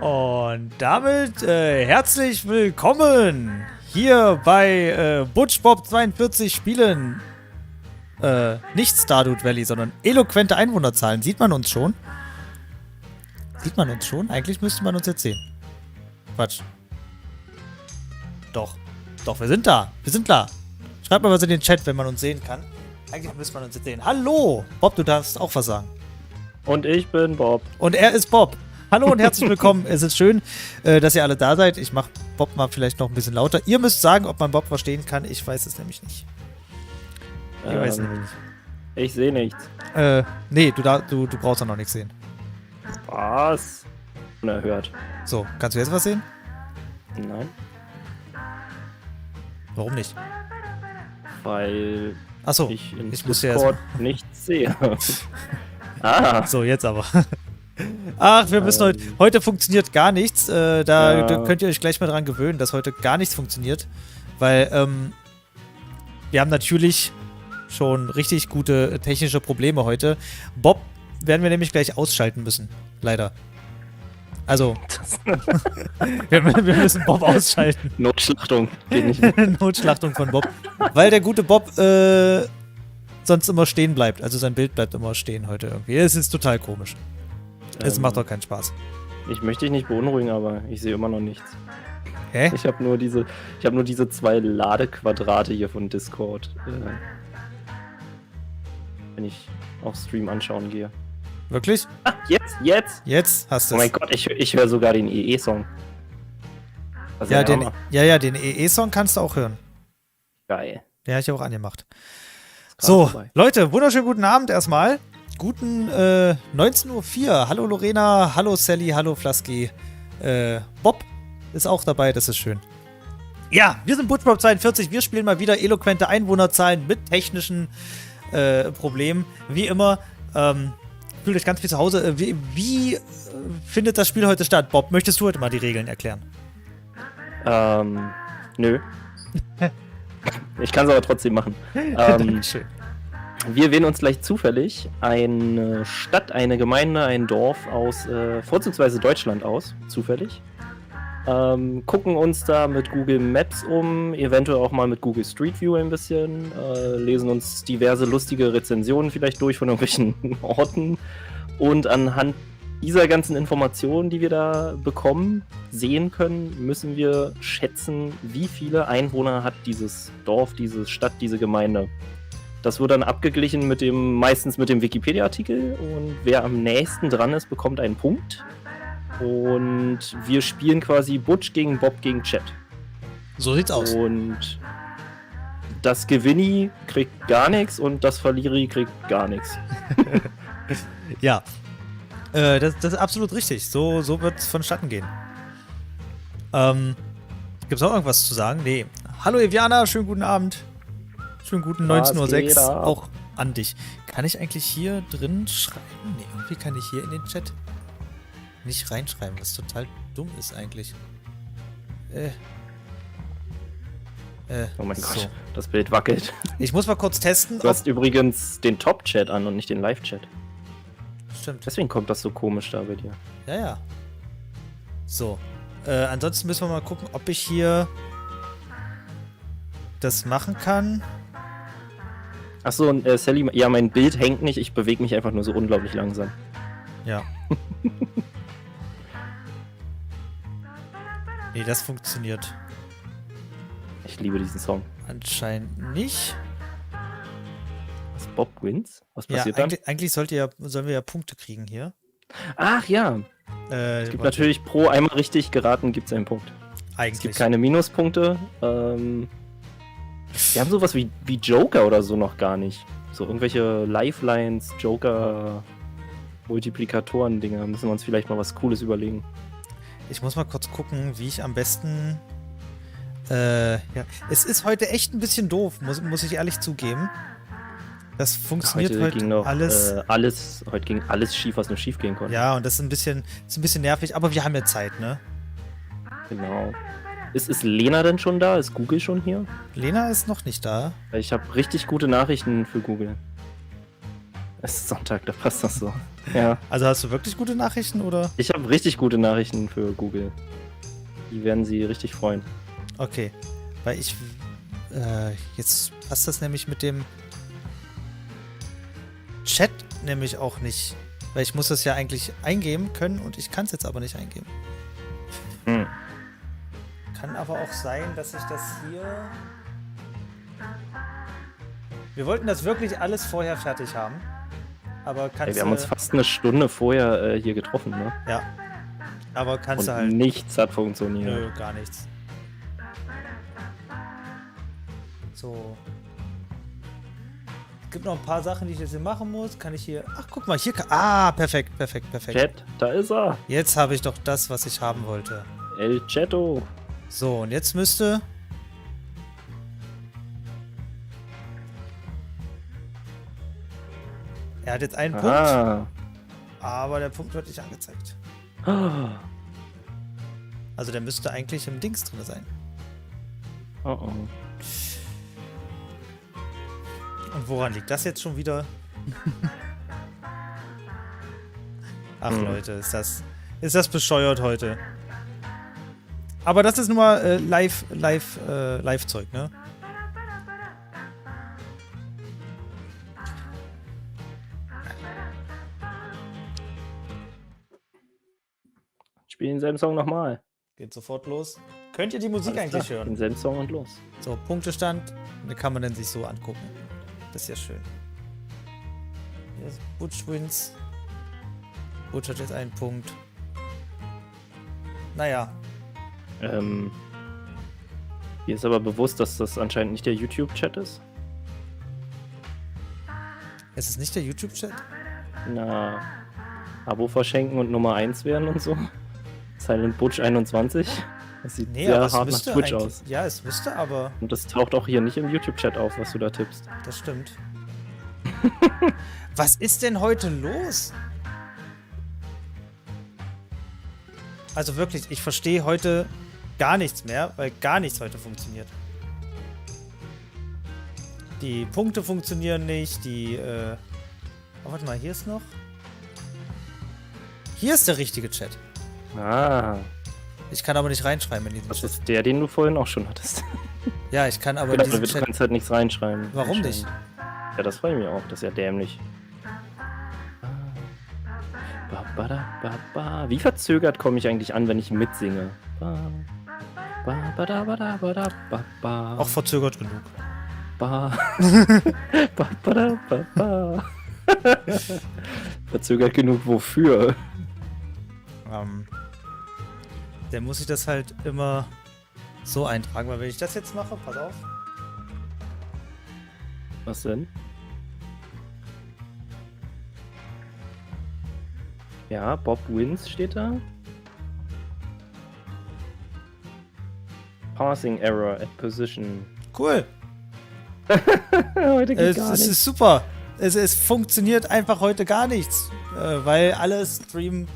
Und damit herzlich willkommen hier bei Butch Bob 42 Spielen. Nicht Stardew Valley, sondern eloquente Einwohnerzahlen. Sieht man uns schon? Sieht man uns schon? Eigentlich müsste man uns jetzt sehen. Quatsch. Doch. Doch, wir sind da. Wir sind da. Schreibt mal was in den Chat, wenn man uns sehen kann. Eigentlich müsste man uns jetzt sehen. Hallo! Bob, du darfst auch was sagen. Und ich bin Bob. Und er ist Bob. Hallo und herzlich willkommen. Es ist schön, dass ihr alle da seid. Ich mache Bob mal vielleicht noch ein bisschen lauter. Ihr müsst sagen, ob man Bob verstehen kann. Ich weiß es nämlich nicht. Ich weiß nämlich nicht. Ich sehe nichts. Nee, du brauchst doch noch nichts sehen. Was? Unerhört. So, kannst du jetzt was sehen? Nein. Warum nicht? Weil Achso, ich in ich muss ja Discord nichts sehe. So, jetzt aber. Ach, wir müssen heute funktioniert gar nichts. Da könnt ihr euch gleich mal dran gewöhnen, dass heute gar nichts funktioniert. Weil, wir haben natürlich schon richtig gute technische Probleme heute. Bob werden wir nämlich gleich ausschalten müssen. Leider. Also, wir müssen Bob ausschalten. Notschlachtung. Geht nicht mehr. Notschlachtung von Bob. Weil der gute Bob sonst immer stehen bleibt. Also sein Bild bleibt immer stehen heute irgendwie. Es ist total komisch. Es macht doch keinen Spaß. Ich möchte dich nicht beunruhigen, aber ich sehe immer noch nichts. Hä? Ich habe nur diese 2 Ladequadrate hier von Discord. Wenn ich auf Stream anschauen gehe. Wirklich? Ah, jetzt! Jetzt hast du Oh es. mein Gott, ich höre sogar den EE-Song. Ja, den EE-Song kannst du auch hören. Geil. Den habe ich auch angemacht. So, Leute, wunderschönen guten Abend erstmal. Guten 19:04 Uhr. Hallo Lorena, hallo Sally, hallo Flasky. Bob ist auch dabei, das ist schön. Ja, wir sind Butch Bob 42. Wir spielen mal wieder eloquente Einwohnerzahlen mit technischen Problemen. Wie immer, fühlt euch ganz viel zu Hause. Wie findet das Spiel heute statt? Bob, möchtest du heute mal die Regeln erklären? Nö. Ich kann es aber trotzdem machen. Dankeschön. Wir wählen uns gleich zufällig eine Stadt, eine Gemeinde, ein Dorf aus vorzugsweise Deutschland aus, zufällig. Gucken uns da mit Google Maps um, eventuell auch mal mit Google Street View ein bisschen, lesen uns diverse lustige Rezensionen vielleicht durch von irgendwelchen Orten und anhand dieser ganzen Informationen, die wir da bekommen, sehen können, müssen wir schätzen, wie viele Einwohner hat dieses Dorf, diese Stadt, diese Gemeinde. Das wird dann abgeglichen meistens mit dem Wikipedia-Artikel und wer am nächsten dran ist, bekommt einen Punkt. Und wir spielen quasi Butch gegen Bob gegen Chat. So sieht's aus. Und das Gewinni kriegt gar nichts und das Verlieri kriegt gar nichts. Ja. Das ist absolut richtig. So wird es vonstatten gehen. Gibt's noch irgendwas zu sagen? Nee. Hallo Eviana, schönen guten Abend. Schönen guten 19:06 Uhr. Auch an dich. Kann ich eigentlich hier drin schreiben? Nee, irgendwie kann ich hier in den Chat nicht reinschreiben, was total dumm ist eigentlich. Oh mein so. Gott, das Bild wackelt. Ich muss mal kurz testen. Du hast übrigens den Top-Chat an und nicht den Live-Chat. Stimmt. Deswegen kommt das so komisch da bei dir. Ja, ja. So. Ansonsten müssen wir mal gucken, ob ich hier das machen kann. Achso, und Sally, ja, mein Bild hängt nicht, ich bewege mich einfach nur so unglaublich langsam. Ja. Nee, das funktioniert Ich liebe diesen Song. anscheinend nicht. Was, Bob wins? Was Ja, passiert dann? eigentlich sollen wir ja Punkte kriegen hier. Ach ja, es gibt warte, natürlich pro einmal richtig geraten, gibt es einen Punkt. Es eigentlich. gibt keine Minuspunkte. Wir haben sowas wie Joker oder so noch gar nicht. So irgendwelche Lifelines, Joker, Multiplikatoren-Dinger. Müssen wir uns vielleicht mal was Cooles überlegen. Ich muss mal kurz gucken, wie ich am besten. Ja, es ist heute echt ein bisschen doof, muss ich ehrlich zugeben. Das funktioniert heute ging noch alles. heute ging alles schief, was nur schief gehen konnte. Ja, und das ist ein bisschen nervig, aber wir haben ja Zeit, ne? Genau. Ist Lena denn schon da? Ist Google schon hier? Lena ist noch nicht da. Ich habe richtig gute Nachrichten für Google. Es ist Sonntag, da passt das so. Ja. Also hast du wirklich gute Nachrichten, oder? Ich habe richtig gute Nachrichten für Google. Die werden sie richtig freuen. Okay. Weil jetzt passt das nämlich mit dem Chat nämlich auch nicht. Weil ich muss das ja eigentlich eingeben können und ich kann es jetzt aber nicht eingeben. Hm. Kann aber auch sein, dass ich das hier... Wir wollten das wirklich alles vorher fertig haben. Aber kannst Ey, wir haben uns fast eine Stunde vorher hier getroffen, ne? Ja. Aber kannst Und du halt... nichts hat funktioniert. Nö, gar nichts. So. Es gibt noch ein paar Sachen, die ich jetzt hier machen muss. Kann ich hier... Ach, guck mal, hier kann... Ah, perfekt. Chat, da ist er. Jetzt habe ich doch das, was ich haben wollte. El Chatto. So, und jetzt müsste... Er hat jetzt einen Punkt, aber der Punkt wird nicht angezeigt. Also der müsste eigentlich im Dings drin sein. Oh. Und woran liegt das jetzt schon wieder? Ach Leute, ist das bescheuert heute. Aber das ist nun mal Live-Zeug, ne? Spiel denselben Song nochmal. Geht sofort los. Könnt ihr die Musik eigentlich hören? Denselben Song und los. So, Punktestand. Den kann man dann sich so angucken. Das ist ja schön. Hier ist Butch wins. Butch hat jetzt einen Punkt. Naja. Hier ist aber bewusst, dass das anscheinend nicht der YouTube-Chat ist. Ist es nicht der YouTube-Chat? Na, Abo verschenken und Nummer 1 werden und so. Silent Butch 21. Das sieht sehr hart nach Twitch aus. Ja, es müsste aber... Und das taucht auch hier nicht im YouTube-Chat auf, was du da tippst. Das stimmt. Was ist denn heute los? Also wirklich, ich verstehe heute gar nichts mehr, weil gar nichts heute funktioniert. Die Punkte funktionieren nicht, Oh, warte mal, hier ist noch... Hier ist der richtige Chat. Ah. Ich kann aber nicht reinschreiben in diesen Das Chat. ist der, den du vorhin auch schon hattest. Ja, ich kann aber Genau, in diesen du Chat... kannst halt nichts reinschreiben. Warum nicht? Ja, das freue ich mich auch. Das ist ja dämlich. Wie verzögert komme ich eigentlich an, wenn ich mitsinge? Auch verzögert genug. Verzögert genug wofür? Dann muss ich das halt immer so eintragen, weil wenn ich das jetzt mache, pass auf. Was denn? Ja, Bob wins steht da. Passing error at position. Cool. Heute geht gar Es nicht. ist super. Es funktioniert einfach heute gar nichts. Weil alle streamen.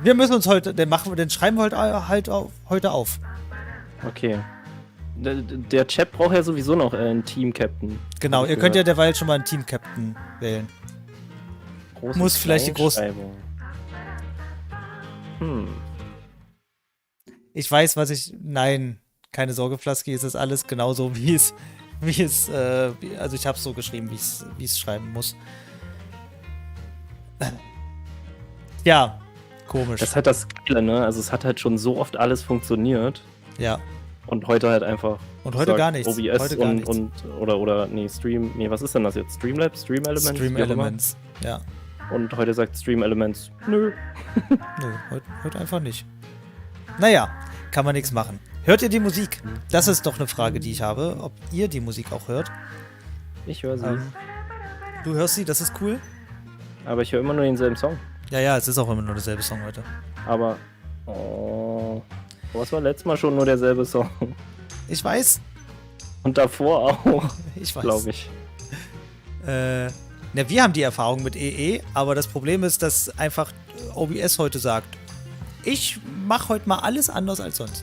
Wir müssen uns heute, den schreiben wir heute auf. Okay. Der Chat braucht ja sowieso noch einen Team-Captain. Genau, ihr könnt ja derweil schon mal einen Team-Captain wählen. Muss vielleicht die große... Ich weiß, was ich... Nein, keine Sorge, Flasky, es ist alles genauso, wie es... Also ich habe es so geschrieben, wie es schreiben muss. Ja, komisch. Das ist halt das Geile, ne? Also es hat halt schon so oft alles funktioniert. Ja. Und heute halt einfach. Und heute gar nichts. OBS heute gar nichts. Was ist denn das jetzt? Streamlabs? Stream Elements? Stream Elements, ja. Und heute sagt Stream Elements, nö. Nö, heute einfach nicht. Naja, kann man nichts machen. Hört ihr die Musik? Das ist doch eine Frage, die ich habe, ob ihr die Musik auch hört. Ich höre sie. Du hörst sie, das ist cool. Aber ich höre immer nur denselben Song. Ja, es ist auch immer nur derselbe Song heute. Aber, was war letztes Mal schon nur derselbe Song? Ich weiß. Und davor auch. Ich weiß. Glaube ich. Wir haben die Erfahrung mit EE, aber das Problem ist, dass einfach OBS heute sagt, ich mache heute mal alles anders als sonst.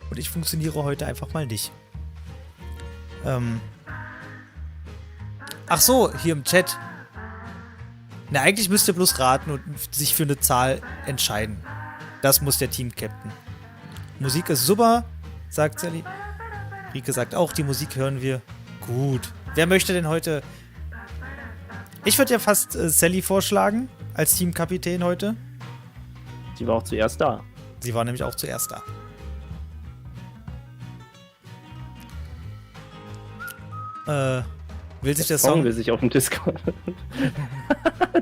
Und ich funktioniere heute einfach mal nicht. Ach so, hier im Chat. Na, eigentlich müsst ihr bloß raten und sich für eine Zahl entscheiden. Das muss der Team-Captain. Musik ist super, sagt Sally. Rike sagt auch, die Musik hören wir. Gut. Wer möchte denn heute... Ich würde ja fast Sally vorschlagen, als Teamkapitän heute. Sie war auch zuerst da. Sie war nämlich auch zuerst da. Will sich der Song... will sich auf dem Discord.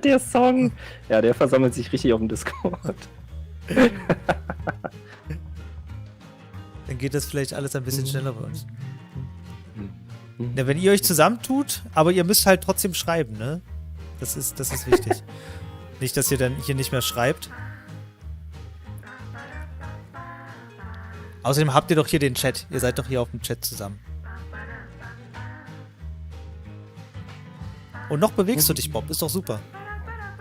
Der Song. Ja, der versammelt sich richtig auf dem Discord. Dann geht das vielleicht alles ein bisschen schneller bei uns. Ja, wenn ihr euch zusammentut, aber ihr müsst halt trotzdem schreiben, ne? Das ist wichtig. Nicht, dass ihr dann hier nicht mehr schreibt. Außerdem habt ihr doch hier den Chat. Ihr seid doch hier auf dem Chat zusammen. Und noch bewegst du dich, Bob. Ist doch super.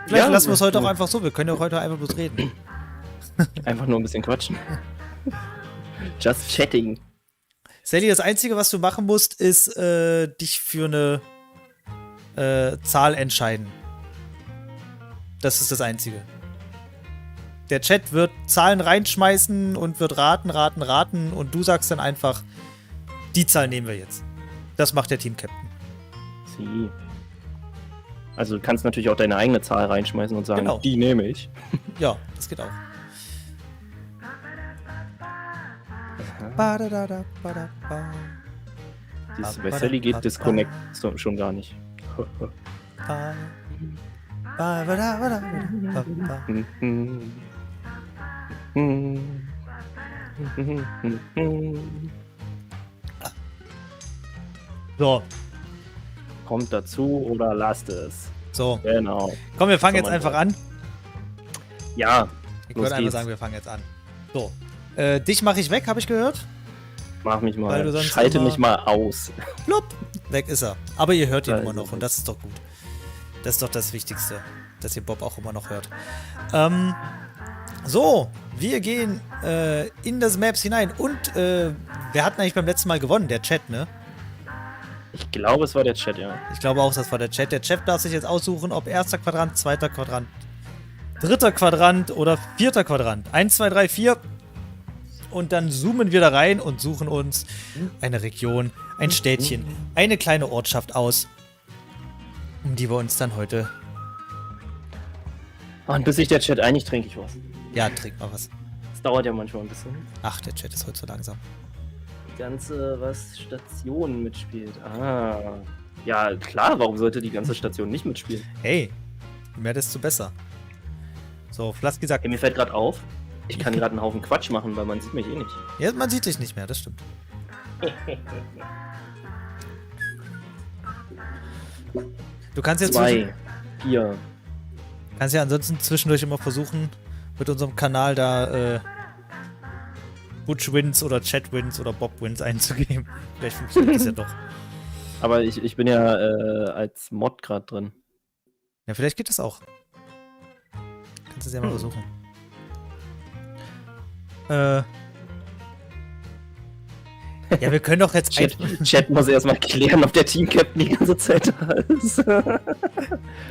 Vielleicht lassen wir es heute auch einfach so. Wir können ja heute einfach bloß reden. Einfach nur ein bisschen quatschen. Just chatting. Sally, das Einzige, was du machen musst, ist dich für eine Zahl entscheiden. Das ist das Einzige. Der Chat wird Zahlen reinschmeißen und wird raten und du sagst dann einfach, die Zahl nehmen wir jetzt. Das macht der Team-Captain. Sie. Also du kannst natürlich auch deine eigene Zahl reinschmeißen und sagen, die nehme ich. Ja, das geht auch. Bei Sally geht Disconnect schon gar nicht. So. Kommt dazu oder lasst es. So. Genau. Komm, wir fangen jetzt einfach an. Ja. Ich würde einfach sagen, wir fangen jetzt an. So. Dich mache ich weg, habe ich gehört. Mach mich mal. Schalte mich mal aus. Plopp. Weg ist er. Aber ihr hört ihn immer noch und das ist doch gut. Das ist doch das Wichtigste, dass ihr Bob auch immer noch hört. So, wir gehen in das Maps hinein. Und wer hat eigentlich beim letzten Mal gewonnen? Der Chat, ne? Ich glaube, es war der Chat, ja. Ich glaube auch, das war der Chat. Der Chat darf sich jetzt aussuchen, ob erster Quadrant, zweiter Quadrant, dritter Quadrant oder vierter Quadrant. 1, 2, 3, 4. Und dann zoomen wir da rein und suchen uns eine Region, ein Städtchen, eine kleine Ortschaft aus, um die wir uns dann heute... Und bis sich der Chat einigt, trinke ich was. Ja, trink mal was. Das dauert ja manchmal ein bisschen. Ach, der Chat ist heute so langsam. Die ganze, was Stationen mitspielt. Ah. Ja, klar, warum sollte die ganze Station nicht mitspielen? Hey, je mehr, desto besser. So, Flasky sagt... Hey, mir fällt gerade auf, ich kann gerade einen Haufen Quatsch machen, weil man sieht mich eh nicht. Ja, man sieht dich nicht mehr, das stimmt. Du kannst jetzt... 2, 4. Kannst ja ansonsten zwischendurch immer versuchen, mit unserem Kanal da Butch Wins oder Chat Wins oder Bob Wins einzugeben. Vielleicht funktioniert das ja doch. Aber ich bin ja als Mod gerade drin. Ja, vielleicht geht das auch. Kannst du es ja mal versuchen. Ja, wir können doch jetzt... Chat muss erstmal klären, ob der Team-Captain die ganze Zeit da ist.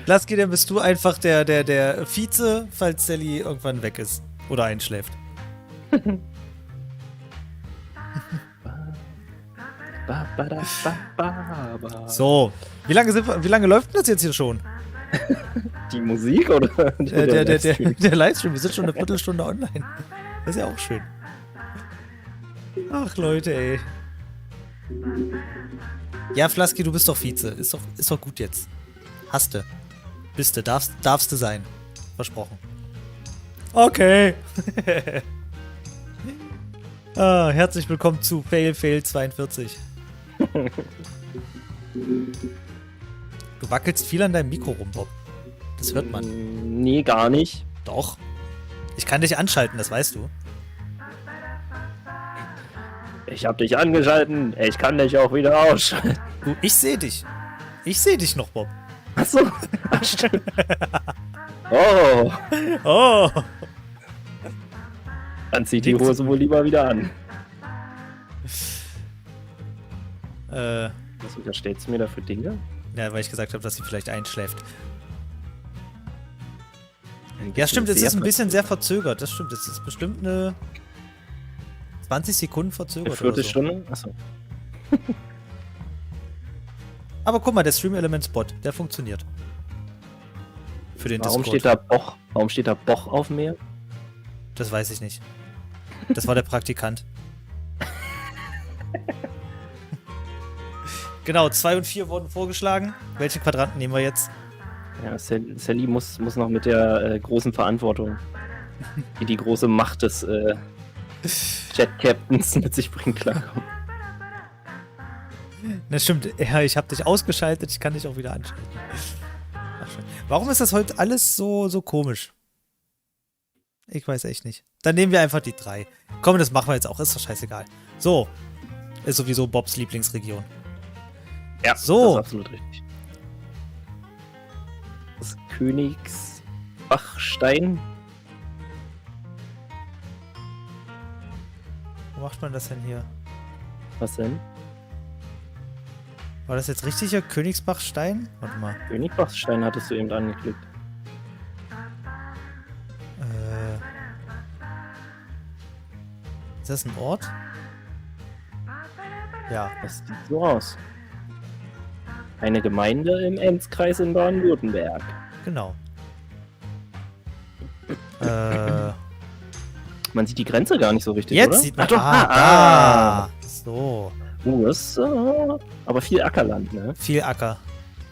Lasky, dann bist du einfach der Vize, falls Sally irgendwann weg ist. Oder einschläft. So, wie lange läuft denn das jetzt hier schon? Die Musik oder der Livestream? Wir sind schon eine Viertelstunde online. Das ist ja auch schön. Ach Leute, ey. Ja, Flasky, du bist doch Vize. Ist doch gut jetzt. Hast du. Bist du. Darfst du sein. Versprochen. Okay. Herzlich willkommen zu Fail 42. Du wackelst viel an deinem Mikro rum, Bob. Das hört man. Nee, gar nicht. Doch. Ich kann dich anschalten, das weißt du. Ich hab dich angeschalten. Ich kann dich auch wieder ausschalten. Du, ich sehe dich. Ich sehe dich noch, Bob. Achso. Oh. Oh. Dann zieht die Hose wohl lieber wieder an. Was unterstellst du mir da für Dinge? Ja, weil ich gesagt habe, dass sie vielleicht einschläft. Ja, stimmt, es ist ein bisschen sehr verzögert. Das stimmt, es ist bestimmt eine 20 Sekunden verzögert. Eine Viertelstunde? Achso. Aber guck mal, der Stream Element Spot, der funktioniert. Für den Warum Discord. steht da Boch? Warum steht da Boch auf mir? Das weiß ich nicht. Das war der Praktikant. Genau, 2 und 4 wurden vorgeschlagen. Welche Quadranten nehmen wir jetzt? Ja, Sally muss noch mit der großen Verantwortung, die die große Macht des Jet-Captains mit sich bringt, klarkommen. Das stimmt, ja, ich habe dich ausgeschaltet, ich kann dich auch wieder anschalten. Ach, schön. Warum ist das heute alles so komisch? Ich weiß echt nicht. Dann nehmen wir einfach die 3. Komm, das machen wir jetzt auch, ist doch scheißegal. So, ist sowieso Bobs Lieblingsregion. Ja, so. Das ist absolut richtig. Das Königsbachstein. Wo macht man das denn hier? Was denn? War das jetzt richtig hier? Königsbachstein? Warte mal. Königsbachstein hattest du eben angeklickt. Ist das ein Ort? Ja. Das sieht so aus. Eine Gemeinde im Enzkreis in Baden-Württemberg. Genau. Man sieht die Grenze gar nicht so richtig, Jetzt oder? sieht man. Ach, doch, Ah, so. Das ist aber viel Ackerland, ne? Viel Acker.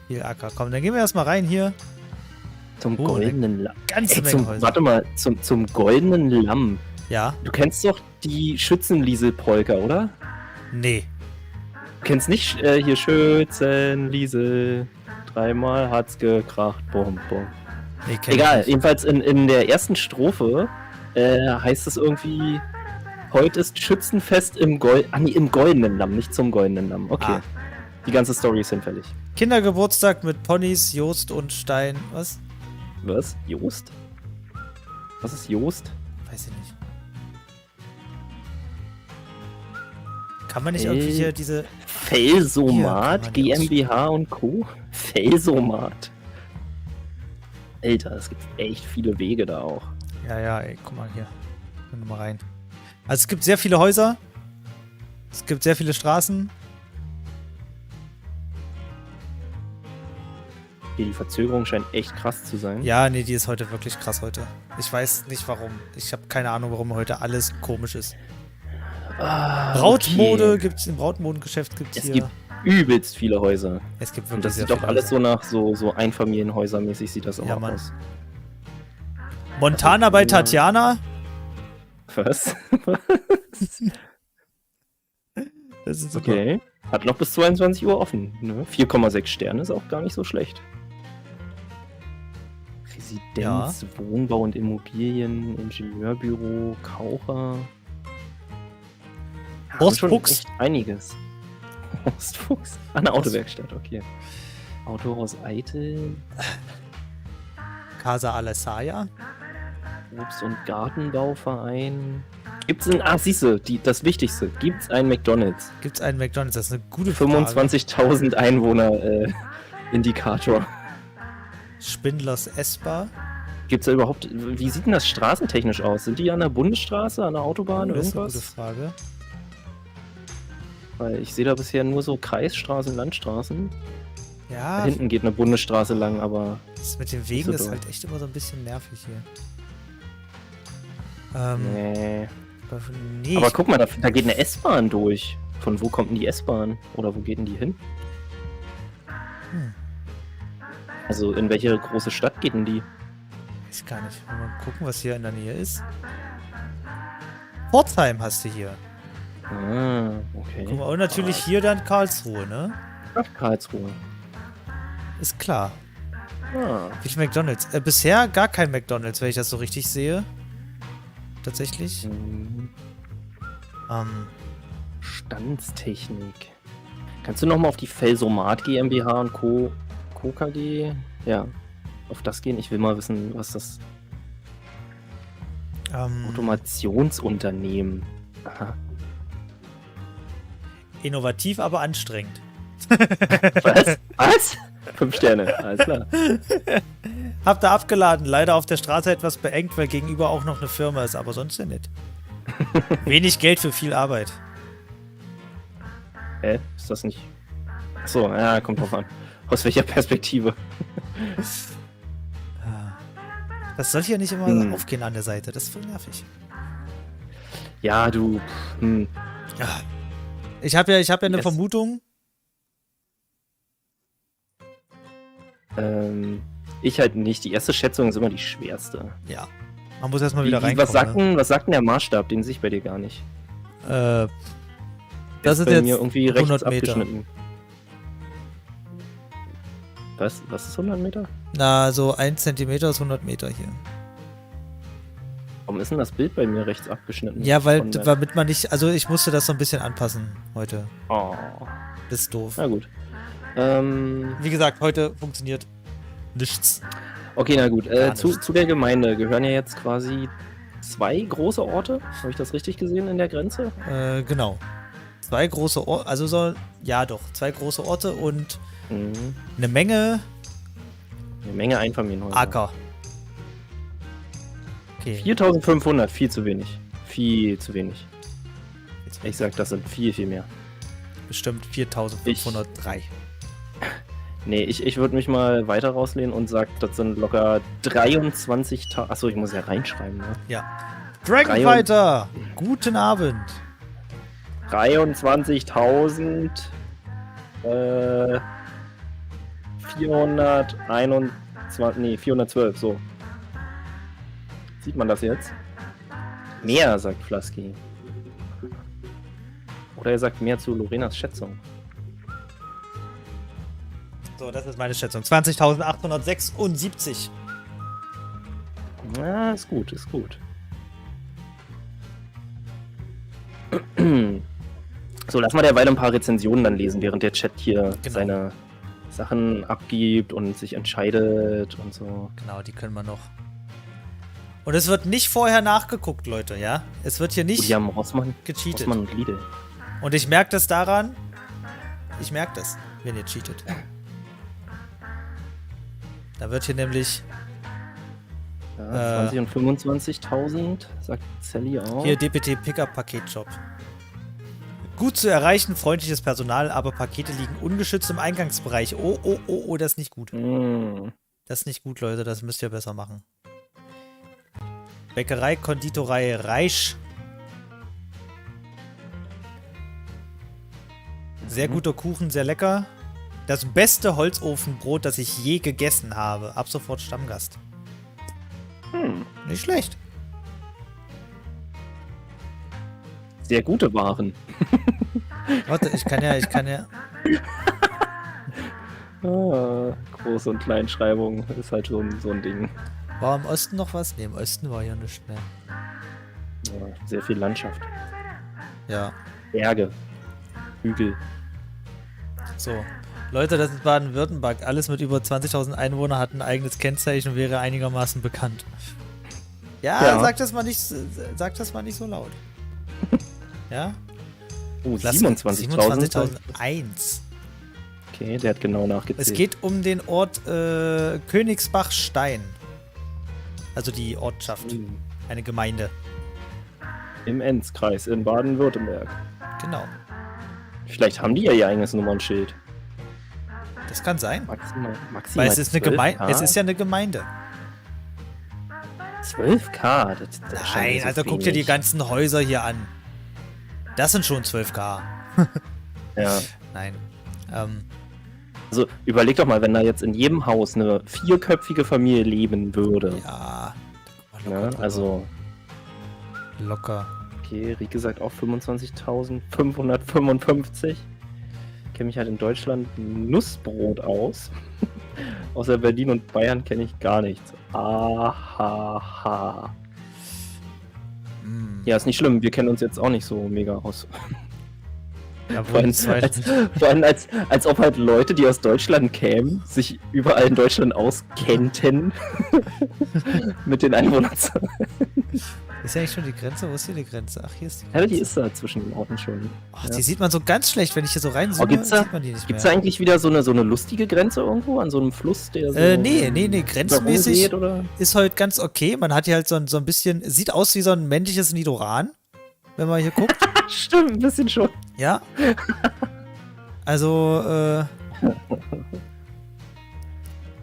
Viel Acker. Komm, dann gehen wir erstmal rein hier. Zum goldenen Lamm. Ganze Menge Häuser. Warte mal, zum goldenen Lamm. Ja? Du kennst doch die Schützenliesel-Polka, oder? Nee. Du kennst nicht hier Schützenliesel. 3-mal hat's gekracht. Bum, bum. Nee, kenn ich Egal, nicht. jedenfalls in der ersten Strophe heißt es irgendwie, heute ist Schützenfest im goldenen Lamm, nicht zum goldenen Lamm. Okay. Ah. Die ganze Story ist hinfällig. Kindergeburtstag mit Ponys, Jost und Stein. Was? Was? Jost? Was ist Jost? Weiß ich nicht. Kann man nicht irgendwie hier diese... Felsomat, Hier kann man die GmbH und Co. Felsomat. Alter, es gibt echt viele Wege da auch. Ja, ey, guck mal hier. Gehen wir mal rein. Also es gibt sehr viele Häuser. Es gibt sehr viele Straßen. Hier, die Verzögerung scheint echt krass zu sein. Ja, nee, die ist heute wirklich krass heute. Ich weiß nicht warum. Ich habe keine Ahnung, warum heute alles komisch ist. Brautmode gibt's, im Brautmodengeschäft gibt's Es hier. gibt übelst viele Häuser. Es gibt Und wirklich das sehr sieht doch viele alles Häuser. so nach so Einfamilienhäuser-mäßig sieht das auch Ja, Mann. aus. Montana bei Ja. Tatjana. Was? Das ist super. Okay. Hat noch bis 22 Uhr offen. Ne? 4,6 Sterne ist auch gar nicht so schlecht. Residenz, Wohnbau und Immobilien, Ingenieurbüro, Kaucher. Ja, Horst schon Fuchs. echt einiges. Horst Fuchs. Eine Autowerkstatt, okay. Autohaus Eitel, Casa Alessaya. Obst- und Gartenbauverein. Gibt's siehste, das Wichtigste. Gibt's einen McDonalds? Gibt's einen McDonalds? Das ist eine gute Frage. 25.000 Einwohner Indikator. Spindlers S-Bar. Gibt's da überhaupt, wie sieht denn das straßentechnisch aus? Sind die an der Bundesstraße, an der Autobahn, Das ist eine gute irgendwas? Frage. Weil ich sehe da bisher nur so Kreisstraßen, Landstraßen. Da Ja, hinten geht eine Bundesstraße lang, aber das mit den Wegen ist Düsseldorf. halt echt immer so ein bisschen nervig hier. nee. Nee, Aber guck mal, da geht eine S-Bahn durch. Von wo kommt denn die S-Bahn? Oder wo geht denn die hin? Hm. Also in welche große Stadt geht denn die? weiß gar nicht. Mal gucken, was hier in der Nähe ist. Pforzheim hast du hier. Ah, okay. Guck mal, und natürlich hier dann Karlsruhe, ne? Ach, Karlsruhe. Ist klar. Ah, Wie viel McDonalds? Bisher gar kein McDonalds, wenn ich das so richtig sehe. Tatsächlich. hm, Ähm, Standstechnik. Kannst du nochmal auf die Felsomat GmbH und Co. KG? Ja, auf das gehen. Ich will mal wissen, was das Automationsunternehmen. Aha. innovativ, aber anstrengend. Was? Was? 5 Sterne, alles klar. Habt ihr abgeladen. Leider auf der Straße etwas beengt, weil gegenüber auch noch eine Firma ist, aber sonst ja nicht. Wenig Geld für viel Arbeit. Ist das nicht... Achso, ja, kommt drauf an. Aus welcher Perspektive? Das soll hier nicht immer aufgehen an der Seite. Das ist voll nervig. Ja, du... Ja. Ich hab ja eine Vermutung. Ich halt nicht. Die erste Schätzung ist immer die schwerste. Ja. Man muss erstmal wieder reinkommen. Was sagt denn der Maßstab? Den sehe ich bei dir gar nicht. Das ist bei jetzt mir irgendwie rechts 100 Meter. abgeschnitten. Was ist 100 Meter? Na, so 1 Zentimeter ist 100 Meter hier. Warum ist denn das Bild bei mir rechts abgeschnitten? Ja, damit man nicht... Also ich musste das so ein bisschen anpassen heute. Oh. Das ist doof. Na gut. Wie gesagt, heute funktioniert nichts. Okay, na gut. Zu der Gemeinde gehören ja jetzt quasi 2 große Orte. Habe ich das richtig gesehen in der Grenze? Genau. 2 große Orte, also 2 große Orte und eine Menge Einfamilienhäuser. Acker. Okay. 4500, viel zu wenig. Viel zu wenig. Ich sag, das sind viel, viel mehr. Bestimmt 4503. Nee, ich würde mich mal weiter rauslehnen und sag, das sind locker 23.000. Achso, ich muss ja reinschreiben, ne? Ja. Dragonfighter! Guten Abend! 23.000 412, so. Sieht man das jetzt? Mehr, sagt Flasky. Oder er sagt mehr zu Lorenas Schätzung. So, das ist meine Schätzung. 20.876. Ja, ist gut, ist gut. So, lass mal derweil ein paar Rezensionen dann lesen, während der Chat hier seine Sachen abgibt und sich entscheidet und so. Genau, die können wir noch. Und es wird nicht vorher nachgeguckt, Leute, ja? Es wird hier nicht gecheatet. Rossmann und Lidl. Und ich merke das daran, wenn ihr cheatet. Da wird hier nämlich 20 und 25.000, sagt Sally auch. Hier DPT Pickup Paketshop. Gut zu erreichen, freundliches Personal, aber Pakete liegen ungeschützt im Eingangsbereich. Oh, das ist nicht gut. Das ist nicht gut, Leute, das müsst ihr besser machen. Bäckerei, Konditorei, Reisch. Sehr guter Kuchen, sehr lecker. Das beste Holzofenbrot, das ich je gegessen habe. Ab sofort Stammgast. Nicht schlecht. Sehr gute Waren. Warte, ich kann ja. Groß- und Kleinschreibung ist halt so ein Ding. War im Osten noch was? Ne, im Osten war ja nichts mehr. Ja, sehr viel Landschaft. Ja. Berge. Hügel. So. Leute, das ist Baden-Württemberg. Alles mit über 20.000 Einwohnern hat ein eigenes Kennzeichen und wäre einigermaßen bekannt. Ja, sag das mal nicht so laut. Ja? 27.001. Okay, der hat genau nachgezählt. Es geht um den Ort Königsbach-Stein. Also die Ortschaft. Eine Gemeinde. Im Enzkreis in Baden-Württemberg. Genau. Vielleicht haben die ja ihr eigenes Nummernschild. Das kann sein. Maximal weil es ist eine Gemeinde. Es ist ja eine Gemeinde. 12K? Nein, Alter, guck dir die ganzen Häuser hier an. Das sind schon 12K. Ja. Nein. Also überleg doch mal, wenn da jetzt in jedem Haus eine 4-köpfige Familie leben würde. Ja. Also. Locker. Okay, Rieke sagt auch 25.555. Kenne mich halt in Deutschland Nussbrot aus. Außer Berlin und Bayern kenne ich gar nichts. Ahaha. Ja, ist nicht schlimm. Wir kennen uns jetzt auch nicht so mega aus. Ja, vor allem als ob halt Leute, die aus Deutschland kämen, sich überall in Deutschland auskennten mit den Einwohnern. Ist ja eigentlich schon die Grenze? Wo ist hier die Grenze? Ach, hier ist die Ja, Grenze. die ist da zwischen den Orten schon. Ach, die sieht man so ganz schlecht, wenn ich hier so reinzoome, Gibt's da sieht man die nicht Gibt's mehr. da eigentlich wieder so eine lustige Grenze irgendwo an so einem Fluss, der so Nee, grenzmäßig geht, oder? ist heute ganz okay. Man hat hier halt so ein bisschen, sieht aus wie so ein männliches Nidoran, wenn man hier guckt. Stimmt, ein bisschen schon. Ja. Also,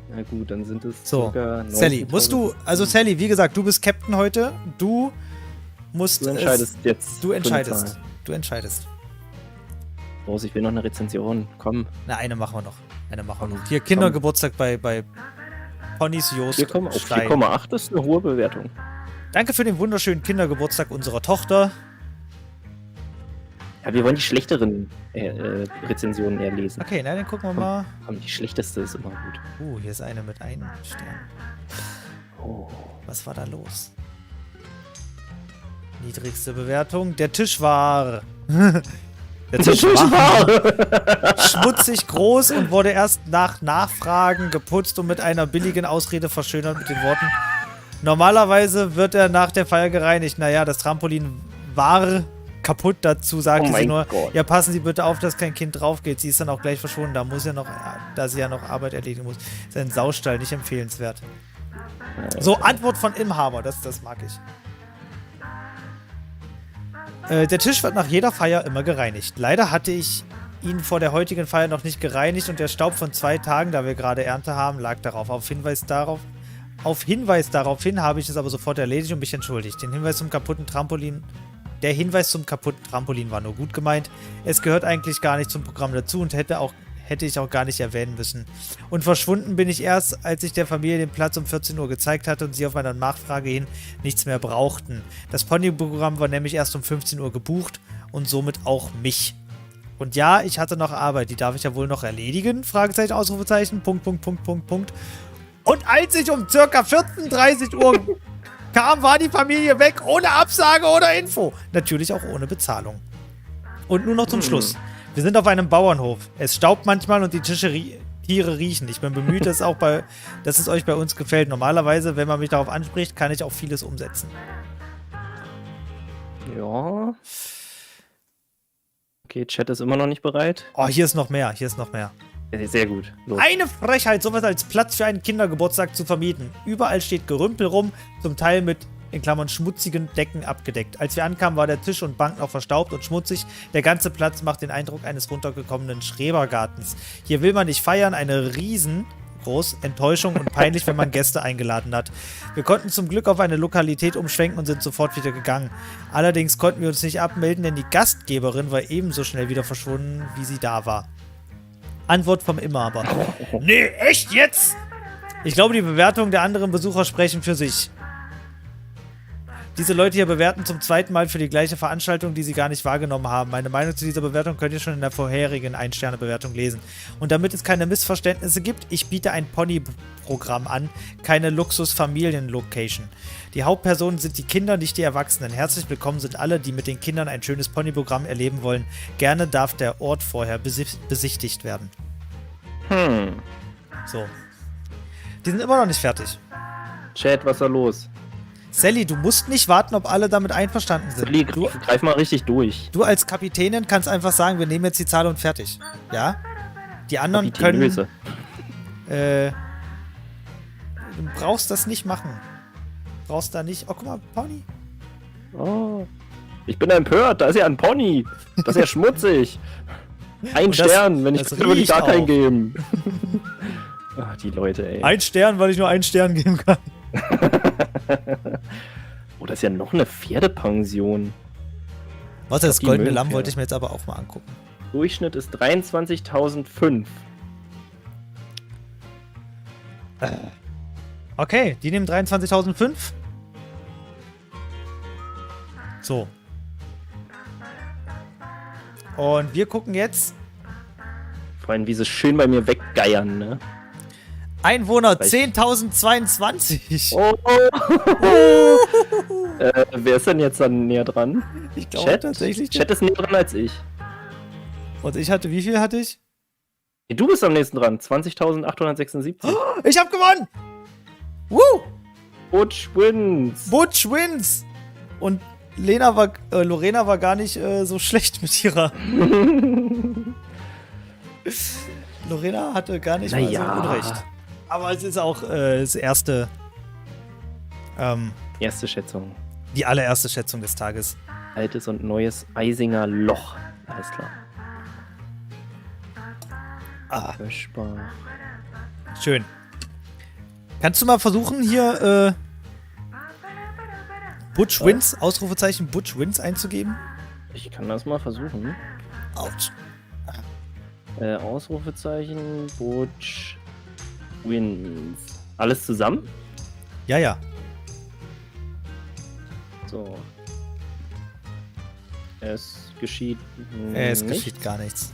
Na gut, dann sind es so, circa Sally, 90.000. musst du, also Sally, wie gesagt, du bist Captain heute, du musst Du entscheidest jetzt. du für eine entscheidest, Zahl. du entscheidest. Los, ich will noch eine Rezension. Komm. Na, eine machen wir noch. Hier, Kindergeburtstag bei Ponys Jost 4,8 ist eine hohe Bewertung. Danke für den wunderschönen Kindergeburtstag unserer Tochter. Ja, wir wollen die schlechteren Rezensionen eher lesen. Okay, na, dann gucken wir mal. Komm, die schlechteste ist immer gut. Hier ist eine mit einem Stern. Oh. Was war da los? Niedrigste Bewertung. Der Tisch war... Der Tisch war schmutzig groß und wurde erst nach Nachfragen geputzt und mit einer billigen Ausrede verschönert mit den Worten: Normalerweise wird er nach der Feier gereinigt. Naja, das Trampolin war kaputt. Dazu sagte sie nur: Gott. Ja, passen Sie bitte auf, dass kein Kind drauf geht. Sie ist dann auch gleich verschwunden. Da sie ja noch Arbeit erledigen muss. Ist ein Saustall, nicht empfehlenswert. So, Antwort von Inhaber, das mag ich. Der Tisch wird nach jeder Feier immer gereinigt. Leider hatte ich ihn vor der heutigen Feier noch nicht gereinigt und der Staub von 2 Tagen, da wir gerade Ernte haben, lag darauf. Auf Hinweis daraufhin habe ich es aber sofort erledigt und mich entschuldigt. Der Hinweis zum kaputten Trampolin war nur gut gemeint. Es gehört eigentlich gar nicht zum Programm dazu und hätte ich auch gar nicht erwähnen müssen. Und verschwunden bin ich erst, als ich der Familie den Platz um 14 Uhr gezeigt hatte und sie auf meiner Nachfrage hin nichts mehr brauchten. Das Ponyprogramm war nämlich erst um 15 Uhr gebucht und somit auch mich. Und ja, ich hatte noch Arbeit, die darf ich ja wohl noch erledigen? Fragezeichen, Ausrufezeichen, Punkt. Und als ich um circa 14:30 Uhr kam, war die Familie weg, ohne Absage oder Info. Natürlich auch ohne Bezahlung. Und nur noch zum Schluss. Wir sind auf einem Bauernhof. Es staubt manchmal und die Tiere riechen. Ich bin bemüht, dass es euch bei uns gefällt. Normalerweise, wenn man mich darauf anspricht, kann ich auch vieles umsetzen. Ja. Okay, Chat ist immer noch nicht bereit. Oh, hier ist noch mehr. Sehr gut. Los. Eine Frechheit, sowas als Platz für einen Kindergeburtstag zu vermieten. Überall steht Gerümpel rum, zum Teil mit, in Klammern, schmutzigen Decken abgedeckt. Als wir ankamen, war der Tisch und Bank noch verstaubt und schmutzig. Der ganze Platz macht den Eindruck eines runtergekommenen Schrebergartens. Hier will man nicht feiern, eine riesengroße Enttäuschung und peinlich, wenn man Gäste eingeladen hat. Wir konnten zum Glück auf eine Lokalität umschwenken und sind sofort wieder gegangen. Allerdings konnten wir uns nicht abmelden, denn die Gastgeberin war ebenso schnell wieder verschwunden, wie sie da war. Antwort vom Inhaber. Nee, echt jetzt? Ich glaube, die Bewertungen der anderen Besucher sprechen für sich. Diese Leute hier bewerten zum 2. Mal für die gleiche Veranstaltung, die sie gar nicht wahrgenommen haben. Meine Meinung zu dieser Bewertung könnt ihr schon in der vorherigen 1-Sterne-Bewertung lesen. Und damit es keine Missverständnisse gibt, ich biete ein Pony-Programm an, keine Luxus-Familien-Location. Die Hauptpersonen sind die Kinder, nicht die Erwachsenen. Herzlich willkommen sind alle, die mit den Kindern ein schönes Pony-Programm erleben wollen. Gerne darf der Ort vorher besichtigt werden. So. Die sind immer noch nicht fertig. Chat, was ist da los? Sally, du musst nicht warten, ob alle damit einverstanden sind. Sally, greif mal richtig durch. Du als Kapitänin kannst einfach sagen, wir nehmen jetzt die Zahl und fertig. Ja? Die anderen können... Du brauchst das nicht machen. Brauchst da nicht... Oh, guck mal, Pony. Oh. Ich bin empört, da ist ja ein Pony. Das ist ja schmutzig. Ein Stern, wenn ich würde ich gar keinen geben. Ach, die Leute, ey. 1 Stern, weil ich nur 1 Stern geben kann. Oh, das ist ja noch eine Pferdepension. Was, das goldene Lamm wollte ich mir jetzt aber auch mal angucken. Durchschnitt ist 23.005. Okay, die nehmen 23.005. So. Und wir gucken jetzt. Vor allem, wie sie schön bei mir weggeiern, ne? Einwohner 10.022. Oh. Wer ist denn jetzt dann näher dran? Ich glaube tatsächlich. Chat ist näher dran als ich. Und ich hatte, wie viel hatte ich? Du bist am nächsten dran. 20.876. Oh, ich hab gewonnen! Woo! Butch wins. Butch wins! Und Lorena war gar nicht so schlecht mit ihrer. Lorena hatte gar nicht mal so Unrecht. Aber es ist auch das erste. Erste Schätzung. Die allererste Schätzung des Tages. Altes und neues Eisinger Loch. Alles klar. Böschbach. Schön. Kannst du mal versuchen, hier Butch Wins, Ausrufezeichen Butch Wins einzugeben? Ich kann das mal versuchen. Autsch. Ausrufezeichen Butch Wins. Alles zusammen? Ja. So. Es geschieht geschieht gar nichts.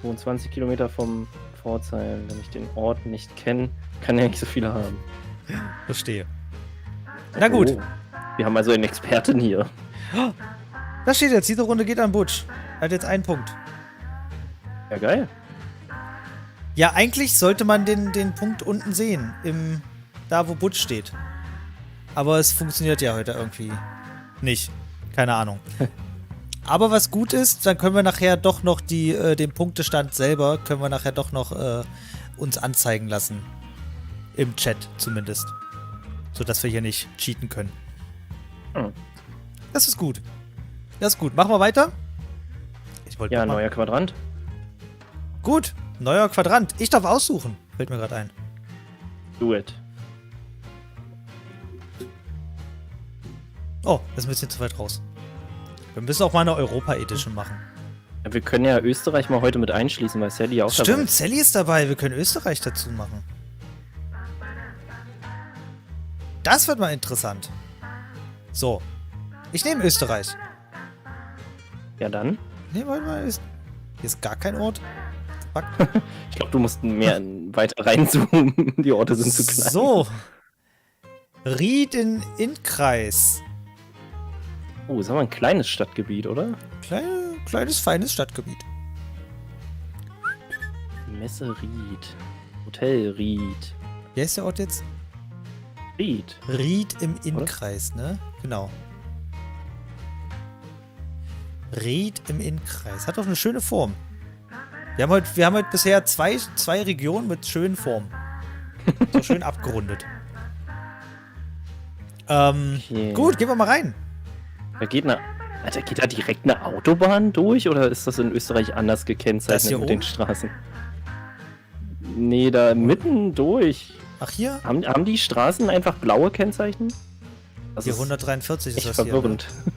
22 Kilometer vom Pforzheim. Wenn ich den Ort nicht kenne, kann er nicht so viele haben. Verstehe. Na gut. Oh, wir haben also einen Experten hier. Da steht jetzt, diese Runde geht an Butch. Er hat jetzt einen Punkt. Ja, geil. Ja, eigentlich sollte man den Punkt unten sehen. Da, wo Butch steht. Aber es funktioniert ja heute irgendwie nicht. Keine Ahnung. Aber was gut ist, dann können wir nachher doch noch den Punktestand selber, können wir nachher doch noch uns anzeigen lassen. Im Chat zumindest. Sodass wir hier nicht cheaten können. Das ist gut. Das ist gut. Machen wir weiter? Ja, neuer Quadrant. Gut, neuer Quadrant. Ich darf aussuchen. Fällt mir gerade ein. Do it. Oh, das ist ein bisschen zu weit raus. Wir müssen auch mal eine Europa-Edition machen. Ja, wir können ja Österreich mal heute mit einschließen, weil Sally auch dabei ist. Stimmt, Sally ist dabei. Wir können Österreich dazu machen. Das wird mal interessant. So. Ich nehme Österreich. Ja, dann. Nee, warte mal. Hier ist gar kein Ort. Fuck. Ich glaube, du musst mehr weiter reinzoomen. Die Orte sind zu klein. So. Ried in Innkreis. Oh, ist aber ein kleines Stadtgebiet, oder? Kleines, feines Stadtgebiet. Messe Ried. Hotel Ried. Wie heißt der Ort jetzt? Ried. Ried im Innkreis, ne? Genau. Ried im Innkreis. Hat doch eine schöne Form. Wir haben heute bisher zwei Regionen mit schönen Formen. So schön abgerundet. Okay. Gut, gehen wir mal rein. Geht da direkt eine Autobahn durch oder ist das in Österreich anders gekennzeichnet mit den Straßen? Nee, da mitten durch. Ach, hier? Haben die Straßen einfach blaue Kennzeichen? Das hier ist 143 ist echt das verwirrend. hier. Ne?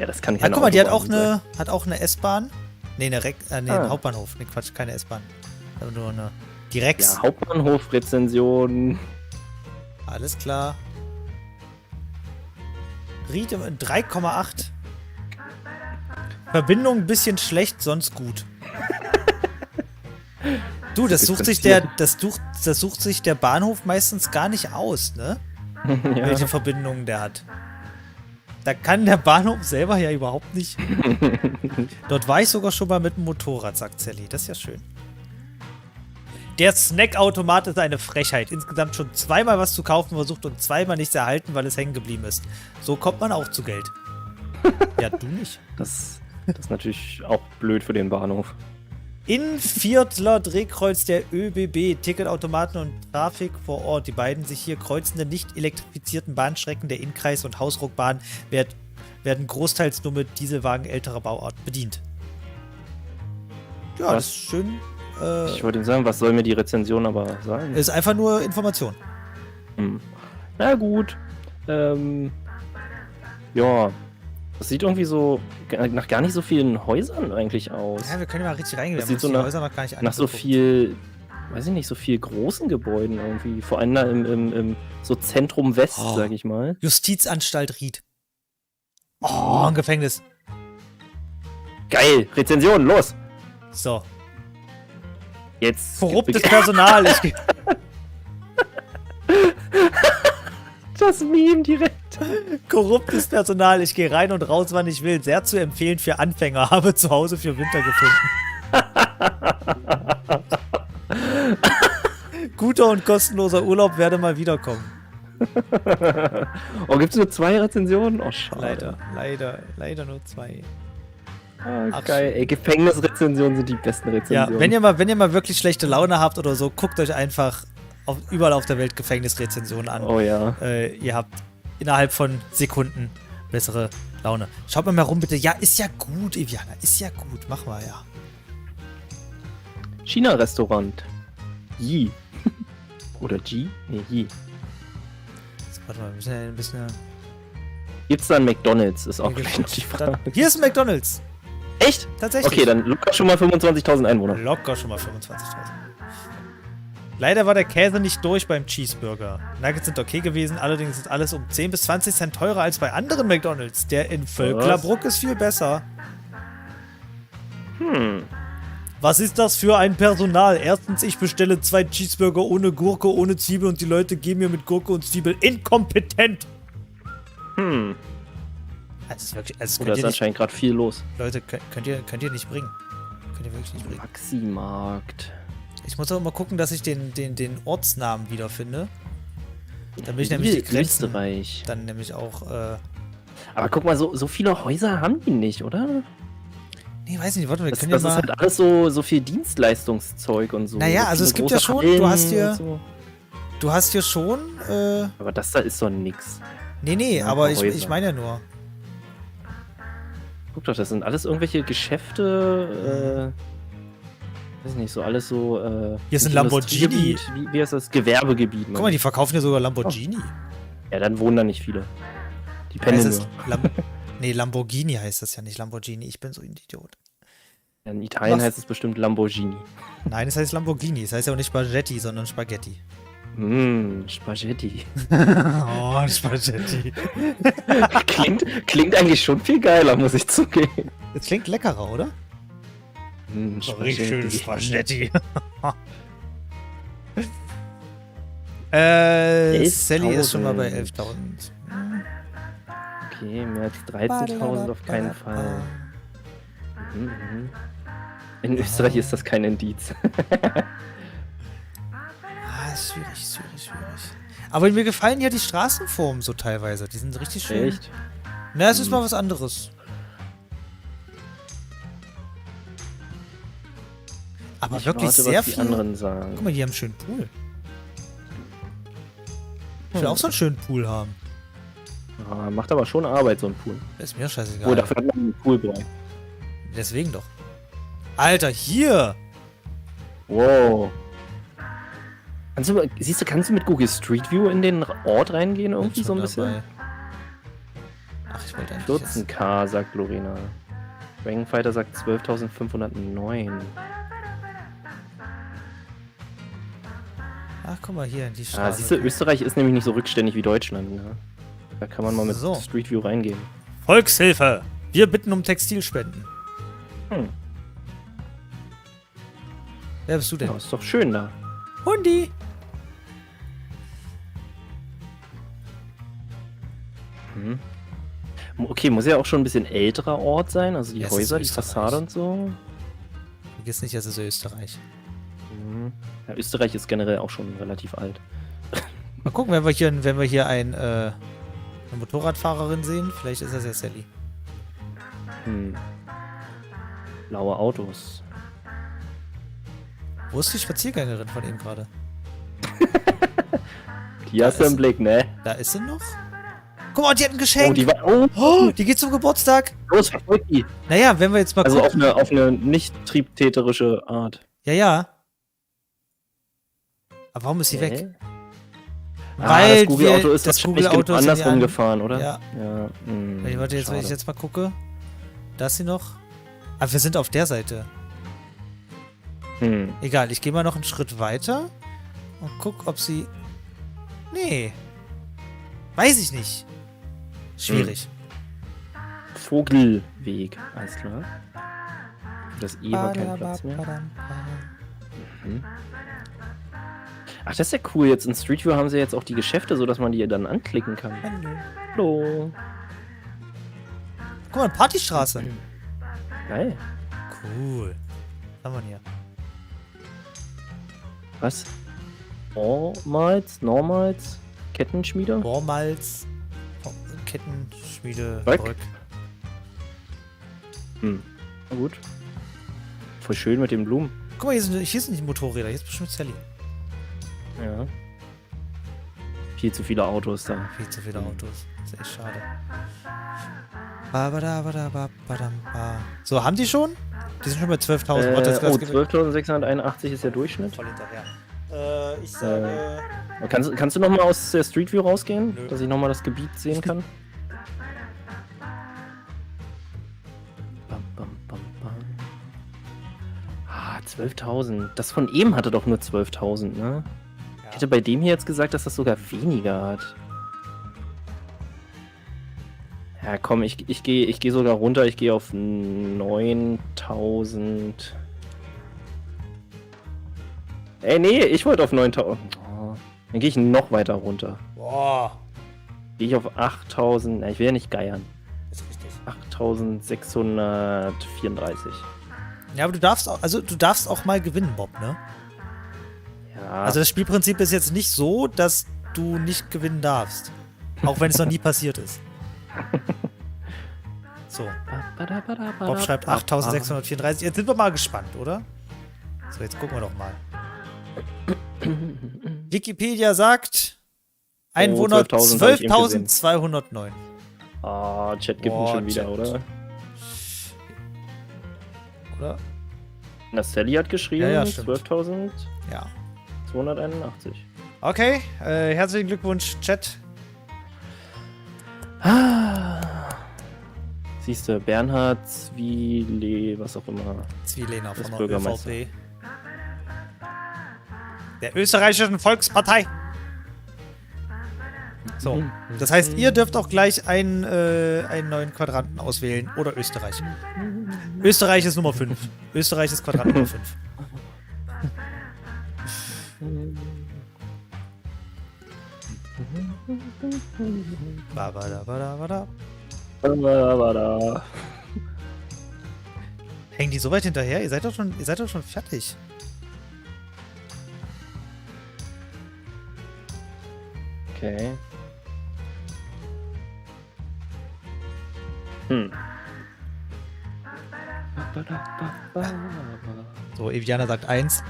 Ja, das kann keine guck mal, die Autobahn hat auch eine S-Bahn. Nee, ein Hauptbahnhof. Nee, Quatsch, keine S-Bahn. Aber nur eine. Die Rex. Ja, Hauptbahnhof-Rezension. Alles klar. Ried im 3,8. Verbindung ein bisschen schlecht, sonst gut. Du, das sucht sich der Bahnhof meistens gar nicht aus, ne? Ja. Welche Verbindungen der hat. Da kann der Bahnhof selber ja überhaupt nicht. Dort war ich sogar schon mal mit dem Motorrad, sagt Sally. Das ist ja schön. Der Snackautomat ist eine Frechheit. Insgesamt schon zweimal was zu kaufen versucht und zweimal nichts erhalten, weil es hängen geblieben ist. So kommt man auch zu Geld. Ja, du nicht. Das ist natürlich auch blöd für den Bahnhof. Inviertler Drehkreuz der ÖBB, Ticketautomaten und Trafik vor Ort. Die beiden sich hier kreuzenden, nicht elektrifizierten Bahnstrecken der Innkreis- und Hausruckbahn werden großteils nur mit Dieselwagen älterer Bauart bedient. Ja, das ist schön. Ich wollte sagen, was soll mir die Rezension aber sagen? Ist einfach nur Information. Na gut. Ja. Das sieht irgendwie so nach gar nicht so vielen Häusern eigentlich aus. Ja, wir können ja mal richtig reingehen. Das sieht so nach so viel, weiß ich nicht, so viel großen Gebäuden irgendwie. Vor allem da im so Zentrum West, sag ich mal. Justizanstalt Ried. Oh, ein Gefängnis. Geil, Rezension, los! So. Jetzt. Korruptes Personal. Das Meme direkt. Korruptes Personal. Ich gehe rein und raus, wann ich will. Sehr zu empfehlen für Anfänger. Habe zu Hause für Winter gefunden. Guter und kostenloser Urlaub werde mal wiederkommen. Oh, gibt's nur 2 Rezensionen? Oh, schade. Leider nur 2. Ah, geil. Ey, Gefängnisrezensionen sind die besten Rezensionen. Ja, wenn ihr mal wirklich schlechte Laune habt oder so, guckt euch einfach überall auf der Welt Gefängnisrezensionen an. Oh ja. Ihr habt innerhalb von Sekunden bessere Laune. Schaut mal rum, bitte. Ja, ist ja gut, Eviana. Ist ja gut. Machen wir ja. China-Restaurant. Yi. Oder Ji? Nee, Yi. Warte mal, wir müssen ja ein bisschen... Gibt's da ein McDonald's? Ist auch gleich noch die Frage. Hier ist ein McDonald's. Echt? Tatsächlich. Okay, dann locker schon mal 25.000 Einwohner. Locker schon mal 25.000. Leider war der Käse nicht durch beim Cheeseburger. Nuggets sind okay gewesen, allerdings ist alles um 10 bis 20 Cent teurer als bei anderen McDonald's. Der in Völklerbruck ist viel besser. Was ist das für ein Personal? Erstens, ich bestelle 2 Cheeseburger ohne Gurke, ohne Zwiebel und die Leute geben mir mit Gurke und Zwiebel inkompetent. Das ist wirklich, also da ist anscheinend gerade viel los. Leute, könnt ihr nicht bringen. Könnt ihr wirklich nicht bringen. Maximarkt. Ich muss auch mal gucken, dass ich den Ortsnamen wiederfinde. Dann bin ich nämlich die Grenzen. Österreich. Dann nämlich auch, Aber guck mal, so viele Häuser haben die nicht, oder? Nee, weiß nicht, warte, wir können Das ja ist mal... halt alles so viel Dienstleistungszeug und so. Naja, so also es gibt ja schon, Hallen du hast hier... und so. Du hast hier schon, Aber das da ist doch nix. Nee, Ja, aber Häuser. ich meine ja nur. Guck doch, das sind alles irgendwelche Geschäfte, weiß nicht, so alles so, Hier ist ein nicht Lamborghini. Industriegebiet, wie heißt das? Gewerbegebiet. Guck mal, die verkaufen ja sogar Lamborghini. Ja, dann wohnen da nicht viele. Die Heißt pendeln es nur. Nee, Lamborghini heißt das ja nicht, Lamborghini. Ich bin so ein Idiot. In Italien heißt es bestimmt Lamborghini. Nein, es heißt Lamborghini. Es heißt ja auch nicht Spaghetti, sondern Spaghetti. Spaghetti. Oh, Spaghetti. klingt eigentlich schon viel geiler, muss ich zugeben. Das klingt leckerer, oder? Richtig schön Spaghetti. Sally ist schon mal bei 11.000. Okay, mehr als 13.000 auf keinen Fall. In Österreich ist das kein Indiz. Schwierig. Aber mir gefallen ja die Straßenformen so teilweise. Die sind richtig schön. Echt? Na, es ist mal was anderes. Aber wirklich sehr viel. Die anderen sagen. Guck mal, die haben einen schönen Pool. Ich will auch so einen schönen Pool haben. Ja, macht aber schon Arbeit, so ein Pool. Ist mir scheißegal. Oh, dafür hat man einen Poolboy. Deswegen doch. Alter, hier! Wow. Kannst du mit Google Street View in den Ort reingehen irgendwie so ein bisschen? Dabei. Ach, ich wollte eigentlich 14K, sagt Lorena. Dragonfighter sagt 12.509. Ach, guck mal hier in die Straße. Siehst du, Österreich ist nämlich nicht so rückständig wie Deutschland. Ne? Da kann man mal mit Street View reingehen. Volkshilfe! Wir bitten um Textilspenden. Wer bist du denn? Ja, ist doch schön da. Hundi! Okay, muss ja auch schon ein bisschen älterer Ort sein. Also die Ja, Häuser, die Fassade und so. Vergiss nicht, es ist Österreich. Ja, Österreich ist generell auch schon relativ alt. Mal gucken, wenn wir hier eine Motorradfahrerin sehen. Vielleicht ist das ja Sally. Blaue Autos. Wo ist die Spaziergängerin von eben gerade? Die hast du im Blick, ne? Da ist sie noch. Guck mal, die hat ein Geschenk. Die geht zum Geburtstag. Los, verfolgt die. Naja, wenn wir jetzt mal gucken. Also auf eine nicht triebtäterische Art. Ja. Aber warum ist sie weg? Weil das Google-Auto ist wahrscheinlich andersrum gefahren, oder? Ja. Warte, wenn ich jetzt mal gucke. Da ist sie noch. Aber wir sind auf der Seite. Egal, ich gehe mal noch einen Schritt weiter und guck, ob sie... Nee. Weiß ich nicht. Schwierig. Vogelweg, alles klar. Für das E war kein Platz mehr. Ach, das ist ja cool. Jetzt in Street View haben sie jetzt auch die Geschäfte, sodass man die dann anklicken kann. Hallo. Guck mal, Partystraße. Geil. Cool. Was haben wir hier? Was? Normals? Kettenschmiede? Bormalz. Kettenschmiede. Röck. Röck. Na gut. Voll schön mit den Blumen. Guck mal, hier sind die Motorräder. Hier ist bestimmt Sally. Ja. Viel zu viele Autos da. Viel zu viele Autos. Das ist echt schade. So, haben die schon? Die sind schon bei 12.000. Oh, 12.681 ist der Durchschnitt. Voll hinterher. Ich sage... Kannst du nochmal aus der Street View rausgehen? Nö. Dass ich nochmal das Gebiet sehen kann? Bam, bam, bam, bam. Ah, 12.000. Das von eben hatte doch nur 12.000, ne? Ich hätte bei dem hier jetzt gesagt, dass das sogar weniger hat. Ja, komm, ich geh sogar runter. Ich gehe auf 9.000. Ey, nee, ich wollte auf 9.000. Oh, dann gehe ich noch weiter runter. Boah. Gehe ich auf 8.000. Na, ich will ja nicht geiern. Das ist richtig. 8.634. Ja, aber du darfst auch mal gewinnen, Bob, ne? Ja. Also das Spielprinzip ist jetzt nicht so, dass du nicht gewinnen darfst. Auch wenn es noch nie passiert ist. So. Bob schreibt 8.634. Jetzt sind wir mal gespannt, oder? So, jetzt gucken wir doch mal. Wikipedia sagt, Einwohner 12.209. Ah, Chat gibt ihn schon wieder, Chat. oder? Oder? Na, Sally hat geschrieben, Ja, stimmt. 12.281. Ja. Okay, herzlichen Glückwunsch, Chat. Siehst du, Bernhard Zwiele, was auch immer. Zwielehner Das von der Bürgermeister. ÖVP. Der österreichischen Volkspartei. So, das heißt, ihr dürft auch gleich einen neuen Quadranten auswählen. Oder Österreich. Österreich ist Nummer 5. Österreich ist Quadrant Nummer 5. Hängen die so weit hinterher? Ihr seid doch schon fertig. Okay. So, Eviana sagt 1.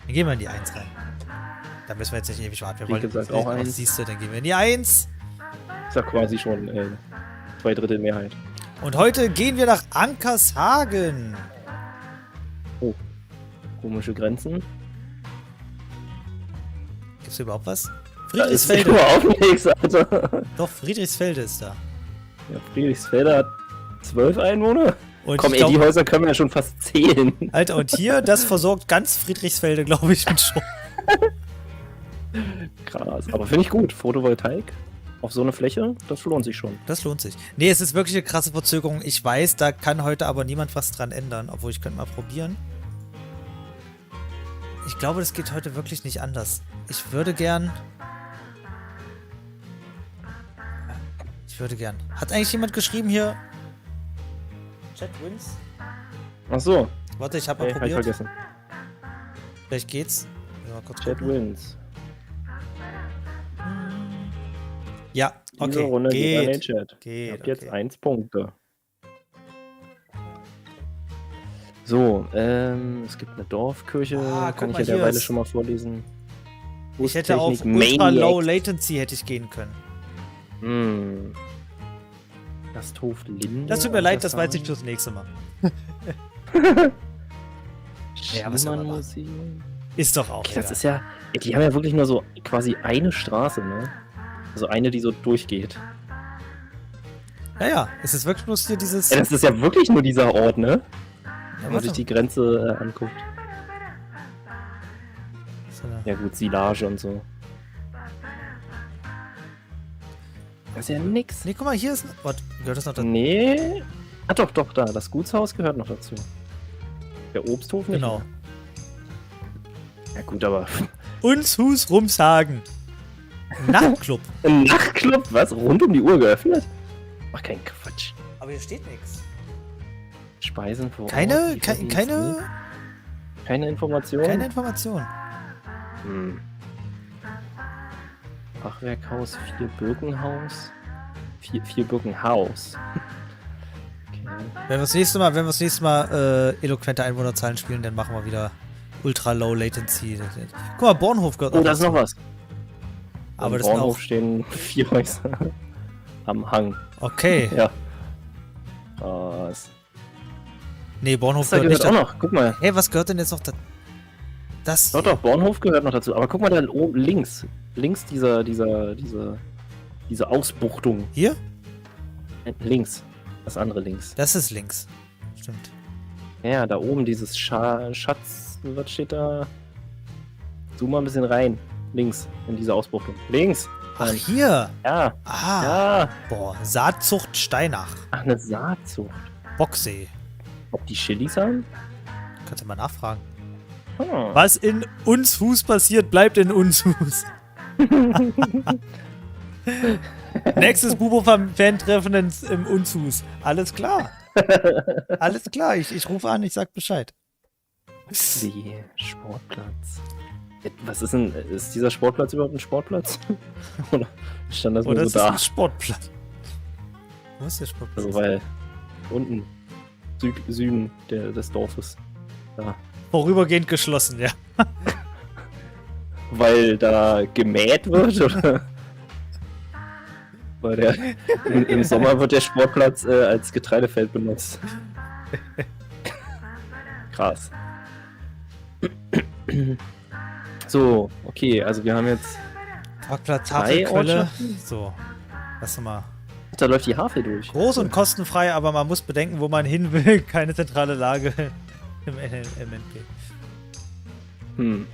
Dann gehen wir in die 1 rein. Da müssen wir jetzt nicht ewig warten. Wir Wie wollen gesagt, auch 1. Siehst du, dann gehen wir in die 1. Ist ja quasi schon 2/3 Mehrheit. Und heute gehen wir nach Ankershagen. Oh. Komische Grenzen. Gibt's hier überhaupt was? Da ist Friedrichsfelde. überhaupt nichts, Alter. Doch, Friedrichsfelde ist da. Ja, Friedrichsfelde hat 12 Einwohner. Und Komm, ich glaub, die Häuser können wir ja schon fast zählen. Alter, und hier, das versorgt ganz Friedrichsfelde, glaube ich, mit Strom. Krass. Aber finde ich gut. Photovoltaik auf so eine Fläche, das lohnt sich schon. Das lohnt sich. Nee, es ist wirklich eine krasse Verzögerung. Ich weiß, da kann heute aber niemand was dran ändern. Obwohl, ich könnte mal probieren. Ich glaube, das geht heute wirklich nicht anders. Ich würde gern... Hat eigentlich jemand geschrieben hier... Chat wins? Ach so. Warte, ich habe mal Hab ich probiert. vergessen. Vielleicht geht's. Mal kurz Chat gucken. wins. Ja, Diese okay. Runde geht an den Geht. Chat. Geht, Ihr habt jetzt okay. 1 Punkte. So, es gibt eine Dorfkirche, Ah, guck kann ich mal, ja hier derweile ist- schon mal vorlesen. Ich hätte auf Busstechnik Ultra Low Maniac. Latency hätte ich gehen können. Gasthof Linde. Das tut mir leid, das weiß ich fürs nächste Mal. Ja, was soll man machen? Schneemann-Museum. Ist doch auch. Okay, das egal. ist ja. Die haben ja wirklich nur so quasi eine Straße, ne? Also eine, die so durchgeht. Ja, es ist wirklich bloß hier dieses. Ja, das ist ja wirklich nur dieser Ort, ne? Ja, Wenn man warte. sich die Grenze anguckt. So, Ja gut, Silage und so. Das ist ja nix. nee, guck mal, hier ist. Warte, gehört das noch dazu? Nee. Ah doch, da. Das Gutshaus gehört noch dazu. Der Obsthof nicht. Genau. Ja gut, aber Uns Hus Rumshagen. Nachtclub. ein Nachtclub, was? Rund um die Uhr geöffnet? Ach, kein Quatsch. Aber hier steht nichts. Speisen vor Ort, Keine Lieferdienst, Keine Information? Information. Hm. Fachwerkhaus, 4 Birkenhaus. 4 Birkenhaus. Okay. Wenn wir das nächste Mal eloquente Einwohnerzahlen spielen, dann machen wir wieder Ultra Low Latency. Guck mal, Bornhof gehört Oh, da ist noch was. Aber Im das sind Bornhof auch... stehen 4 Häuser am Hang. Okay. Ja. Was? Nee, Bornhof Das da gehört gehört nicht... auch noch. Guck mal. Hey, was gehört denn jetzt noch da? Das Doch, hier. doch, Bornhof gehört noch dazu. Aber guck mal da oben links. Links diese Ausbuchtung. Hier? Links. Das andere links. Das ist links. Stimmt. Ja, da oben dieses Schatz. Was steht da? Zoom mal ein bisschen rein. Links. In diese Ausbuchtung. Links. Ach, hier. Ja. Ah. Ja. Boah, Saatzucht Steinach. Ach, eine Saatzucht. Boxsee. Ob die Chilis haben? Kannst du mal nachfragen. Hm. Was in uns Hus passiert, bleibt in uns Hus. Nächstes Bubo-Fan-Treffen im Unshus. Alles klar. Alles klar, ich rufe an, ich sag Bescheid. Die Sportplatz. Was ist denn, ist dieser Sportplatz überhaupt ein Sportplatz? Oder stand das nur Oder so ist das da? ein Sportplatz? Wo ist der Sportplatz? Also weil unten, Süden des Dorfes. Da. Vorübergehend geschlossen, ja. Weil da gemäht wird, oder? Weil im Sommer wird der Sportplatz als Getreidefeld benutzt. Krass. So, okay, also wir haben jetzt... Parkplatz 3 Havelquelle. Ortschaften? So, lass mal. Da läuft die Havel durch. Groß und kostenfrei, aber man muss bedenken, wo man hin will. Keine zentrale Lage im MNP.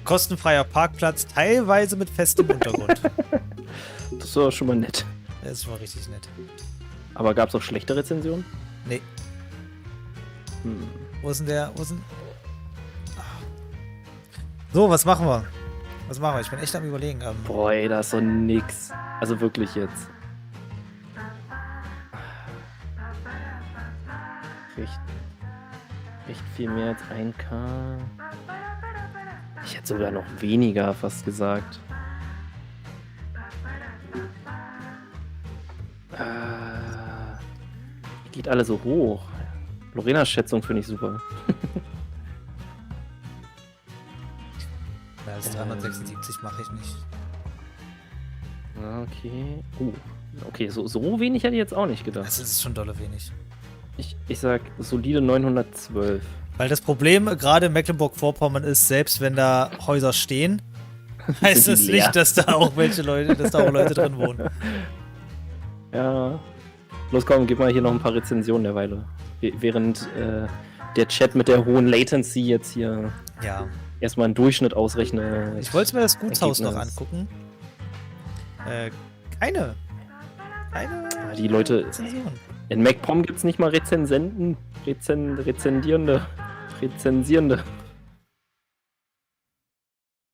Kostenfreier Parkplatz, teilweise mit festem Untergrund. Das ist doch schon mal nett. Das ist schon mal richtig nett. Aber gab es auch schlechte Rezensionen? Nee. Wo ist denn der? Wo ist denn... So, was machen wir? Was machen wir? Ich bin echt am Überlegen. Boah, ey, da ist so nix. Also wirklich jetzt. Recht viel mehr als 1K. Ich hätte sogar noch weniger fast gesagt. Geht alle so hoch. Lorenas Schätzung finde ich super. Mehr als 376 mache ich nicht. Okay. Okay, so wenig hätte ich jetzt auch nicht gedacht. Das ist schon dolle wenig. Ich sag solide 912. Weil das Problem gerade in Mecklenburg-Vorpommern ist, selbst wenn da Häuser stehen, heißt Sind es die leer. nicht, dass da auch Leute drin wohnen. Ja. Los komm, gib mal hier noch ein paar Rezensionen derweile. Während der Chat mit der hohen Latency jetzt hier Ja. erstmal einen Durchschnitt ausrechne. Ich wollte mir das Gutshaus noch Ergebnis. angucken. Keine. Ja, die Leute. Rezension. In MacPom gibt's nicht mal Rezensierende.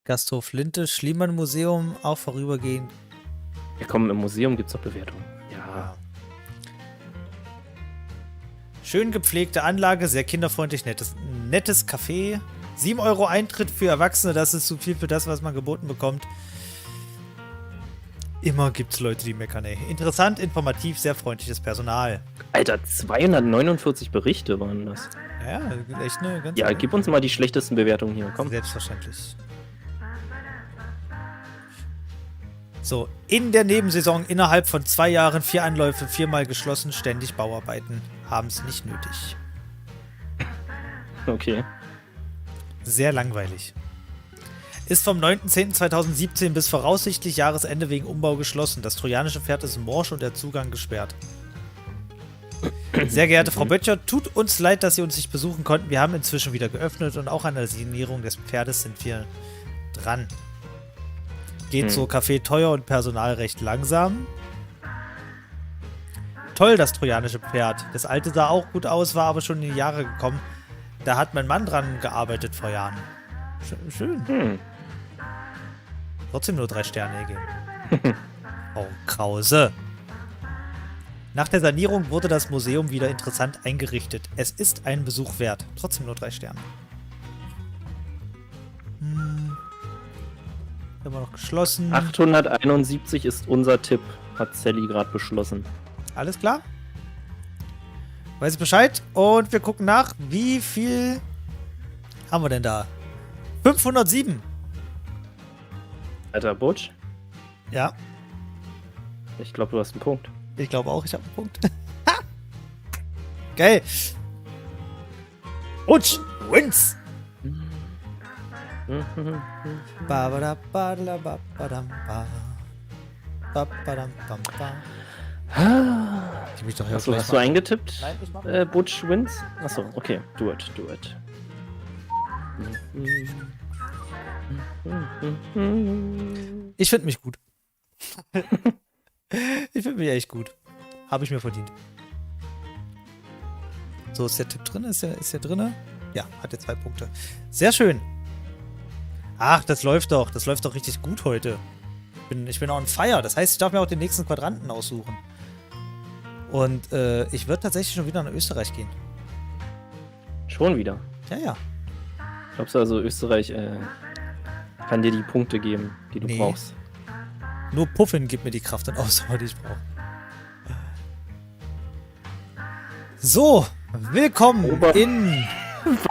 Gasthof Linte, Schliemann-Museum, auch vorübergehend. Ja komm, im Museum gibt's doch Bewertungen. Ja. Schön gepflegte Anlage, sehr kinderfreundlich, nettes Café. 7 Euro Eintritt für Erwachsene, das ist zu viel für das, was man geboten bekommt. Immer gibt's Leute, die meckern, ey. Interessant, informativ, sehr freundliches Personal. Alter, 249 Berichte waren das. Ja, echt eine ganz... Ja, gib uns mal die schlechtesten Bewertungen hier, komm. Selbstverständlich. So, in der Nebensaison innerhalb von 2 Jahren 4 Anläufe, 4-mal geschlossen, ständig Bauarbeiten. Haben es nicht nötig. Okay. Sehr langweilig. Ist vom 9.10.2017 bis voraussichtlich Jahresende wegen Umbau geschlossen. Das trojanische Pferd ist morsch und der Zugang gesperrt. Sehr geehrte Frau Böttcher, tut uns leid, dass Sie uns nicht besuchen konnten. Wir haben inzwischen wieder geöffnet und auch an der Sanierung des Pferdes sind wir dran. Geht so Café teuer und Personal recht langsam. Toll, das trojanische Pferd. Das alte sah auch gut aus, war aber schon in die Jahre gekommen. Da hat mein Mann dran gearbeitet vor Jahren. Schön. Trotzdem nur 3 Sterne gegeben. Oh, Krause. Nach der Sanierung wurde das Museum wieder interessant eingerichtet. Es ist einen Besuch wert. Trotzdem nur 3 Sterne. Immer noch geschlossen. 871 ist unser Tipp, hat Sally gerade beschlossen. Alles klar. Weiß ich Bescheid. Und wir gucken nach, wie viel haben wir denn da? 507. Alter Butch, Ja, ich glaube, du hast einen Punkt. ich glaube auch, ich habe einen Punkt. Geil. Butch wins. Ich mich doch Hast du eingetippt? Nein, ich mach Butch wins? Achso, okay. Do it. Ich finde mich gut. Ich finde mich echt gut. Habe ich mir verdient. So, ist der Tipp drin? Ist der drin? Ja, hat er 2 Punkte. Sehr schön. Ach, das läuft doch. Das läuft doch richtig gut heute. Ich bin on fire. Das heißt, ich darf mir auch den nächsten Quadranten aussuchen. Und ich würde tatsächlich schon wieder nach Österreich gehen. Schon wieder. Ja. Glaubst du also, Österreich kann dir die Punkte geben, die du Nee. brauchst? Nur Puffin gibt mir die Kraft und Ausdauer, die ich brauche. So, willkommen in...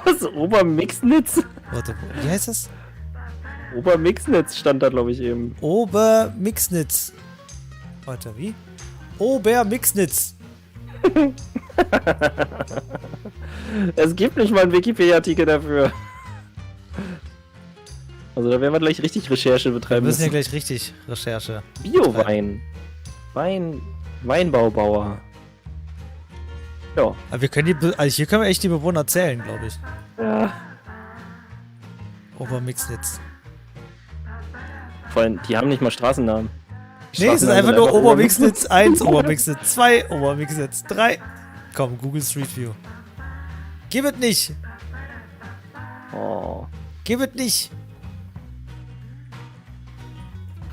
Was? Obermixnitz? Warte, wie heißt das? Obermixnitz stand da, glaube ich, eben. Obermixnitz. Warte, wie? Obermixnitz. Es gibt nicht mal einen Wikipedia-Artikel dafür. Also da werden wir gleich richtig Recherche Wir betreiben müssen ja müssen. gleich richtig Recherche. Biowein. Weinbaubauer. Ja. Aber wir können also hier können wir echt die Bewohner zählen, glaube ich. Ja. Obermixnitz. Vor allem, die haben nicht mal Straßennamen. Die Nee, es ist Straßennamen einfach sind nur Obermixnitz 1, Obermixnitz 2, Obermixnitz 3. Komm, Google Street View. Gib es nicht. Oh, Gib es nicht.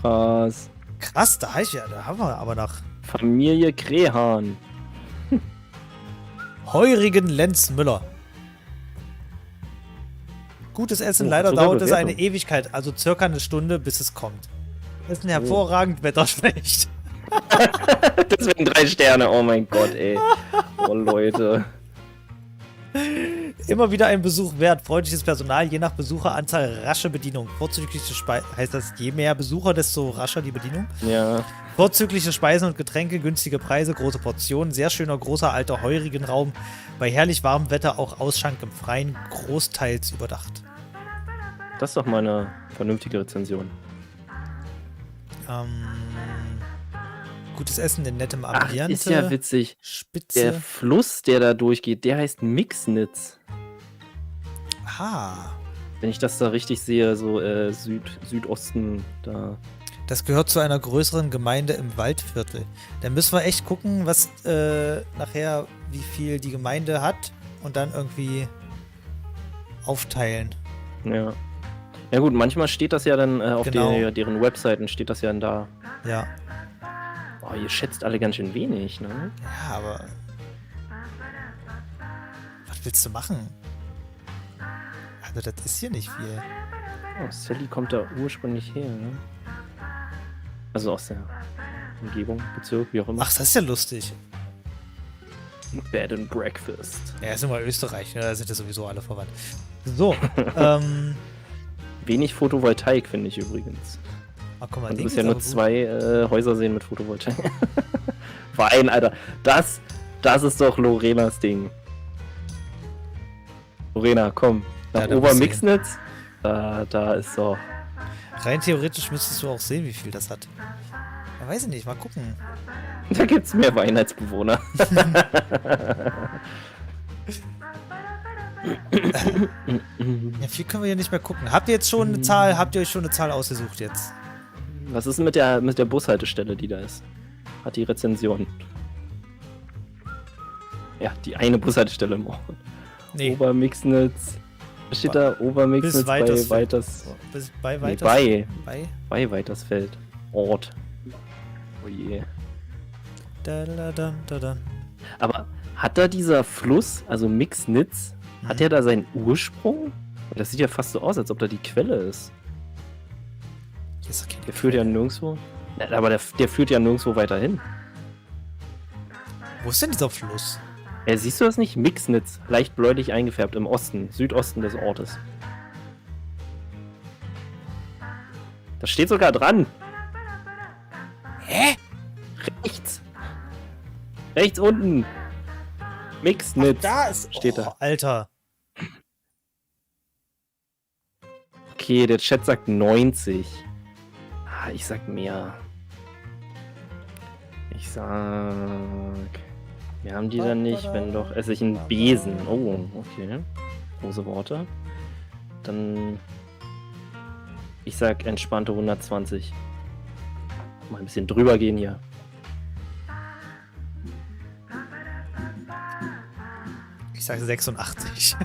krass. Krass, da haben wir aber nach Familie Krehahn. Heurigen Lenz Müller. Gutes Essen, Oh, leider sogar dauert es eine Bewertung. Ewigkeit, also circa eine Stunde, bis es kommt. Essen hervorragend, Wetter schlecht. Das wären 3 Sterne, oh mein Gott, ey. Oh, Leute. Immer wieder ein Besuch wert, freundliches Personal, je nach Besucheranzahl rasche Bedienung. Vorzügliche Speisen, heißt das, je mehr Besucher, desto rascher die Bedienung? Ja. Vorzügliche Speisen und Getränke, günstige Preise, große Portionen, sehr schöner, großer, alter, heurigen Raum. Bei herrlich warmem Wetter auch Ausschank im Freien, großteils überdacht. Das ist doch mal eine vernünftige Rezension. Gutes Essen in nettem Ach, Ambiente. ist ja witzig. Spitze. Der Fluss, der da durchgeht, der heißt Mixnitz. Aha. Wenn ich das da richtig sehe, so Südosten da. Das gehört zu einer größeren Gemeinde im Waldviertel. Dann müssen wir echt gucken, was nachher, wie viel die Gemeinde hat und dann irgendwie aufteilen. Ja. Ja gut, manchmal steht das ja dann auf Genau. deren Webseiten, steht das ja dann da. Ja. Oh, ihr schätzt alle ganz schön wenig, ne? Ja, aber. Was willst du machen? Also, das ist hier nicht viel. Oh, Sally kommt da ursprünglich her, ne? Also aus der Umgebung, Bezirk, wie auch immer. Ach, das ist ja lustig. Bed and Breakfast. Ja, ist immer Österreich, ne? Da sind ja sowieso alle verwandt. So, Wenig Photovoltaik, finde ich übrigens. ach, guck mal, Und du Ding bist ist ja nur aber gut. 2 Häuser sehen mit Photovoltaik. Wein, Alter. Das ist doch Lorenas Ding. Lorena, komm. Nach Ja, da musst du Obermixnitz. Da ist so. Rein theoretisch müsstest du auch sehen, wie viel das hat. Ja, weiß ich nicht, mal gucken. Da gibt's mehr Wein als Bewohner. Ja, viel können wir hier nicht mehr gucken. Habt ihr jetzt schon eine Zahl? Habt ihr euch schon eine Zahl ausgesucht jetzt? Was ist denn mit der Bushaltestelle, die da ist? Hat die Rezension. Ja, die eine Bushaltestelle im Ort. Nee, Obermixnitz. Was steht da? Obermixnitz bis bei Weitersfeld. Weiters. bis bei Nee, Weitersfeld. bei Weitersfeld. Ort. Oh je. Da, da, da, da, da. Aber hat da dieser Fluss, also Mixnitz, hat der da seinen Ursprung? Das sieht ja fast so aus, als ob da die Quelle ist. Hier ist doch keine Der führt ja nirgendwo. Ja, aber der führt ja nirgendwo weiter hin. Wo ist denn dieser Fluss? Siehst du das nicht? Mixnitz, leicht bläulich eingefärbt im Osten, Südosten des Ortes. Das steht sogar dran. Hä? Rechts. Rechts unten. Mixnitz. Da ist... Steht da. Alter. Okay, der Chat sagt 90. Ah, ich sag mehr. Ich sag... Wir haben die dann nicht, wenn doch... Esse ich einen Besen. Oh, okay. Große Worte. Dann... Ich sag entspannte 120. Mal ein bisschen drüber gehen hier. Ich sage 86.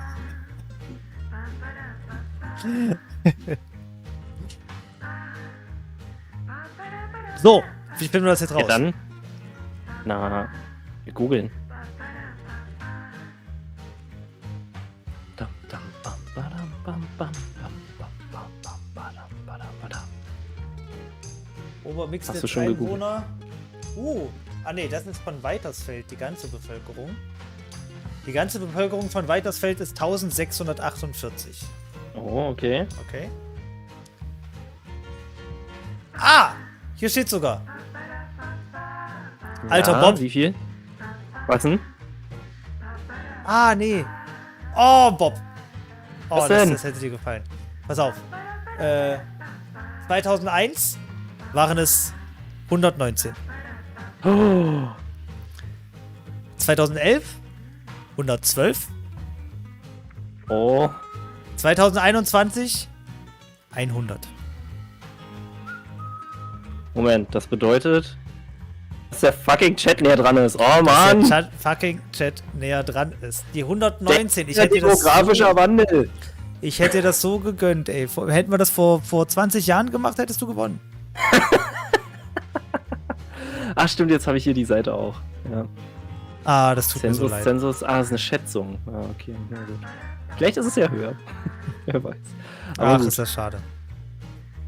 So, wie finden wir das jetzt raus? Ja, dann... Na... Wir googeln. Obermix Hast der du schon Einwohner. Nee, das ist von Weitersfeld, die ganze Bevölkerung. Die ganze Bevölkerung von Weitersfeld ist 1648. Oh, okay. Okay. Ah! Hier steht sogar. Alter Ja, Bob. wie viel? Was denn? Ah, nee. Oh, Bob. Oh, Was denn? das hätte dir gefallen. Pass auf. 2001 waren es 119. Oh. 2011 112. Oh. 2021 100. Moment, das bedeutet, dass der fucking Chat näher dran ist. Oh Mann! Dass der fucking Chat näher dran ist. Die 119. Der demografischer Wandel. Ich hätte dir das so gegönnt, ey. Hätten wir das vor 20 Jahren gemacht, hättest du gewonnen. Ach stimmt, jetzt habe ich hier die Seite auch. Ja. Ah, das tut mir so leid. Zensus, das ist eine Schätzung. Ah, okay, na gut. Vielleicht ist es ja höher. Wer weiß. Aber Ach, gut. ist das schade.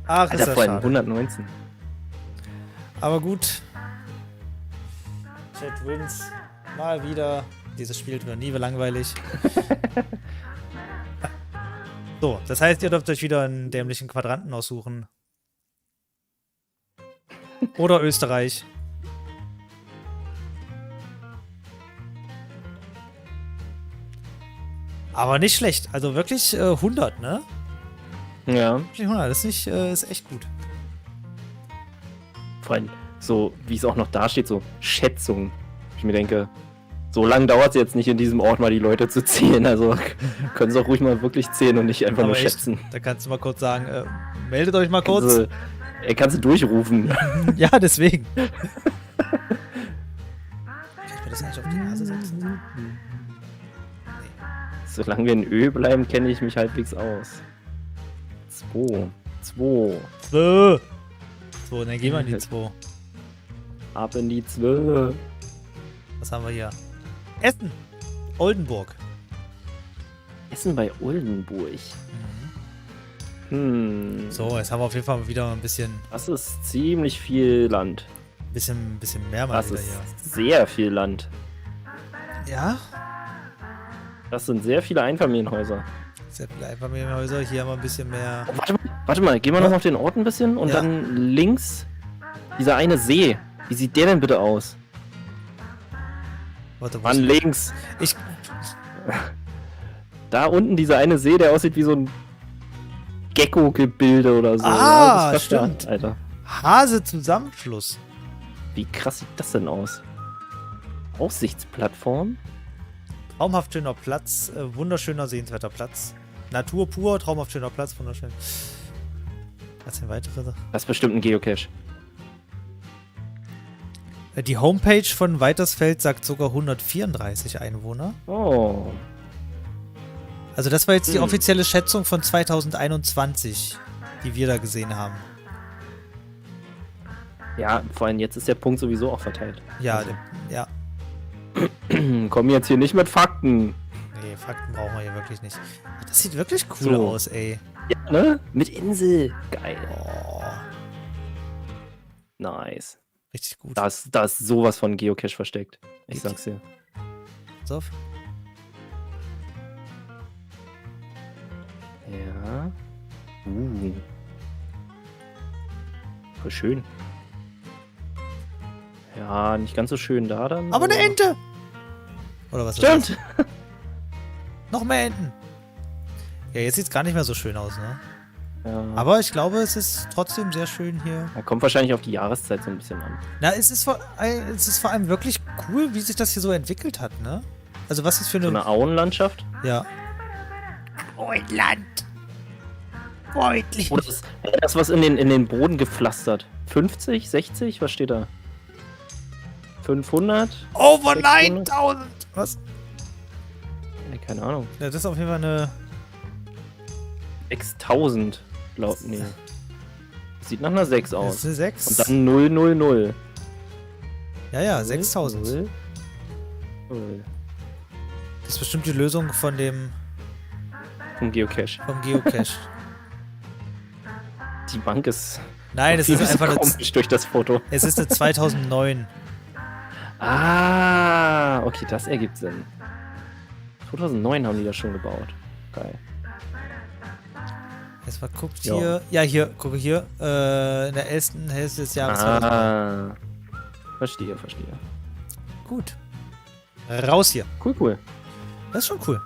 Ach, ist Alter, das vor allem schade. 119. Aber gut. Chat wins. Mal wieder. Dieses Spiel wird nie langweilig. So, das heißt, ihr dürft euch wieder einen dämlichen Quadranten aussuchen. Oder Österreich. Aber nicht schlecht. Also wirklich 100, ne? Ja. Wirklich 100. Das ist, nicht, ist echt gut. Vor allem, so wie es auch noch da steht, so Schätzung. Ich mir denke, so lange dauert es jetzt nicht in diesem Ort mal die Leute zu zählen. Also können sie auch ruhig mal wirklich zählen und nicht einfach Aber nur echt, schätzen. da kannst du mal kurz sagen, meldet euch mal kurz. Kannst du durchrufen. Ja, deswegen. Kann ich mir das eigentlich auf die Nase setzen? Solange wir in Ö bleiben, kenne ich mich halbwegs aus. 2. So, dann gehen wir in die 2. Ab in die 2. Was haben wir hier? Essen. Oldenburg. Essen bei Oldenburg. So, jetzt haben wir auf jeden Fall wieder ein bisschen Das ist ziemlich viel Land. mehr mal Das wieder ist hier. sehr viel Land. Ja? Das sind sehr viele Einfamilienhäuser. Sehr viele Einfamilienhäuser. Hier haben wir ein bisschen mehr. Oh, warte mal, gehen wir noch auf den Ort ein bisschen und Ja. dann links dieser eine See. Wie sieht der denn bitte aus? Warte, Mann, links. Ich. Da unten dieser eine See, der aussieht wie so ein Gecko-Gebilde oder so. Ah, das ist fast stimmt. da, Alter. Hase-Zusammenfluss. Wie krass sieht das denn aus? Aussichtsplattform? Traumhaft schöner Platz. Wunderschöner, sehenswerter Platz. Natur pur, traumhaft schöner Platz, wunderschön. Was sind weitere? Das ist bestimmt ein Geocache. Die Homepage von Weitersfeld sagt sogar 134 Einwohner. Oh. Also das war jetzt die offizielle Schätzung von 2021, die wir da gesehen haben. Ja, vor allem jetzt ist der Punkt sowieso auch verteilt. Ja, Also. ja. Komm jetzt hier nicht mit Fakten. Nee, Fakten brauchen wir hier wirklich nicht. Das sieht wirklich cool So. aus, ey. Ja, ne? Mit Insel. Geil. Oh. Nice. Richtig gut. Da ist sowas von Geocache versteckt. Ich sag's dir. Pass auf. Ja. Voll schön. Ja, nicht ganz so schön da dann. Aber eine Ente! Oder was? Stimmt! Noch mehr Enten! Ja, jetzt sieht's gar nicht mehr so schön aus, ne? Ja. Aber ich glaube, es ist trotzdem sehr schön hier. Da kommt wahrscheinlich auf die Jahreszeit so ein bisschen an. Na, es ist vor allem wirklich cool, wie sich das hier so entwickelt hat, ne? Also was ist für So eine Auenlandschaft. Ja. Auenland! Freundlich! Oh, das was in den Boden gepflastert. 50, 60? Was steht da? 500? Over 600? 9000! Was? Nee, keine Ahnung. Ja, das ist auf jeden Fall eine... 6000. Nee. Sieht nach einer 6 Das aus. ist eine 6. Und dann 000. Ja, 6000. 0. Das ist bestimmt die Lösung von dem... Vom Geocache. vom Geocache. Die Bank ist... Nein, es ist einfach eine... komisch durch das Foto. Es ist eine 2009. Ah, okay, das ergibt Sinn. 2009 haben die das schon gebaut. Geil. Jetzt mal guckt Ja. hier... Ja, hier, gucke hier. In der ersten Hälfte des Jahres 2009. Ah, verstehe. Gut. Raus hier. Cool. Das ist schon cool.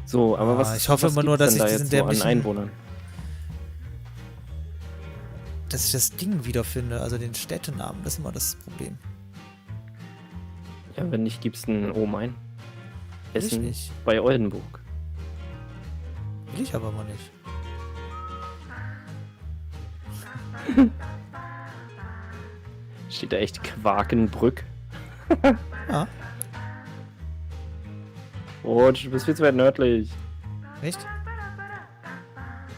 So, aber was ich hoffe was immer nur, gibt's dass denn ich da diesen jetzt so an dämlichen- Einwohnern? Dass ich das Ding wiederfinde, also den Städtenamen, das ist immer das Problem. Ja, wenn nicht, gibt's einen Main. Will ich Essen nicht. bei Oldenburg. Will ich aber mal nicht. Steht da echt Quakenbrück? Ja, Oh, du bist viel zu weit nördlich. echt?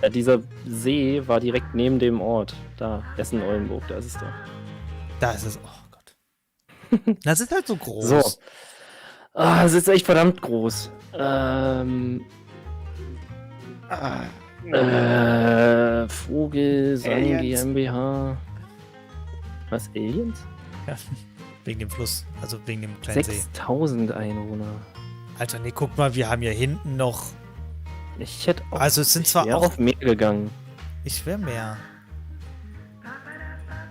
Ja, dieser See war direkt neben dem Ort. Da, Essen-Oldenburg, da ist es doch. Da ist es. Oh Gott. Das ist halt so groß. So. Ah, das ist echt verdammt groß. Vogelsang Aliens. GmbH. Was, Aliens? Ja, wegen dem Fluss, also wegen dem kleinen See. 6000 Einwohner. Alter, nee, guck mal, wir haben hier hinten noch... Ich hätte auch, Also es sind zwar wäre auch... auf mehr gegangen. Ich wäre mehr.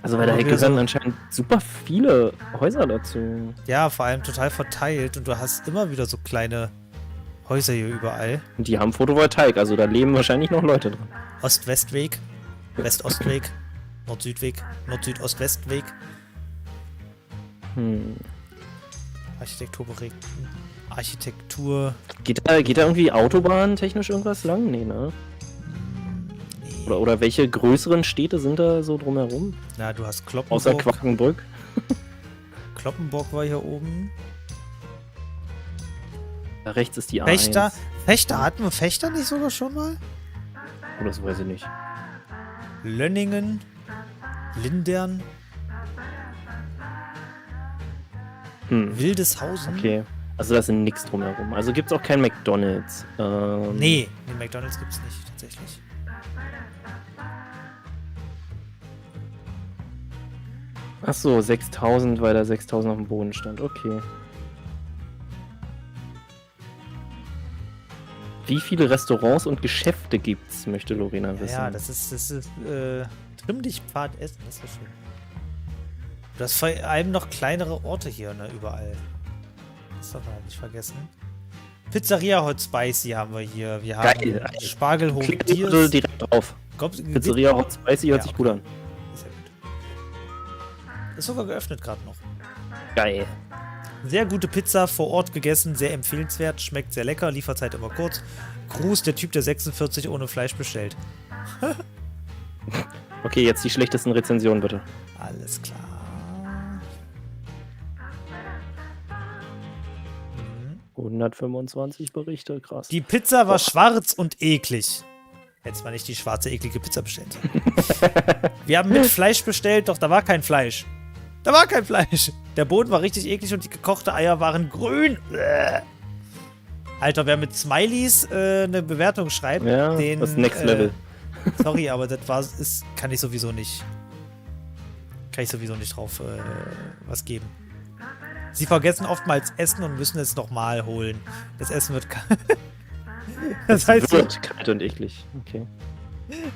Also bei der Aber Hecke wir sind so- anscheinend super viele Häuser dazu. Ja, vor allem total verteilt und du hast immer wieder so kleine Häuser hier überall. Und die haben Photovoltaik, also da leben wahrscheinlich noch Leute drin. Ost-West-Weg, West-Ost-Weg, Nord-Süd-Weg, Nord-Süd-Ost-West-Weg. Architektur. Geht da irgendwie Autobahn technisch irgendwas lang? Nee, ne? Nee. Oder welche größeren Städte sind da so drumherum? Na, du hast Außer Kloppenburg. Quakenbrück? Kloppenburg war hier oben. Da rechts ist die A1. Fechter. Fechter, hatten wir Fechter nicht sogar schon mal? Oh, das weiß ich nicht. Lönningen. Lindern. Wildeshausen. Okay. Also da ist nix drumherum. Also gibt's auch kein McDonalds. Nee, den McDonalds gibt's nicht, tatsächlich. Ach so, 6000, weil da 6000 auf dem Boden stand. Okay. Wie viele Restaurants und Geschäfte gibt's, möchte Lorena wissen. Ja, das ist trimm dich Pfad essen, das ist so schön. Du hast vor allem noch kleinere Orte hier, ne, überall. Das darf man halt nicht vergessen. Pizzeria Hot Spicy haben wir hier. Wir haben Geil. Spargelhof Klick Diers. direkt drauf. Kommt- Pizzeria Hot Spicy hört Ja, sich gut an. Sehr gut. Ist sogar geöffnet gerade noch. Geil. Sehr gute Pizza vor Ort gegessen, sehr empfehlenswert, schmeckt sehr lecker, Lieferzeit immer kurz. Gruß, der Typ, der 46 ohne Fleisch bestellt. Okay, jetzt die schlechtesten Rezensionen bitte. Alles klar. 125 Berichte, krass. Die Pizza war schwarz und eklig. Hättest mal nicht die schwarze, eklige Pizza bestellt sollen. Wir haben mit Fleisch bestellt, doch da war kein Fleisch. Da war kein Fleisch. Der Boden war richtig eklig und die gekochten Eier waren grün. Bäh. Alter, wer mit Smileys eine Bewertung schreibt, Ja, den, das Next Level. Sorry, aber kann ich sowieso nicht drauf was geben. Sie vergessen oftmals Essen und müssen es nochmal holen. Das Essen wird Das heißt, wird kalt und eklig. Okay.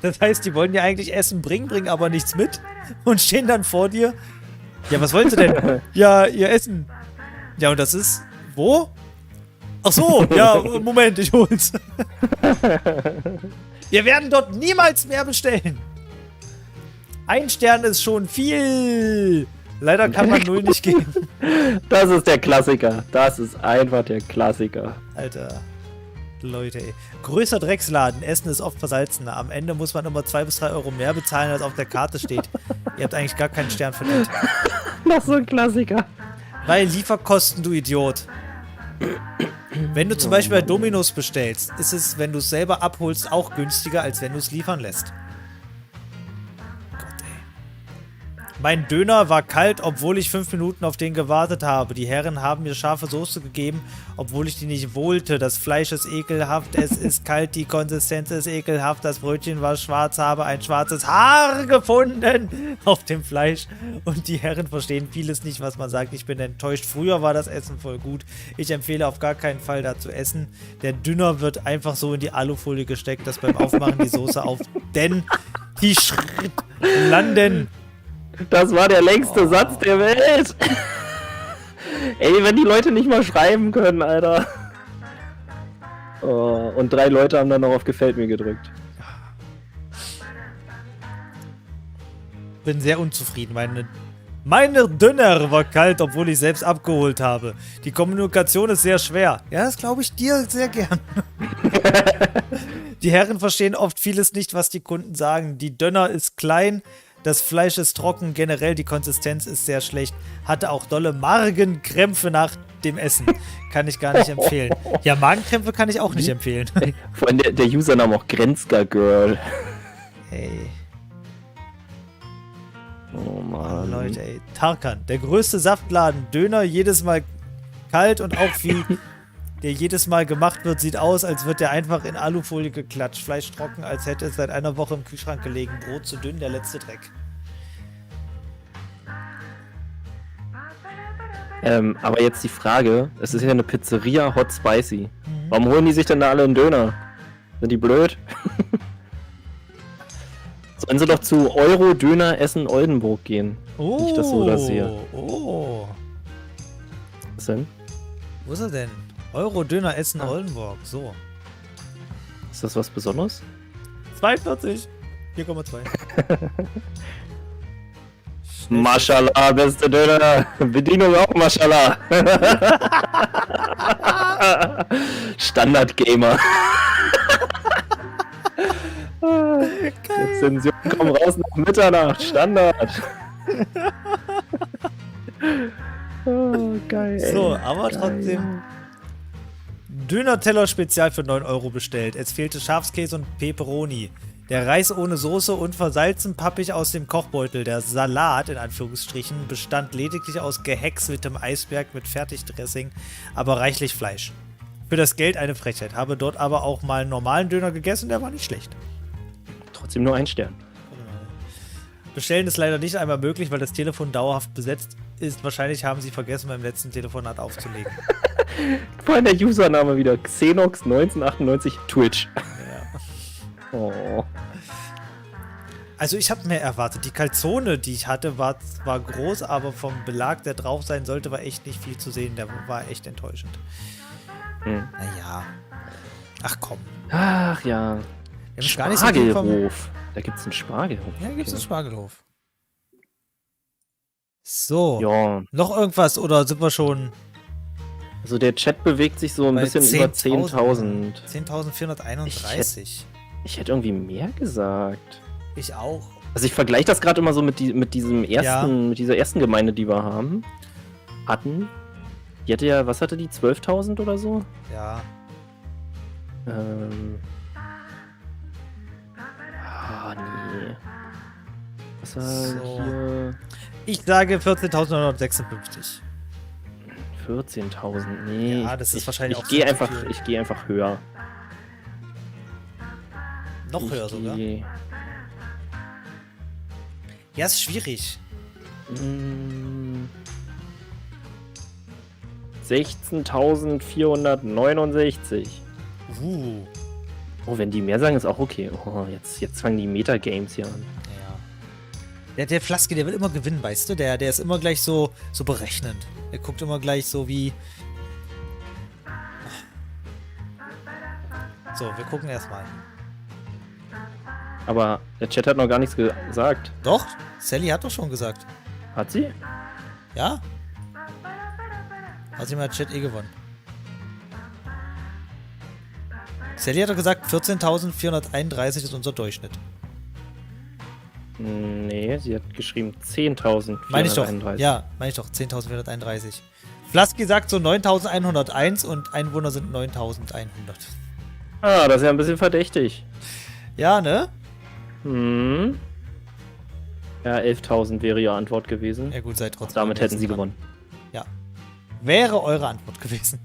Das heißt, die wollen dir eigentlich Essen bringen aber nichts mit und stehen dann vor dir. Ja, was wollen sie denn? Ja, ihr Essen. Ja, und das ist... Wo? Ach so, ja, Moment, ich hol's. Wir werden dort niemals mehr bestellen. 1 Stern ist schon viel. Leider kann man 0 nicht geben. Das ist der Klassiker. Das ist einfach der Klassiker. Alter. Leute, ey. Größer Drecksladen. Essen ist oft versalzener. Am Ende muss man immer 2 bis 3 Euro mehr bezahlen, als auf der Karte steht. Ihr habt eigentlich gar keinen Stern verdient. Das ist so ein Klassiker. Weil Lieferkosten, du Idiot. Wenn du zum Beispiel bei Domino's bestellst, ist es, wenn du es selber abholst, auch günstiger, als wenn du es liefern lässt. Mein Döner war kalt, obwohl ich 5 Minuten auf den gewartet habe. Die Herren haben mir scharfe Soße gegeben, obwohl ich die nicht wollte. Das Fleisch ist ekelhaft, es ist kalt, die Konsistenz ist ekelhaft. Das Brötchen war schwarz, habe ein schwarzes Haar gefunden auf dem Fleisch. Und die Herren verstehen vieles nicht, was man sagt. Ich bin enttäuscht. Früher war das Essen voll gut. Ich empfehle auf gar keinen Fall da zu essen. Der Döner wird einfach so in die Alufolie gesteckt, dass beim Aufmachen die Soße auf den Tisch landen. Das war der längste Satz der Welt. Ey, wenn die Leute nicht mal schreiben können, Alter. Oh, und 3 Leute haben dann noch auf Gefällt mir gedrückt. Bin sehr unzufrieden. Meine Döner war kalt, obwohl ich selbst abgeholt habe. Die Kommunikation ist sehr schwer. Ja, das glaube ich dir sehr gern. Die Herren verstehen oft vieles nicht, was die Kunden sagen. Die Döner ist klein. Das Fleisch ist trocken, generell die Konsistenz ist sehr schlecht. Hatte auch dolle Magenkrämpfe nach dem Essen. Kann ich gar nicht empfehlen. Ja, Magenkrämpfe kann ich auch nicht empfehlen. Vor allem der Username auch Grenzger Girl. Ey. Oh Mann. Leute, ey. Tarkan, der größte Saftladen. Döner jedes Mal kalt und auch wie der jedes Mal gemacht wird, sieht aus, als wird der einfach in Alufolie geklatscht. Fleisch trocken, als hätte es seit einer Woche im Kühlschrank gelegen. Brot zu dünn, der letzte Dreck. Aber jetzt die Frage, es ist ja eine Pizzeria Hot Spicy. Warum holen die sich denn da alle einen Döner? Sind die blöd? Sollen sie doch zu Euro Döner Essen Oldenburg gehen? Oh, nicht das so das hier. Oh. Was denn? Wo ist er denn? Euro Döner Essen Oldenburg. So. Ist das was Besonderes? 42. 4,2. Maschallah, beste Döner. Bedienung auch Maschallah. Standard-Gamer. Rezension kommt raus nach Mitternacht. Standard. Oh, geil. So, aber trotzdem. Döner-Teller Spezial für 9 Euro bestellt. Es fehlte Schafskäse und Peperoni. Der Reis ohne Soße und versalzen pappig aus dem Kochbeutel. Der Salat, in Anführungsstrichen, bestand lediglich aus gehäckseltem Eisberg mit Fertigdressing, aber reichlich Fleisch. Für das Geld eine Frechheit. Habe dort aber auch mal einen normalen Döner gegessen, der war nicht schlecht. Trotzdem nur 1 Stern. Bestellen ist leider nicht einmal möglich, weil das Telefon dauerhaft besetzt ist. Wahrscheinlich haben sie vergessen, beim letzten Telefonat aufzulegen. Vor allem der Username wieder. Xenox1998 Twitch. Ja. Oh. Also ich habe mehr erwartet. Die Calzone, die ich hatte, war zwar groß, aber vom Belag, der drauf sein sollte, war echt nicht viel zu sehen. Der war echt enttäuschend. Naja. Ach komm. Ach ja. Spargelhof. Da gibt es einen Spargelhof. Ja, da gibt es einen Spargelhof. So. Ja. Noch irgendwas oder sind wir schon... Also der Chat bewegt sich so ein bisschen über 10.000. 10.431. Ich hätte irgendwie mehr gesagt. Ich auch. Also ich vergleiche das gerade immer so mit diesem ersten, mit dieser ersten Gemeinde, die wir hatten. Die hatte ja, was hatte die? 12.000 oder so? Ja. Nee. Was war hier? Ich sage 14.956. 14.000, nee. Ja, das ist wahrscheinlich auch Ich gehe einfach höher. Noch höher sogar. Ja, ist schwierig. 16.469. Oh, wenn die mehr sagen, ist auch okay. Oh, jetzt fangen die Metagames hier an. Ja. Der Flasky, der will immer gewinnen, weißt du? Der ist immer gleich so berechnend. Der guckt immer gleich so wie... So, wir gucken erstmal. Aber der Chat hat noch gar nichts gesagt. Doch, Sally hat doch schon gesagt. Hat sie? Ja? Hat sie mal Chat gewonnen. Sally hat doch gesagt, 14.431 ist unser Durchschnitt. Nee, sie hat geschrieben 10.431. Meine ich doch. Ja, meine ich doch. 10.431. Flasky sagt so 9.101 und Einwohner sind 9.100. Ah, das ist ja ein bisschen verdächtig. Ja, ne? Ja, 11.000 wäre ihre Antwort gewesen. Ja gut, seid trotzdem. Damit hätten sie gewonnen. Ja. Wäre eure Antwort gewesen.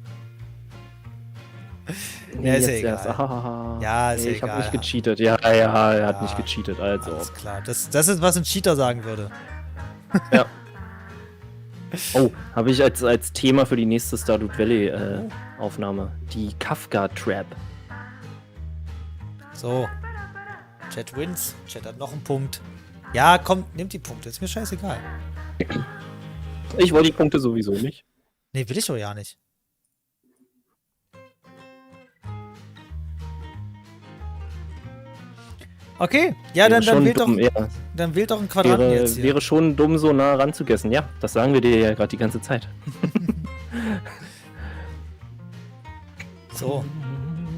Nee, ja, ist ja egal. Ja, ist ja ich egal. habe nicht gecheatet. Ja, er hat nicht gecheatet, also. Alles klar. Das ist, was ein Cheater sagen würde. Ja. Oh, habe ich als Thema für die nächste Stardew Valley Aufnahme. Die Kafka Trap. So. Chat wins. Chat hat noch einen Punkt. Ja, komm, nehmt die Punkte. Ist mir scheißegal. Ich wollte die Punkte sowieso nicht. Nee, will ich doch ja nicht. Okay, ja, dann wählt doch, dann wählt doch einen Quadranten jetzt hier. Wäre schon dumm, so nah ranzugessen. Ja, das sagen wir dir ja gerade die ganze Zeit. So.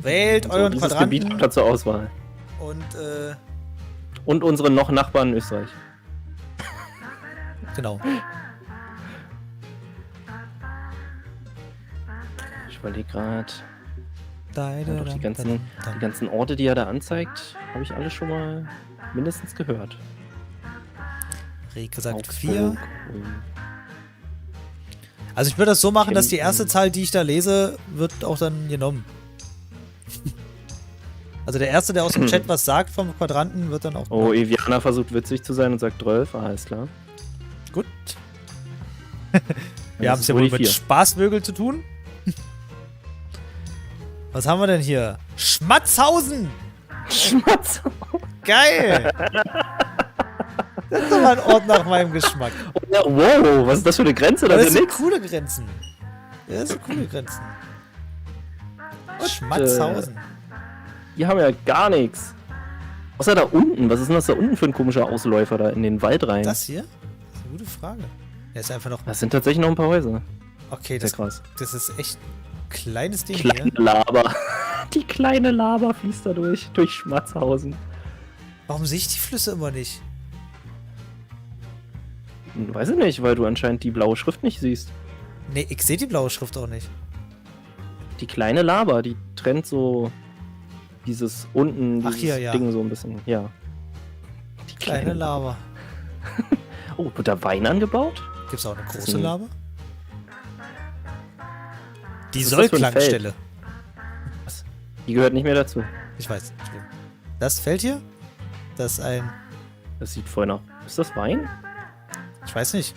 Wählt euren dieses Quadranten. Gebiet habt ihr zur Auswahl. Und unseren noch Nachbarn in Österreich. Genau. Ich überlege gerade. Die ganzen Orte, die er da anzeigt, habe ich alle schon mal mindestens gehört. Reke sagt 4. Also ich würde das so machen, dass die erste Zahl, die ich da lese, wird auch dann genommen. Also der Erste, der aus dem Chat was sagt vom Quadranten, wird dann auch... Oh, Eviana versucht witzig zu sein und sagt 12. Alles klar. Gut. Wir haben es ja wohl mit Spaßvögel zu tun. Was haben wir denn hier? Schmatzhausen! Schmatzhausen! Geil! Das ist doch mal ein Ort nach meinem Geschmack. Oh, ja, wow, was ist das für eine Grenze? Das sind coole Grenzen. Ja, das sind coole Grenzen. Schmatzhausen. Die haben ja gar nichts. Außer da unten. Was ist denn das da unten für ein komischer Ausläufer da in den Wald rein? Das hier? Das ist eine gute Frage. Ja, ist einfach noch... Das sind tatsächlich noch ein paar Häuser. Okay, das ist echt ein kleines Ding hier. Laber. Die kleine Laber fließt da durch Schmatzhausen. Warum sehe ich die Flüsse immer nicht? Weiß ich nicht, weil du anscheinend die blaue Schrift nicht siehst. Nee, ich sehe die blaue Schrift auch nicht. Die kleine Laber, die trennt so dieses unten, dieses Ding so ein bisschen. Ja. Die kleine Laber. Oh, wird da Wein angebaut? Gibt's auch eine große Laber? Die Sollklangstelle. Was? Die gehört nicht mehr dazu. Ich weiß. Das Feld hier? Das ist ein... Das sieht voll nach... Ist das Wein? Ich weiß nicht.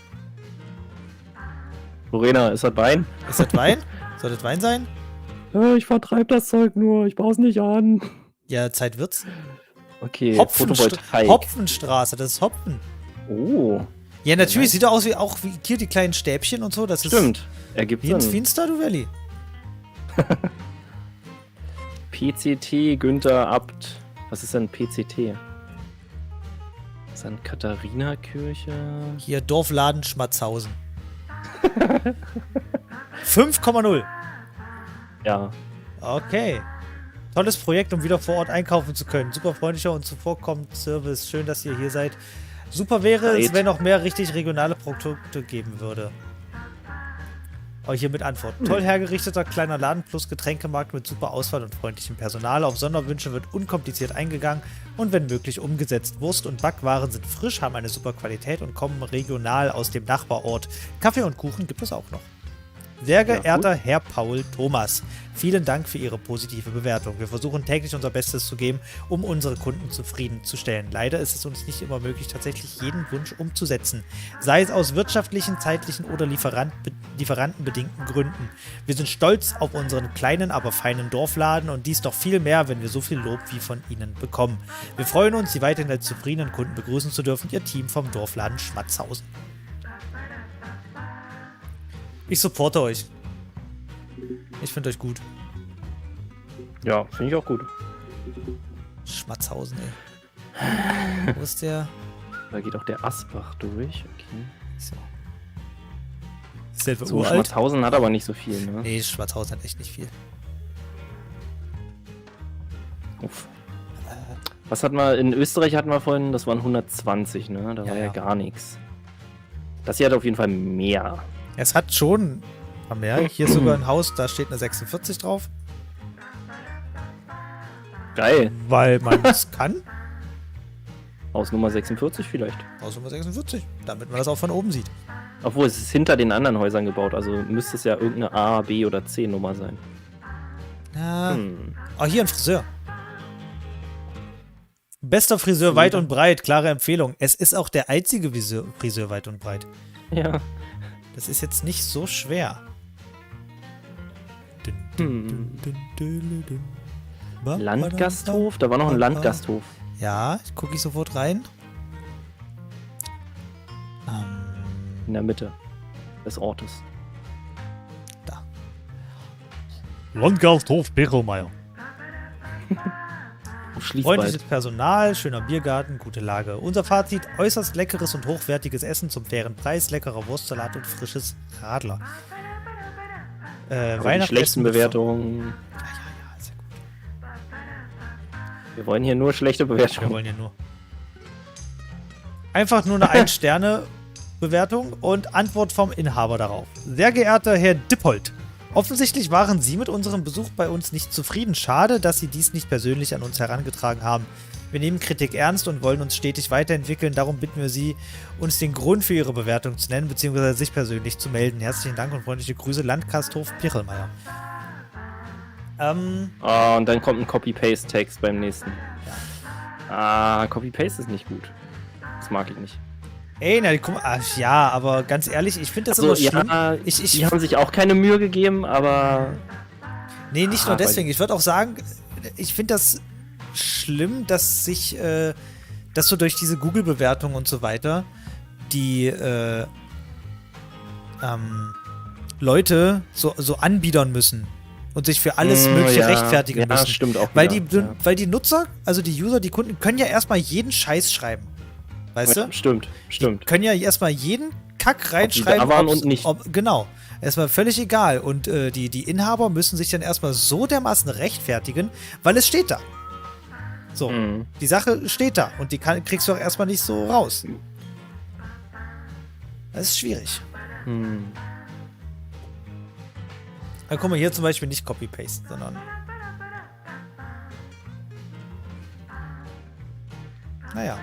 Lorena, ist das Wein? Ist das Wein? Soll das Wein sein? Ich vertreibe das Zeug nur, ich baue es nicht an. Ja, Zeit wird's. Okay, Hopfenstraße, das ist Hopfen. Oh. Ja, natürlich, sieht doch aus wie hier die kleinen Stäbchen und so. Das stimmt, ergibt Sinn. Wie in Stardew Valley. PCT, Günther Abt. Was ist denn PCT? St. Katharina-Kirche. Hier, Dorfladen Schmatzhausen. 5,0. Ja. Okay. Tolles Projekt, um wieder vor Ort einkaufen zu können. Super freundlicher und zuvorkommend Service. Schön, dass ihr hier seid. Super wäre es, wenn noch mehr richtig regionale Produkte geben würde. Aber hier mit Antwort. Toll hergerichteter kleiner Laden plus Getränkemarkt mit super Auswahl und freundlichem Personal. Auf Sonderwünsche wird unkompliziert eingegangen und wenn möglich umgesetzt. Wurst- und Backwaren sind frisch, haben eine super Qualität und kommen regional aus dem Nachbarort. Kaffee und Kuchen gibt es auch noch. Sehr geehrter Herr Paul Thomas, vielen Dank für Ihre positive Bewertung. Wir versuchen täglich unser Bestes zu geben, um unsere Kunden zufriedenzustellen. Leider ist es uns nicht immer möglich, tatsächlich jeden Wunsch umzusetzen, sei es aus wirtschaftlichen, zeitlichen oder lieferantenbedingten Gründen. Wir sind stolz auf unseren kleinen, aber feinen Dorfladen und dies doch viel mehr, wenn wir so viel Lob wie von Ihnen bekommen. Wir freuen uns, Sie weiterhin als zufriedenen Kunden begrüßen zu dürfen, Ihr Team vom Dorfladen Schmatzhausen. Ich supporte euch. Ich finde euch gut. Ja, finde ich auch gut. Schmatzhausen, ey. Wo ist der? Da geht auch der Asbach durch. Okay. So. Ist der So, uralt? Schmatzhausen hat aber nicht so viel, ne? Nee, Schmatzhausen hat echt nicht viel. Uff. Was hatten wir? In Österreich hatten wir vorhin, das waren 120, ne? Da war ja gar nichts. Das hier hat auf jeden Fall mehr. Es hat schon ein paar mehr. Hier ist sogar ein Haus, da steht eine 46 drauf. Geil. Weil man es kann. Aus Nummer 46 vielleicht. Aus Nummer 46, damit man das auch von oben sieht. Obwohl, es ist hinter den anderen Häusern gebaut, also müsste es ja irgendeine A, B oder C Nummer sein. Ja. Oh, hier ein Friseur. Bester Friseur weit und breit, klare Empfehlung. Es ist auch der einzige Friseur weit und breit. Ja. Das ist jetzt nicht so schwer. Landgasthof? Da war noch ein Landgasthof. Ja, gucke ich sofort rein. In der Mitte des Ortes. Da. Landgasthof Birkelmeier. Freundliches Personal, schöner Biergarten, gute Lage. Unser Fazit: äußerst leckeres und hochwertiges Essen zum fairen Preis, leckerer Wurstsalat und frisches Radler. Die schlechten Bewertungen. Ja, sehr gut. Wir wollen hier nur schlechte Bewertungen. Wir wollen hier nur. Einfach nur eine 1-Sterne-Bewertung und Antwort vom Inhaber darauf. Sehr geehrter Herr Dippold, offensichtlich waren Sie mit unserem Besuch bei uns nicht zufrieden. Schade, dass Sie dies nicht persönlich an uns herangetragen haben. Wir nehmen Kritik ernst und wollen uns stetig weiterentwickeln. Darum bitten wir Sie, uns den Grund für Ihre Bewertung zu nennen, beziehungsweise sich persönlich zu melden. Herzlichen Dank und freundliche Grüße, Landgasthof Birkelmeier. Und dann kommt ein Copy-Paste-Text beim nächsten. Ja. Copy-Paste ist nicht gut. Das mag ich nicht. Ey, na, guck mal, ja, aber ganz ehrlich, ich finde das immer schlimm. Ja, die haben sich auch keine Mühe gegeben, aber... Nee, nicht nur deswegen. Ich würde auch sagen, ich finde das schlimm, dass sich, dass so durch diese Google-Bewertung und so weiter die Leute so anbiedern müssen und sich für alles Mögliche rechtfertigen müssen. Ja, stimmt auch. Weil die Nutzer, also die User, die Kunden, können ja erstmal jeden Scheiß schreiben. Weißt du? Stimmt. Die können ja erstmal jeden Kack reinschreiben. Ob die da waren und nicht. Genau. Erstmal völlig egal. Und die Inhaber müssen sich dann erstmal so dermaßen rechtfertigen, weil es steht da. So, die Sache steht da und die kriegst du auch erstmal nicht so raus. Das ist schwierig. Ja, guck mal, hier zum Beispiel nicht Copy-Paste, sondern... Naja.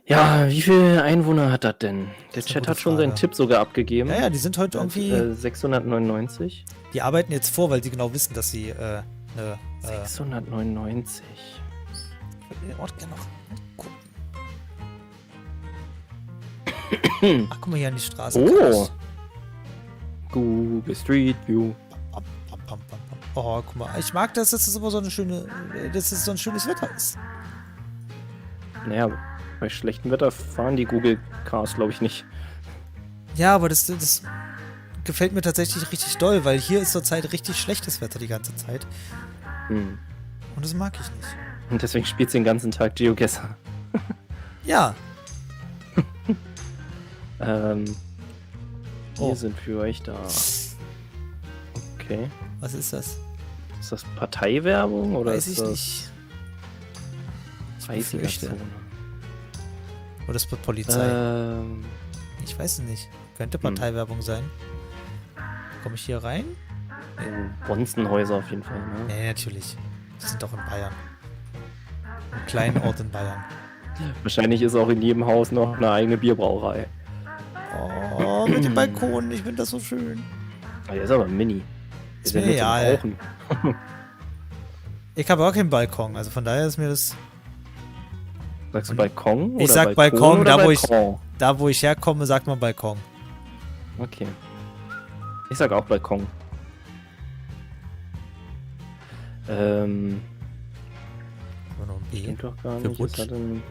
Ja, wie viele Einwohner hat das denn? Der Chat hat schon seinen Tipp sogar abgegeben. Ja, die sind heute irgendwie... 699. Die arbeiten jetzt vor, weil die genau wissen, dass sie 699. Ich würde den Ort gerne noch gucken. Ach, guck mal hier an die Straße. Oh! Google Street View. Oh, guck mal. Ich mag das, dass es immer so eine schöne... dass es so ein schönes Wetter ist. Naja, bei schlechtem Wetter fahren die Google Cars, glaube ich, nicht. Ja, aber das gefällt mir tatsächlich richtig doll, weil hier ist zurzeit richtig schlechtes Wetter die ganze Zeit. Und das mag ich nicht. Und deswegen spielt sie den ganzen Tag GeoGuessr. Ja. Wir sind für euch da. Okay. Was ist das? Ist das Parteiwerbung oder Weiß ist ich das nicht. eisiger Zone? Oder ist das Polizei? Ich weiß es nicht. Könnte Parteiwerbung sein. Komme ich hier rein? Bonzenhäuser auf jeden Fall, ne? Nee, natürlich. Die sind doch in Bayern. Ein kleinen Ort in Bayern. Wahrscheinlich ist auch in jedem Haus noch eine eigene Bierbrauerei. Oh, mit dem Balkon, ich finde das so schön. Oh, der ist aber mini. Ist Der mir nur zum egal. Rauchen. Ich habe auch keinen Balkon, also von daher ist mir das... Sagst du Balkon? Ich oder sag Balkon, oder da Balkon? wo ich herkomme, sagt man Balkon. Okay. Ich sag auch Balkon. Oder noch ein B. Stimmt doch gar Für nicht. Butch. Es hat dann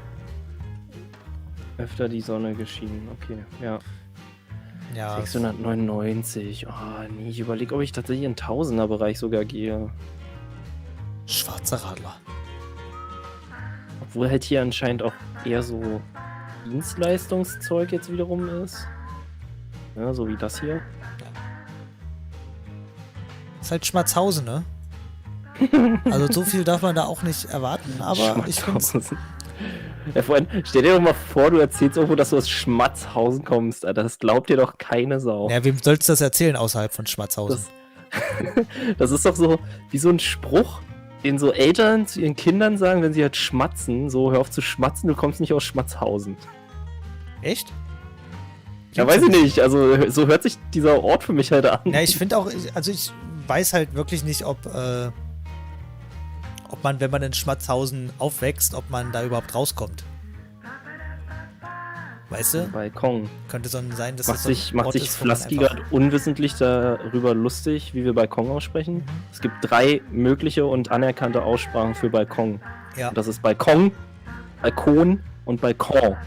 öfter die Sonne geschienen. Okay, ja. Ja, 699. Oh, nee, ich überlege, ob ich tatsächlich in Tausender-Bereich sogar gehe. schwarzer Radler. Obwohl halt hier anscheinend auch eher so Dienstleistungszeug jetzt wiederum ist. Ja, so wie das hier. Ist halt Schmatzhausen, ne? Also so viel darf man da auch nicht erwarten, aber ich finde Schmatzhausen. Ja, vorhin, stell dir doch mal vor, du erzählst irgendwo, dass du aus Schmatzhausen kommst. Alter, das glaubt dir doch keine Sau. Ja, wem sollst du das erzählen außerhalb von Schmatzhausen? Das ist doch so wie so ein Spruch, den so Eltern zu ihren Kindern sagen, wenn sie halt schmatzen. So, hör auf zu schmatzen, du kommst nicht aus Schmatzhausen. Echt? Ja, weiß ich nicht. Also, so hört sich dieser Ort für mich halt an. Ja, ich finde auch, also ich weiß halt wirklich nicht, ob man, wenn man in Schmatzhausen aufwächst, ob man da überhaupt rauskommt. Weißt du? Balkon. Könnte so sein, dass Macht das so ein sich Ort ist, wo man Flasky einfach- gerade unwissentlich darüber lustig, wie wir Balkon aussprechen? Es gibt 3 mögliche und anerkannte Aussprachen für Balkon. Ja. Und das ist Balkon, Balkon und Balkon.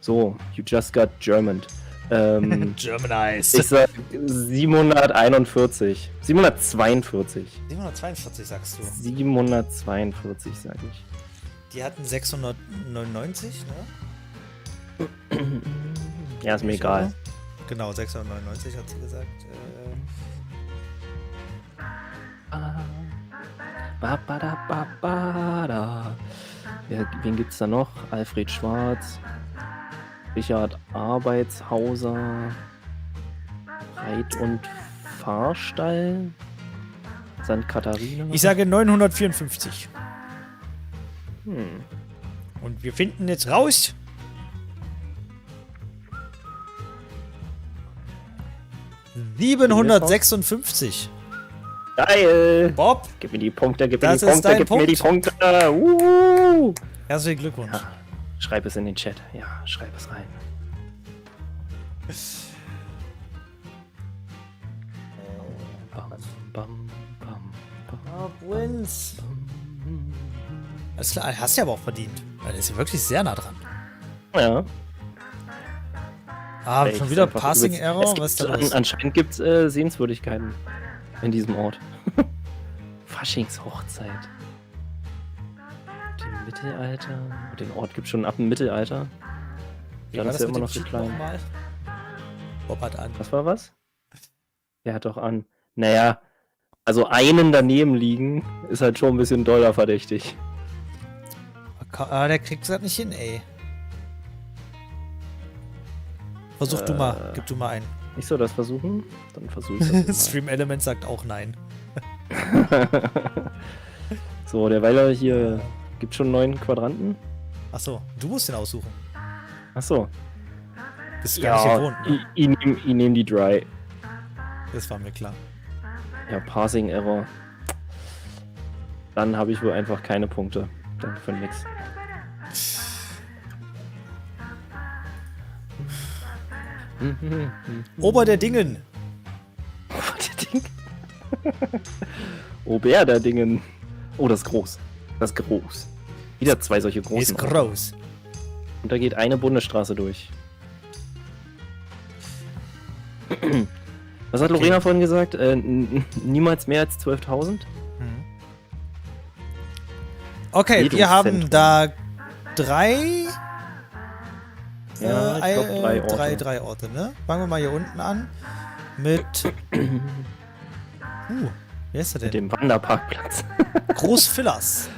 So, you just got German. Germanized. Ich sag 741. 742. 742 sagst du. 742 sag ich. Die hatten 699, ne? Ja, ist mir egal. Genau, 699 hat sie gesagt. Wen gibt's da noch? Alfred Schwarz, Richard Arbeitshauser, Reit- und Fahrstall, St. Katharina. Ich sage 954. Hm. Und wir finden jetzt raus. ...756. Geil! Bob, Gib mir die Punkte, gib mir Das die ist Punkte, dein gib mir die Punkt. Punkte! herzlichen Glückwunsch. Ja, schreib es in den Chat. Ja, schreib es rein. Bam, bam, bam, bam, Wins. bam. Alles klar, hast du ja aber auch verdient. Weil der ist ja wirklich sehr nah dran. Ja. Ah, Ey, schon ist wieder einfach Passing übelst- Error? Es Was ist da gibt, los? anscheinend gibt es Sehenswürdigkeiten in diesem Ort. Faschingshochzeit. Dem Mittelalter. Den Ort gibt es schon ab dem Mittelalter. Dann ist er immer noch so klein. nochmal? Bob hat an. Was war was? Der hat doch an. Naja, also einen daneben liegen ist halt schon ein bisschen doller verdächtig. Ah, der kriegt es gerade nicht hin, ey. Versuch du mal, gib du mal ein. Ich soll das versuchen? Dann versuche ich das Stream Element sagt auch nein. mal. So, derweil hier gibt schon 9 Quadranten. Achso, du musst den aussuchen. Achso. Bist du gar nicht gewohnt, ne? ich nehm die Dry. Das war mir klar. Ja, Passing Error. Dann habe ich wohl einfach keine Punkte. Dann für nix. Ober der Dingen. Ober der Dingen. Oh, das ist groß. Das ist groß. Wieder 2 solche großen. Ist groß. Und da geht eine Bundesstraße durch. Was hat Lorena vorhin gesagt? Niemals mehr als 12.000? Okay, wir haben Bildungszentrum. da 3. Ja, ich glaub, 3 Orte. Drei Orte, ne? Fangen wir mal hier unten an. Mit. Wer ist der Mit denn? dem Wanderparkplatz. Großvillers.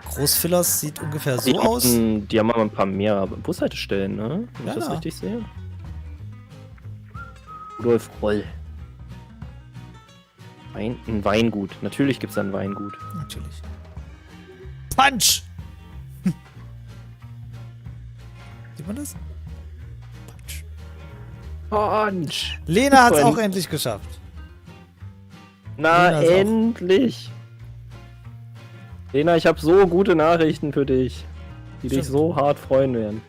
Großvillers sieht ungefähr so aus. Die haben aber ein paar mehr Bushaltestellen, ne? Wenn ich das Ja. richtig sehe. Rudolf Roll. Ein Weingut. Natürlich gibt es ein Weingut. Natürlich. Punch! Sieht man das? Punch. Lena hat es auch endlich geschafft. Na, Lena ist endlich. Lena, ich habe so gute Nachrichten für dich, die dich so hart freuen werden.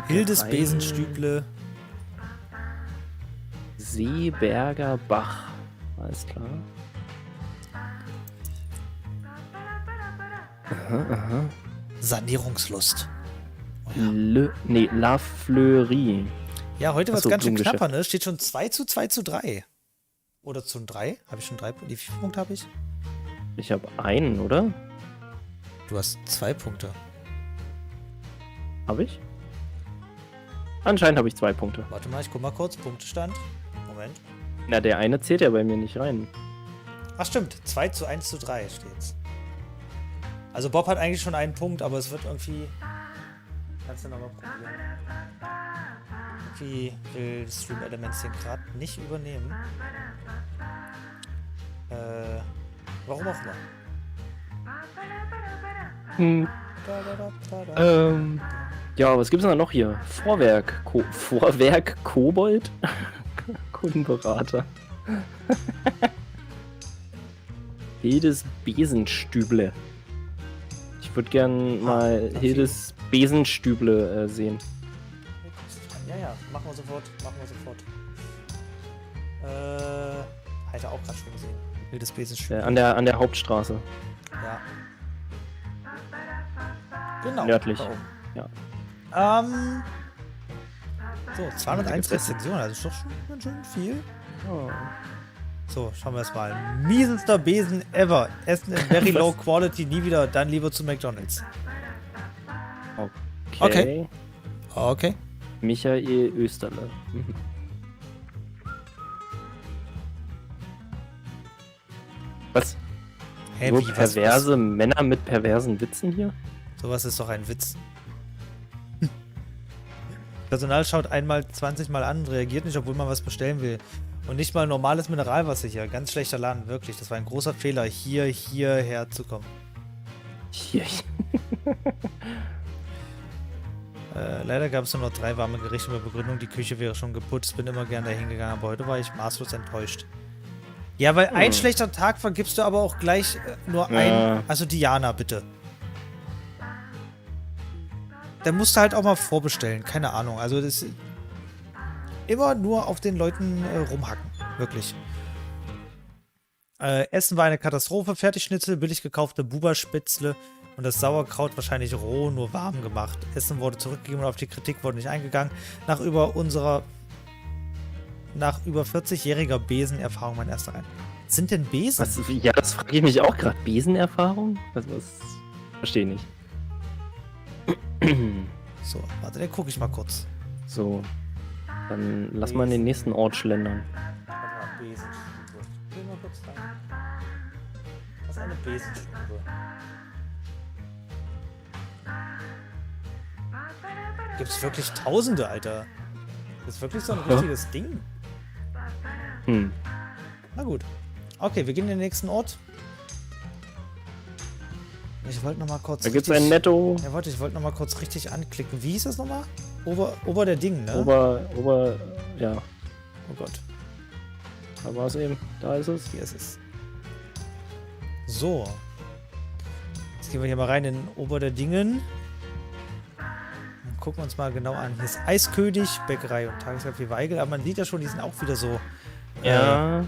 Hildes Besenstüble. Seeberger Bach. Alles klar. Aha. Sanierungslust. La Fleurie. Ja, heute war es Achso, ganz schön Blumengeschäft. knapper, ne? Steht schon 2:3. Oder zu 3? Habe ich schon 3 Punkte? Wie viele Punkte habe ich? Ich habe einen, oder? Du hast 2 Punkte. Habe ich? Anscheinend habe ich 2 Punkte. Warte mal, ich guck mal kurz. Punktestand. Moment. Na, der eine zählt ja bei mir nicht rein. Ach stimmt, 2:1:3 steht's. Also Bob hat eigentlich schon einen Punkt, aber es wird irgendwie... Kannst du nochmal probieren. Irgendwie will Stream Elements den gerade nicht übernehmen. Warum auch immer. Ja, was gibt's denn noch hier? Vorwerk Kobold? Kundenberater. Hildes Besenstüble. Ich würde gern mal Hildes Besenstüble sehen. Ja, machen wir sofort. Hat er auch gerade schon gesehen. Hildes Besenstüble. An der Hauptstraße. Ja. Genau. Nördlich. Ja. So, 201 Rezensionen, also ist doch schon ganz schön viel. Oh. So, schauen wir es mal. Miesester Besen ever. Essen in very low quality, nie wieder, dann lieber zu McDonald's. Okay. Michael Österle. Mhm. Was? Hä, Nur wie, perverse Männer mit perversen Witzen hier? Sowas ist doch ein Witz. Personal schaut einmal 20 Mal an und reagiert nicht, obwohl man was bestellen will. Und nicht mal normales Mineralwasser hier. Ganz schlechter Laden, wirklich. Das war ein großer Fehler, hierher zu kommen. Hier. Leider gab es nur noch 3 warme Gerichte mit Begründung, die Küche wäre schon geputzt. Bin immer gern dahin gegangen, aber heute war ich maßlos enttäuscht. Ja, weil ein schlechter Tag vergibst du aber auch gleich nur ein. Also Diana, bitte. Da musst du halt auch mal vorbestellen. Keine Ahnung. Also das immer nur auf den Leuten rumhacken. Wirklich. Essen war eine Katastrophe. Fertigschnitzel, billig gekaufte Buberspätzle und das Sauerkraut wahrscheinlich roh, nur warm gemacht. Essen wurde zurückgegeben und auf die Kritik wurde nicht eingegangen. Nach über 40-jähriger Besenerfahrung mein erster Rein. Sind denn Besen? Ja, das frage ich mich auch gerade. Besenerfahrung? Was? Verstehe nicht. So, warte, dann gucke ich mal kurz. So. Dann lass mal in den nächsten Ort schlendern. Besenstube. Geh mal kurz rein. Was ist eine Besenstube? Gibt's wirklich Tausende, Alter. Das ist wirklich so ein richtiges Ding. Na gut. Okay, wir gehen in den nächsten Ort. Ich wollte noch mal kurz. Da gibt's ein Netto. Ja, warte, ich wollte noch mal kurz richtig anklicken. Wie hieß das nochmal? Ober der Ding, ne? Ja. Oh Gott. Da war es eben. Da ist es. Hier ist es. So. Jetzt gehen wir hier mal rein in Ober der Dingen. Und gucken uns mal genau an. Hier ist Eiskönig, Bäckerei und Tagescafé Weigel. Aber man sieht ja schon, die sind auch wieder so. Ja.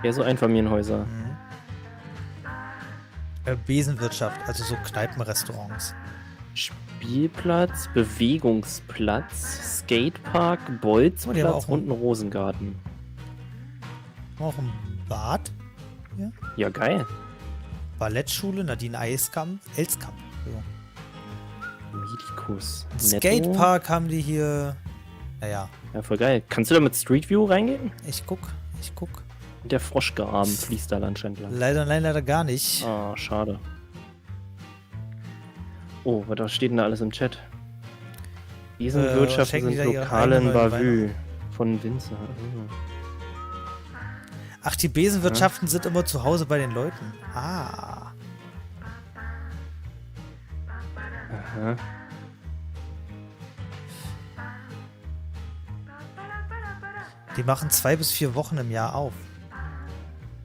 Ja, so Einfamilienhäuser. Besenwirtschaft, also so Kneipenrestaurants. Spielplatz, Bewegungsplatz, Skatepark, Bolzplatz und ein Rosengarten. Auch ein Bad. Ja. Ja, geil. Ballettschule, Nadine Elskamp. Medikus. Skatepark haben die hier. Naja. Ja, voll geil. Kannst du da mit Street View reingehen? Ich guck. Und der Froschgraben fließt da anscheinend lang. Leider gar nicht. Ah, schade. Oh, was steht denn da alles im Chat? Besenwirtschaft sind Lokale in Bavü. Von Winzer. Ach, die Besenwirtschaften sind immer zu Hause bei den Leuten. Ah. Ja. Die machen 2 bis 4 Wochen im Jahr auf.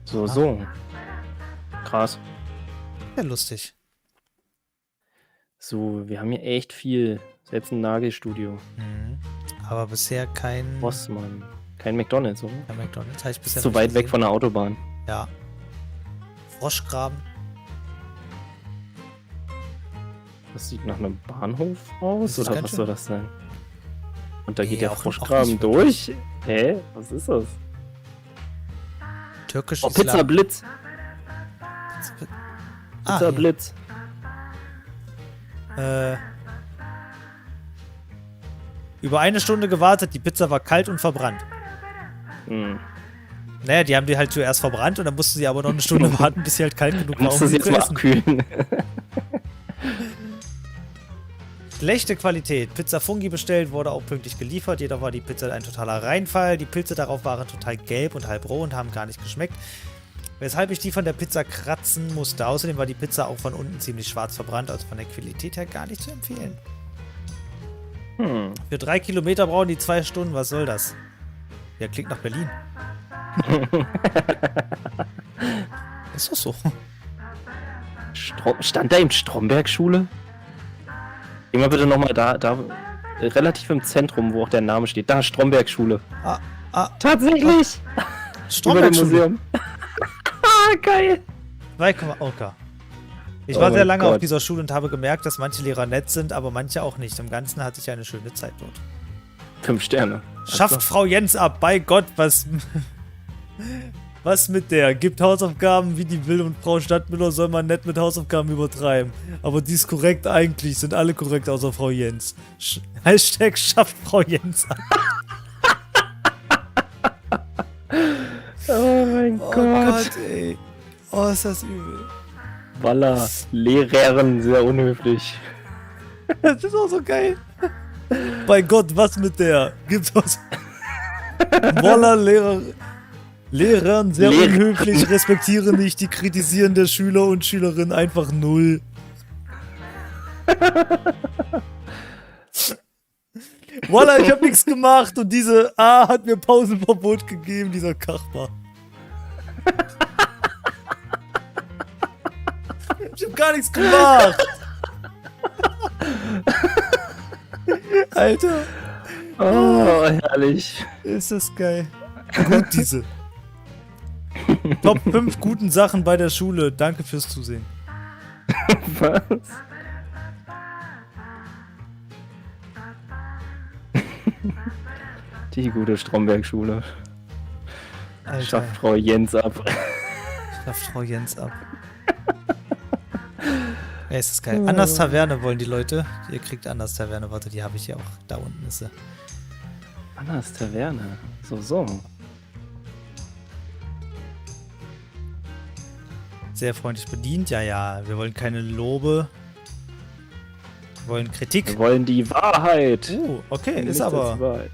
So. Krass. Ja, lustig. So, wir haben hier echt viel. Selbst ein Nagelstudio. Aber bisher kein Rossmann. Kein McDonalds, oder? McDonalds. Habe ich bisher Zu noch weit nicht weg gesehen. von der Autobahn. Ja. Froschgraben. Das sieht nach einem Bahnhof aus, Das ist oder ganz was schön- soll das sein? Und da Nee, geht der auch Froschgraben nicht durch? Hä? Was ist das? Türkisch Oh, Pizza Blitz. Pizza hier. Blitz. Über 1 Stunde gewartet, die Pizza war kalt und verbrannt. Hm. Naja, die haben die halt zuerst verbrannt und dann mussten sie aber noch 1 Stunde warten, bis sie halt kalt genug war, Musst du um sie sie jetzt zu mal essen. abkühlen? Schlechte Qualität. Pizza Fungi bestellt, wurde auch pünktlich geliefert. Jedoch war die Pizza ein totaler Reinfall. Die Pilze darauf waren total gelb und halb roh und haben gar nicht geschmeckt. Weshalb ich die von der Pizza kratzen musste. Außerdem war die Pizza auch von unten ziemlich schwarz verbrannt, also von der Qualität her gar nicht zu empfehlen. Für 3 Kilometer brauchen die 2 Stunden. Was soll das? Ja, klingt nach Berlin. Ist doch so. Stand da eben Stromberg-Schule? Geh mal bitte nochmal da, relativ im Zentrum, wo auch der Name steht. Da, Stromberg-Schule. Tatsächlich! Über dem Stromberg-Schule. Museum. Geil! 2,8 OK. Ich Oh war sehr mein lange Gott. auf dieser Schule und habe gemerkt, dass manche Lehrer nett sind, aber manche auch nicht. Im Ganzen hatte ich eine schöne Zeit dort. 5 Sterne. Schafft Frau Jens ab, bei Gott, was mit der? Gibt Hausaufgaben, wie die will, und Frau Stadtmüller soll man nett mit Hausaufgaben übertreiben. Aber die ist korrekt eigentlich, sind alle korrekt außer Frau Jens. Hashtag schafft Frau Jens ab. Oh mein Oh Gott. Gott, ey. Oh, ist das übel. Walla, Lehrerin, sehr unhöflich. Das ist auch so geil. Bei Gott, was mit der? Gibt's was? Voila, Lehrern sehr Lehrerin. unhöflich, respektiere nicht die Kritisieren der Schüler und Schülerinnen einfach null. Voila, ich hab nichts gemacht und diese hat mir Pausenverbot gegeben, dieser Kachbar. Ich hab gar nichts gemacht. Alter, Oh, herrlich. ist das geil. Gut, diese. Top 5 guten Sachen bei der Schule. Danke fürs Zusehen. Was? Die gute Stromberg-Schule. Alter, Schafft Frau Jens ab. schafft Frau Jens ab. Ey, ist das geil. Anders Taverne wollen die Leute. Ihr kriegt Anders Taverne. Warte, die habe ich hier auch. Da unten ist sie. Annas Taverne. So. Sehr freundlich bedient. Ja. Wir wollen keine Lobe. Wir wollen Kritik. Wir wollen die Wahrheit. Okay. Nicht Ist das aber Wahrheit.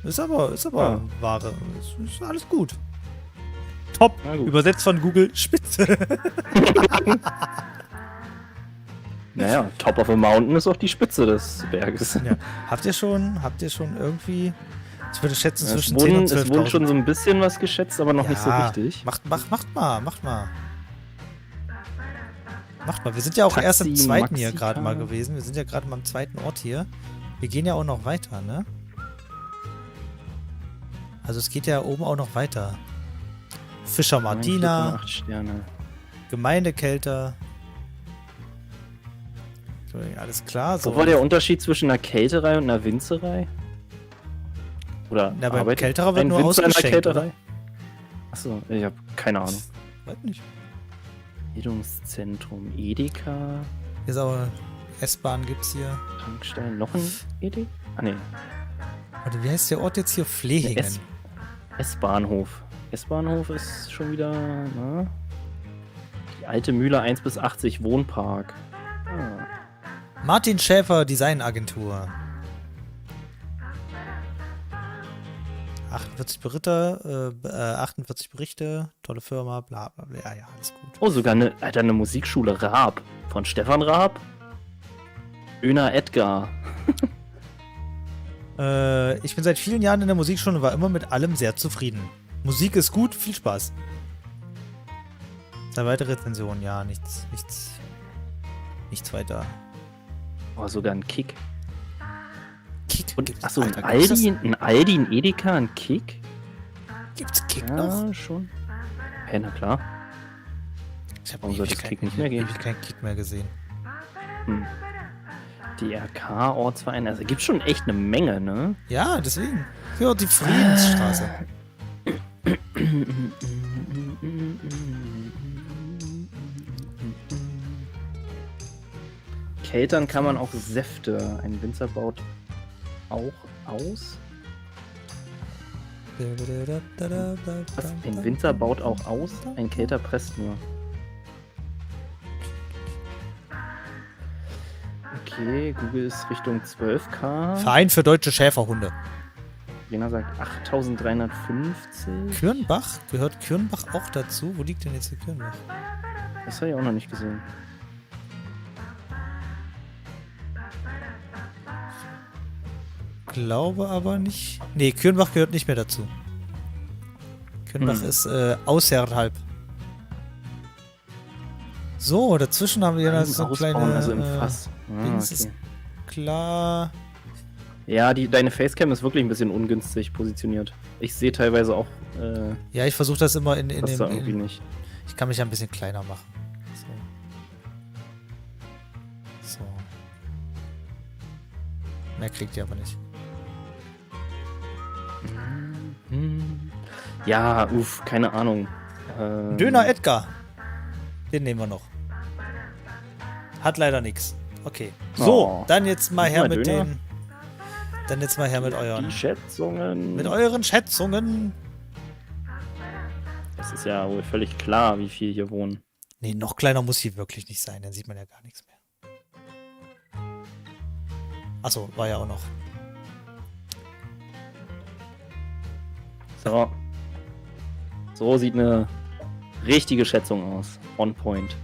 wahre. Ist alles gut. Top. Na gut. Übersetzt von Google. Spitze. Naja, Top of a Mountain ist auch die Spitze des Berges. Ja. Habt ihr schon irgendwie, ich würde schätzen, Es zwischen 10 und wurden 12.000. schon so ein bisschen was geschätzt, aber noch nicht so richtig. Macht mal. Wir sind ja auch Taxi, erst im zweiten hier Maxi-Car. gerade mal gewesen. Wir sind ja gerade mal am zweiten Ort hier. Wir gehen ja auch noch weiter, ne? Also es geht ja oben auch noch weiter. Fischer Martina, 8 Sterne. Gemeindekelter. So, alles klar. So. Wo war der Unterschied zwischen einer Kälterei und einer Winzerei? Oder Na, beim arbeitet Kälterer wird ein nur Winzer in einer ausgeschenkt, Kälterei? Achso, ich habe keine Ahnung. Weiß nicht. Bildungszentrum Edeka, Hier ist auch S-Bahn gibt's hier. Tankstellen, noch ein Edeka? Ah ne, Warte, wie heißt der Ort jetzt hier? Flehingen. S-Bahnhof. S-Bahnhof ist schon wieder, na? Die alte Mühle 1 bis 80 Wohnpark. Ah. Martin Schäfer Designagentur. 48 Berichte, tolle Firma, bla bla bla, ja, alles gut. Oh, sogar eine Musikschule Raab. Von Stefan Raab. Döner Edgar. Ich bin seit vielen Jahren in der Musikschule und war immer mit allem sehr zufrieden. Musik ist gut, viel Spaß. Da weitere Rezensionen, ja, nichts weiter. Oh, sogar ein Kick. Kick? Und, achso, ein Aldi, ein Edeka, ein Kick? Gibt's Kick Ja, noch? schon. Ja, na klar. Warum soll das Kick nicht mehr gehen? Ich habe keinen Kick mehr gesehen. DRK-Ortsverein, also gibt schon echt eine Menge, ne? Ja, deswegen. Ja, die Friedensstraße. Keltern kann man auch Säfte. Ein Winzer baut auch aus. Was? Ein Winzer baut auch aus? Ein Kelter presst nur. Okay, Google ist Richtung 12K. Verein für deutsche Schäferhunde. Lena sagt 8350. Kürnbach? Gehört Kürnbach auch dazu? Wo liegt denn jetzt der Kürnbach? Das habe ich auch noch nicht gesehen. Glaube aber nicht. Nee, Kürnbach gehört nicht mehr dazu. Kürnbach ist außerhalb. So, dazwischen haben wir so eine kleine. Also im Fass. Dings ist klar. Ja, deine Facecam ist wirklich ein bisschen ungünstig positioniert. Ich sehe teilweise auch. Ja, ich versuche das immer in das dem. irgendwie nicht. Ich kann mich ja ein bisschen kleiner machen. So. Mehr kriegt ihr aber nicht. Ja, keine Ahnung. Döner Edgar. Den nehmen wir noch. Hat leider nichts. Okay. So, dann jetzt mal her mit Döner. den. Dann jetzt mal her mit euren. Die Schätzungen. Mit euren Schätzungen. Das ist ja wohl völlig klar, wie viel hier wohnen. Nee, noch kleiner muss hier wirklich nicht sein. Dann sieht man ja gar nichts mehr. Achso, war ja auch noch. So. So sieht eine richtige Schätzung aus. On point.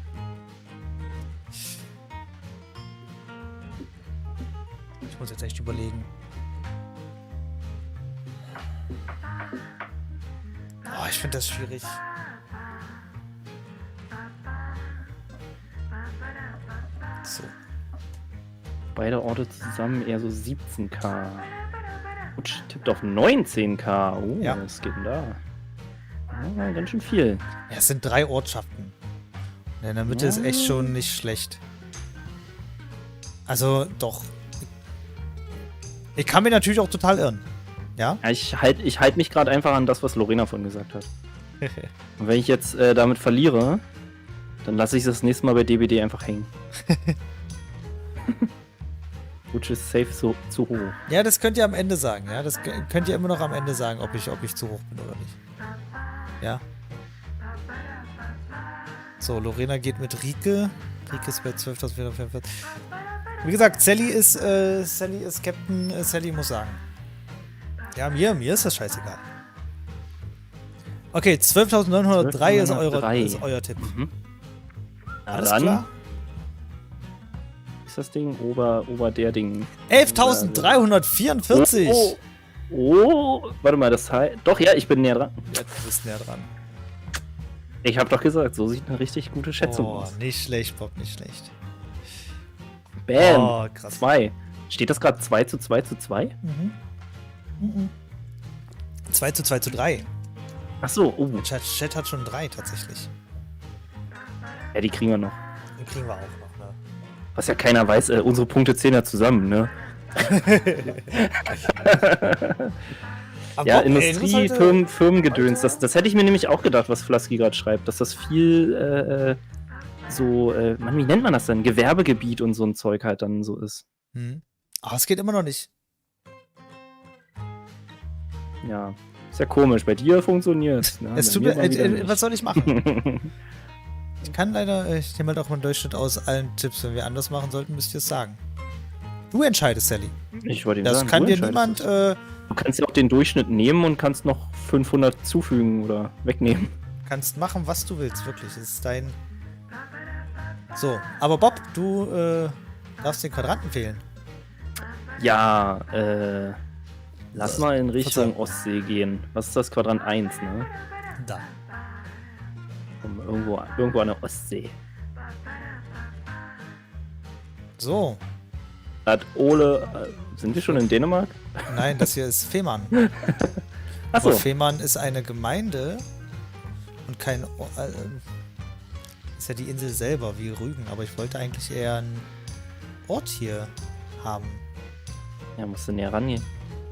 Ich muss jetzt echt überlegen. Oh, ich finde das schwierig. So. Beide Orte zusammen eher so 17K. Gut, tippt auf 19K. Oh, Ja. was geht denn da? Ah, ganz schön viel. Ja, es sind 3 Ortschaften. In der Mitte ist echt schon nicht schlecht. Also, doch. Ich kann mir natürlich auch total irren. Ja? Ja, ich halt mich gerade einfach an das, was Lorena von gesagt hat. Und wenn ich jetzt damit verliere, dann lasse ich das nächste Mal bei DBD einfach hängen. Which is safe zu hoch. Ja, das könnt ihr am Ende sagen, ja. Das könnt ihr immer noch am Ende sagen, ob ich zu hoch bin oder nicht. Ja. So, Lorena geht mit Rike. Rike ist bei 12.444. Wie gesagt, Sally ist Captain. Sally muss sagen. Ja, mir ist das scheißegal. Okay, 12.903 ist euer Tipp. Mhm. Alles dann klar? Ist das Ding ober der Ding. 11.344. Oh, warte mal, das heißt. Doch, ja, ich bin näher dran. Ja, du bist näher dran. Ich habe doch gesagt, so sieht eine richtig gute Schätzung aus. Nicht schlecht, Bob, nicht schlecht. Bam! Oh, krass. 2. Steht das gerade 2:2:2? Mhm. 2:2:3. Ach so, Der Chat hat schon 3 tatsächlich. Ja, die kriegen wir noch. Den kriegen wir auch noch, ne? Was ja keiner weiß, unsere Punkte zählen ja zusammen, ne? Aber Ja, Bob, Industrie, Firmengedöns. Das hätte ich mir nämlich auch gedacht, was Flasky gerade schreibt. Dass das viel wie nennt man das denn? Gewerbegebiet und so ein Zeug halt dann so ist. Aber es geht immer noch nicht. Ja, ist ja komisch. Bei dir funktioniert's. Ne? Es tut mir, was soll ich machen? Ich kann leider, ich nehme halt auch mal einen Durchschnitt aus allen Tipps. Wenn wir anders machen sollten, müsst ihr es sagen. Du entscheidest, Sally. Ich wollte Das sagen, kann du dir niemand. Du kannst ja auch den Durchschnitt nehmen und kannst noch 500 zufügen oder wegnehmen. Kannst machen, was du willst, wirklich. Es ist dein. So, aber Bob, du Darfst den Quadranten wählen? Ja, lass mal in Richtung Ostsee gehen. Was ist das? Quadrant 1, ne? Da. Irgendwo an der Ostsee. So. Hat Ole. Sind wir schon in Dänemark? Nein, das hier ist Fehmarn. Achso. Fehmarn ist eine Gemeinde und kein. Ist ja die Insel selber, wie Rügen, aber ich wollte eigentlich eher einen Ort hier haben. Ja, musst du näher rangehen.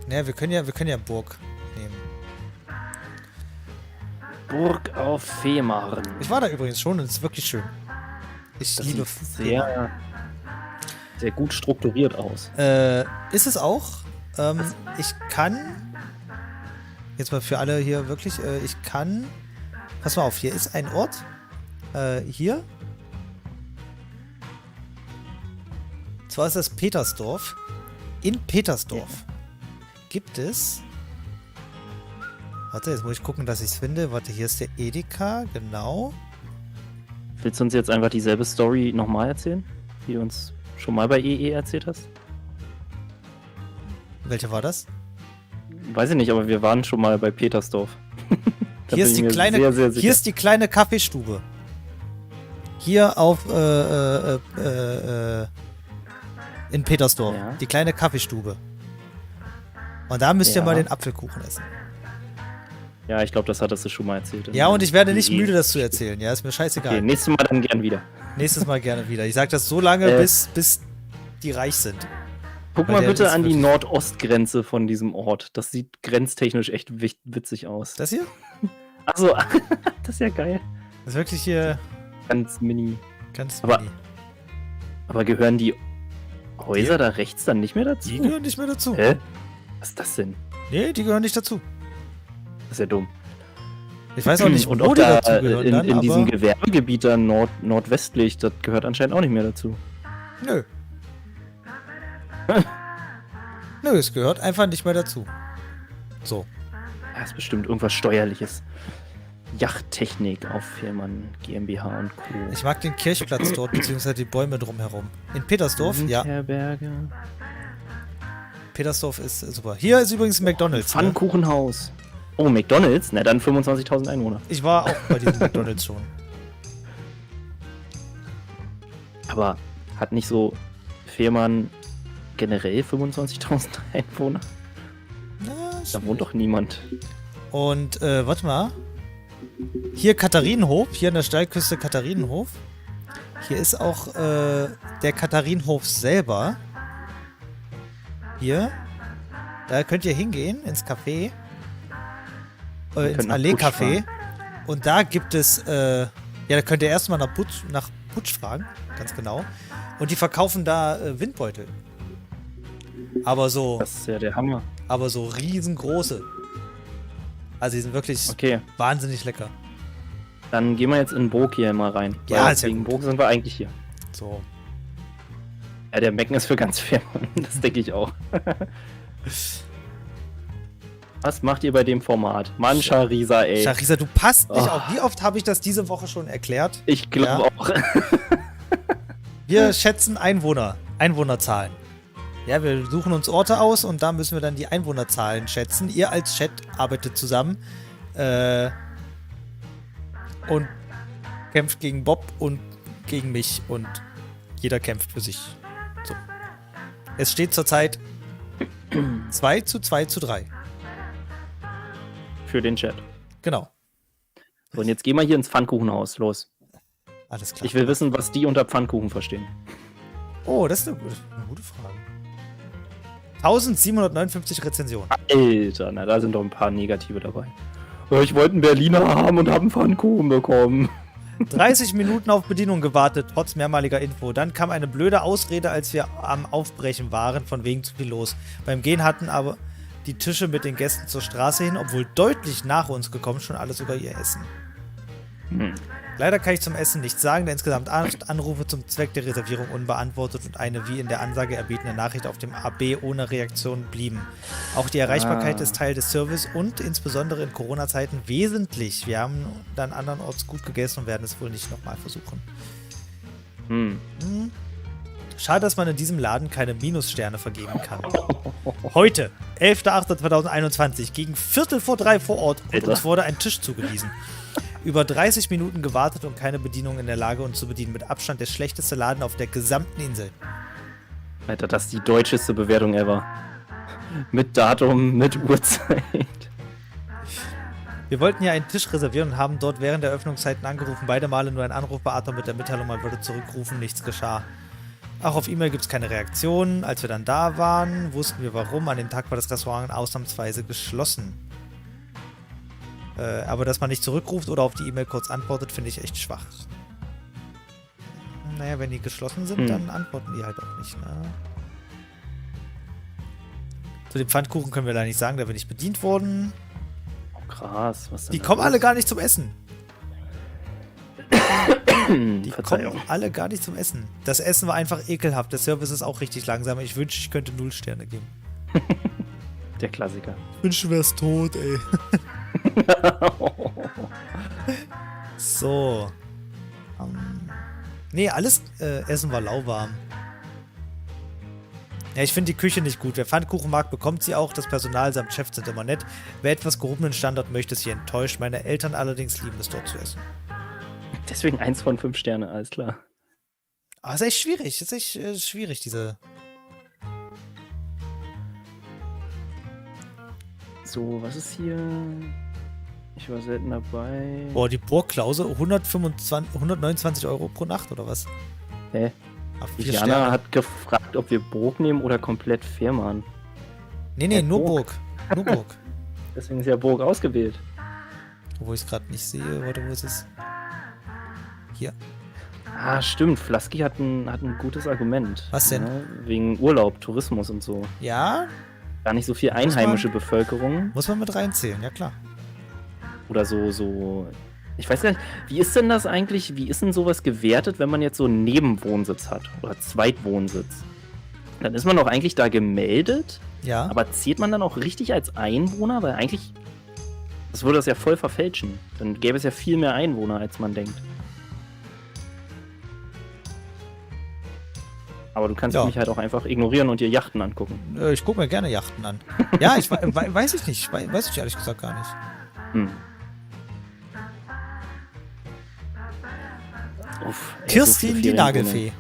Naja, wir können ja Burg nehmen. Burg auf Fehmarn. Ich war da übrigens schon und es ist wirklich schön. Ich Das liebe sieht Fehmarn. sehr gut strukturiert aus. Ist es auch. Ich kann. Jetzt mal für alle hier wirklich. Ich kann. Pass mal auf, hier ist ein Ort. Hier. Zwar ist das Petersdorf. In Petersdorf gibt es. Warte, jetzt muss ich gucken, dass ich es finde. Warte, hier ist der Edeka, genau. Willst du uns jetzt einfach dieselbe Story nochmal erzählen, die du uns schon mal bei EE erzählt hast? Welche war das? Weiß ich nicht, aber wir waren schon mal bei Petersdorf. Hier ist die kleine, hier ist die kleine Kaffeestube. Hier auf in Petersdorf. Ja. Die kleine Kaffeestube. Und da müsst ihr Ja. mal den Apfelkuchen essen. Ja, ich glaube, das hattest du schon mal erzählt. Ja, und ich werde nicht EE. müde, das zu erzählen. Ja, ist mir scheißegal. Okay, nächstes Mal dann gern wieder. Nächstes Mal gerne wieder. Ich sag das so lange, bis die reich sind. Guck Weil mal der bitte ist an die wirklich- Nordostgrenze von diesem Ort. Das sieht grenztechnisch echt witzig aus. Das hier? Achso, das ist ja geil. Das ist wirklich hier Ganz mini. ganz Aber- mini. Aber gehören die Häuser da rechts dann nicht mehr dazu? Die gehören nicht mehr dazu. Hä? Was ist das denn? Nee, die gehören nicht dazu. Das ist ja dumm. Ich weiß auch nicht, Und wo auch die da dazu gehören dann, in diesem aber Gewerbegebiet da nordwestlich, das gehört anscheinend auch nicht mehr dazu. nö. Nö, es gehört einfach nicht mehr dazu. So. Das ist bestimmt irgendwas Steuerliches. Yachttechnik auf Fehmarn GmbH und Co. Ich mag den Kirchplatz dort, beziehungsweise die Bäume drumherum. In Petersdorf, ja. Herberge. Petersdorf ist super. Hier ist übrigens ein McDonalds. Ne? Pfannkuchenhaus. Oh, McDonalds? Na dann 25.000 Einwohner. Ich war auch bei diesem McDonalds schon. Aber hat nicht so Fehmarn generell 25.000 Einwohner? Ja, Da wohnt doch niemand. Und, warte mal. Hier Katharinenhof, hier an der Steilküste Katharinenhof. Hier ist auch der Katharinenhof selber. Hier. Da könnt ihr hingehen, ins Café. Ins nach Allee-Café. Butch Und da gibt es, ja, da könnt ihr erstmal nach Butch fragen. Ganz genau. Und die verkaufen da Windbeutel. Aber so Das ist ja der Hammer. riesengroße. Also die sind wirklich Okay, wahnsinnig lecker. dann gehen wir jetzt in Burg hier mal rein. Ja, Weil ist ja wegen gut. Burg sind wir eigentlich hier. So. Ja, der Mecken ist für ganz Fehmarn. Das denke ich auch. Was macht ihr bei dem Format? Mann, Charisa, ey. Charisa, du passt nicht Oh. auf. Wie oft habe ich das diese Woche schon erklärt? Ich glaube auch. Wir schätzen Einwohnerzahlen. Ja, wir suchen uns Orte aus und da müssen wir dann die Einwohnerzahlen schätzen. Ihr als Chat arbeitet zusammen und kämpft gegen Bob und gegen mich und jeder kämpft für sich. So. Es steht zurzeit 2:2:3. Für den Chat. Genau. So, und jetzt gehen wir hier ins Pfannkuchenhaus. Los. Alles klar. Ich will wissen, was die unter Pfannkuchen verstehen. Oh, das ist eine gute Frage. 1759 Rezensionen. Alter, na, da sind doch ein paar negative dabei. Ich wollte einen Berliner haben und habe einen Pfannkuchen bekommen. 30 Minuten auf Bedienung gewartet, trotz mehrmaliger Info. Dann kam eine blöde Ausrede, als wir am Aufbrechen waren, von wegen zu viel los. Beim Gehen hatten aber die Tische mit den Gästen zur Straße hin, obwohl deutlich nach uns gekommen, schon alles über ihr Essen. Leider kann ich zum Essen nichts sagen, da insgesamt 8 Anrufe zum Zweck der Reservierung unbeantwortet und eine wie in der Ansage erbetene Nachricht auf dem AB ohne Reaktion blieben. Auch die Erreichbarkeit ist Teil des Service und insbesondere in Corona-Zeiten wesentlich. Wir haben dann andernorts gut gegessen und werden es wohl nicht nochmal versuchen. Schade, dass man in diesem Laden keine Minussterne vergeben kann. Heute, 11.08.2021, gegen 2:45 vor Ort und uns wurde ein Tisch zugewiesen. Über 30 Minuten gewartet und keine Bedienung in der Lage, uns zu bedienen. Mit Abstand der schlechteste Laden auf der gesamten Insel. Alter, das ist die deutscheste Bewertung ever. Mit Datum, mit Uhrzeit. Wir wollten ja einen Tisch reservieren und haben dort während der Öffnungszeiten angerufen. Beide Male nur ein Anrufbeamter mit der Mitteilung, man würde zurückrufen, nichts geschah. Auch auf E-Mail gibt es keine Reaktion. Als wir dann da waren, wussten wir warum. An dem Tag war das Restaurant ausnahmsweise geschlossen. Aber dass man nicht zurückruft oder auf die E-Mail kurz antwortet, finde ich echt schwach. Naja, wenn die geschlossen sind, dann antworten die halt auch nicht, ne? Zu dem Pfannkuchen können wir da nicht sagen, da bin ich bedient worden. Oh, krass. Was denn Die kommen alle gar nicht zum Essen. Die kommen alle gar nicht zum Essen. Das Essen war einfach ekelhaft. Der Service ist auch richtig langsam. Ich wünschte, ich könnte 0 Sterne geben. Der Klassiker. Ich wünschte, du wärst tot, ey. So. Nee, alles Essen war lauwarm. Ja, ich finde die Küche nicht gut. Wer Pfannkuchen mag, bekommt sie auch. Das Personal samt Chef sind immer nett. Wer etwas gehobenen Standard möchte, ist hier enttäuscht. Meine Eltern allerdings lieben es, dort zu essen. Deswegen 1 von 5 Sterne, alles klar. Aber ist echt schwierig. Ist echt schwierig, diese... So, was ist hier? Ich war selten dabei. Boah, die Burgklause, 129 Euro pro Nacht, oder was? Hä? Jana hat gefragt, ob wir Burg nehmen oder komplett Fährmann. Nee, nur Burg. Nur Burg. Deswegen ist ja Burg ausgewählt. Wo ich es gerade nicht sehe. Warte, wo ist es? Hier. Ah, stimmt. Flasky hat ein gutes Argument. Was denn? Ja, wegen Urlaub, Tourismus und so. Ja? Gar nicht so viel einheimische Bevölkerung. Muss man mit reinzählen, ja klar. Oder so. Ich weiß gar nicht, wie ist denn das eigentlich? Wie ist denn sowas gewertet, wenn man jetzt so einen Nebenwohnsitz hat? Oder Zweitwohnsitz? Dann ist man doch eigentlich da gemeldet. Ja. Aber zählt man dann auch richtig als Einwohner? Weil eigentlich, das würde das ja voll verfälschen. Dann gäbe es ja viel mehr Einwohner, als man denkt. Aber du kannst mich halt auch einfach ignorieren und dir Yachten angucken. Ich gucke mir gerne Yachten an. Ja, ich weiß ich nicht. Weiß ich ehrlich gesagt gar nicht. Uff, Kirstin, die Nagelfee.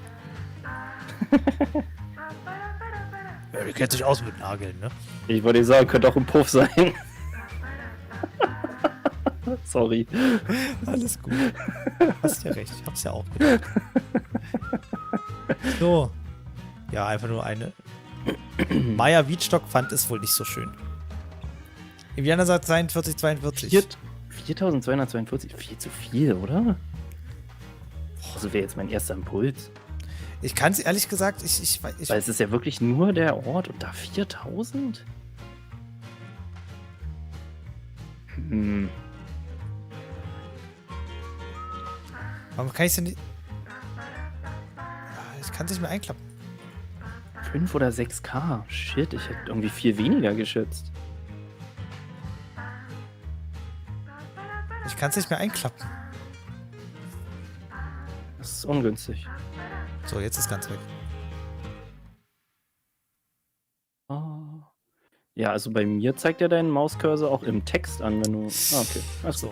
Ja, die kennt sich aus mit Nageln, ne? Ich wollte sagen, könnte auch ein Puff sein. Sorry. Alles gut. Hast ja recht, ich hab's ja auch gedacht. So. Ja, einfach nur eine. Meier Wiedstock fand es wohl nicht so schön. Indianer sagt 42,42. 4.242, viel zu viel, oder? Das wäre jetzt mein erster Impuls. Ich kann es ehrlich gesagt, weil es ist ja wirklich nur der Ort und da 4.000? Warum kann ich es denn nicht... Ich kann es nicht mehr einklappen. 5 oder 6K? Shit, ich hätte irgendwie viel weniger geschätzt. Ich kann es nicht mehr einklappen. Das ist ungünstig. So, jetzt ist ganz weg. Ja, also bei mir zeigt ja dein Mauscursor auch im Text an, wenn du... okay. Achso.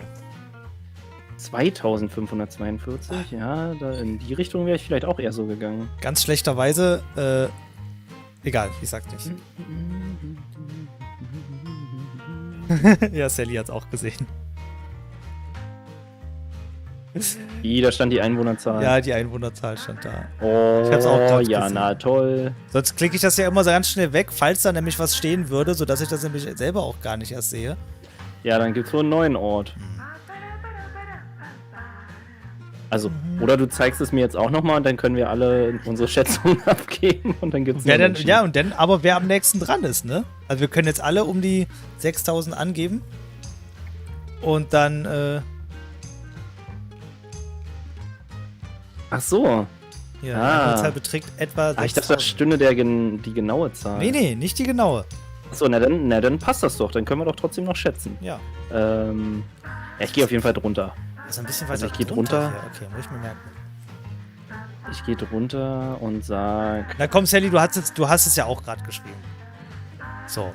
2542, ja, da in die Richtung wäre ich vielleicht auch eher so gegangen. Ganz schlechterweise, egal, ich sag's nicht. Ja, Sally hat's auch gesehen. Da stand die Einwohnerzahl. Ja, die Einwohnerzahl stand da. Oh, ich hab's auch gerade ja, gesehen. Na toll. Sonst klicke ich das ja immer so ganz schnell weg, falls da nämlich was stehen würde, sodass ich das nämlich selber auch gar nicht erst sehe. Ja, dann gibt's wohl einen neuen Ort. Also, oder du zeigst es mir jetzt auch nochmal und dann können wir alle unsere Schätzungen abgeben und dann gibt's aber wer am nächsten dran ist, ne? Also wir können jetzt alle um die 6.000 angeben und dann, Ach so. Ja, die Einwohnerzahl beträgt etwa 6.000. Ich dachte, das stünde die genaue Zahl. Nee, nicht die genaue. Achso, na dann passt das doch. Dann können wir doch trotzdem noch schätzen. Ja. Ich gehe auf jeden Fall drunter. Also ein bisschen weiter ich gehe drunter. Ja, okay, muss ich mir merken. Ich gehe drunter und sag. Na komm, Sally, du hast es ja auch gerade geschrieben. So.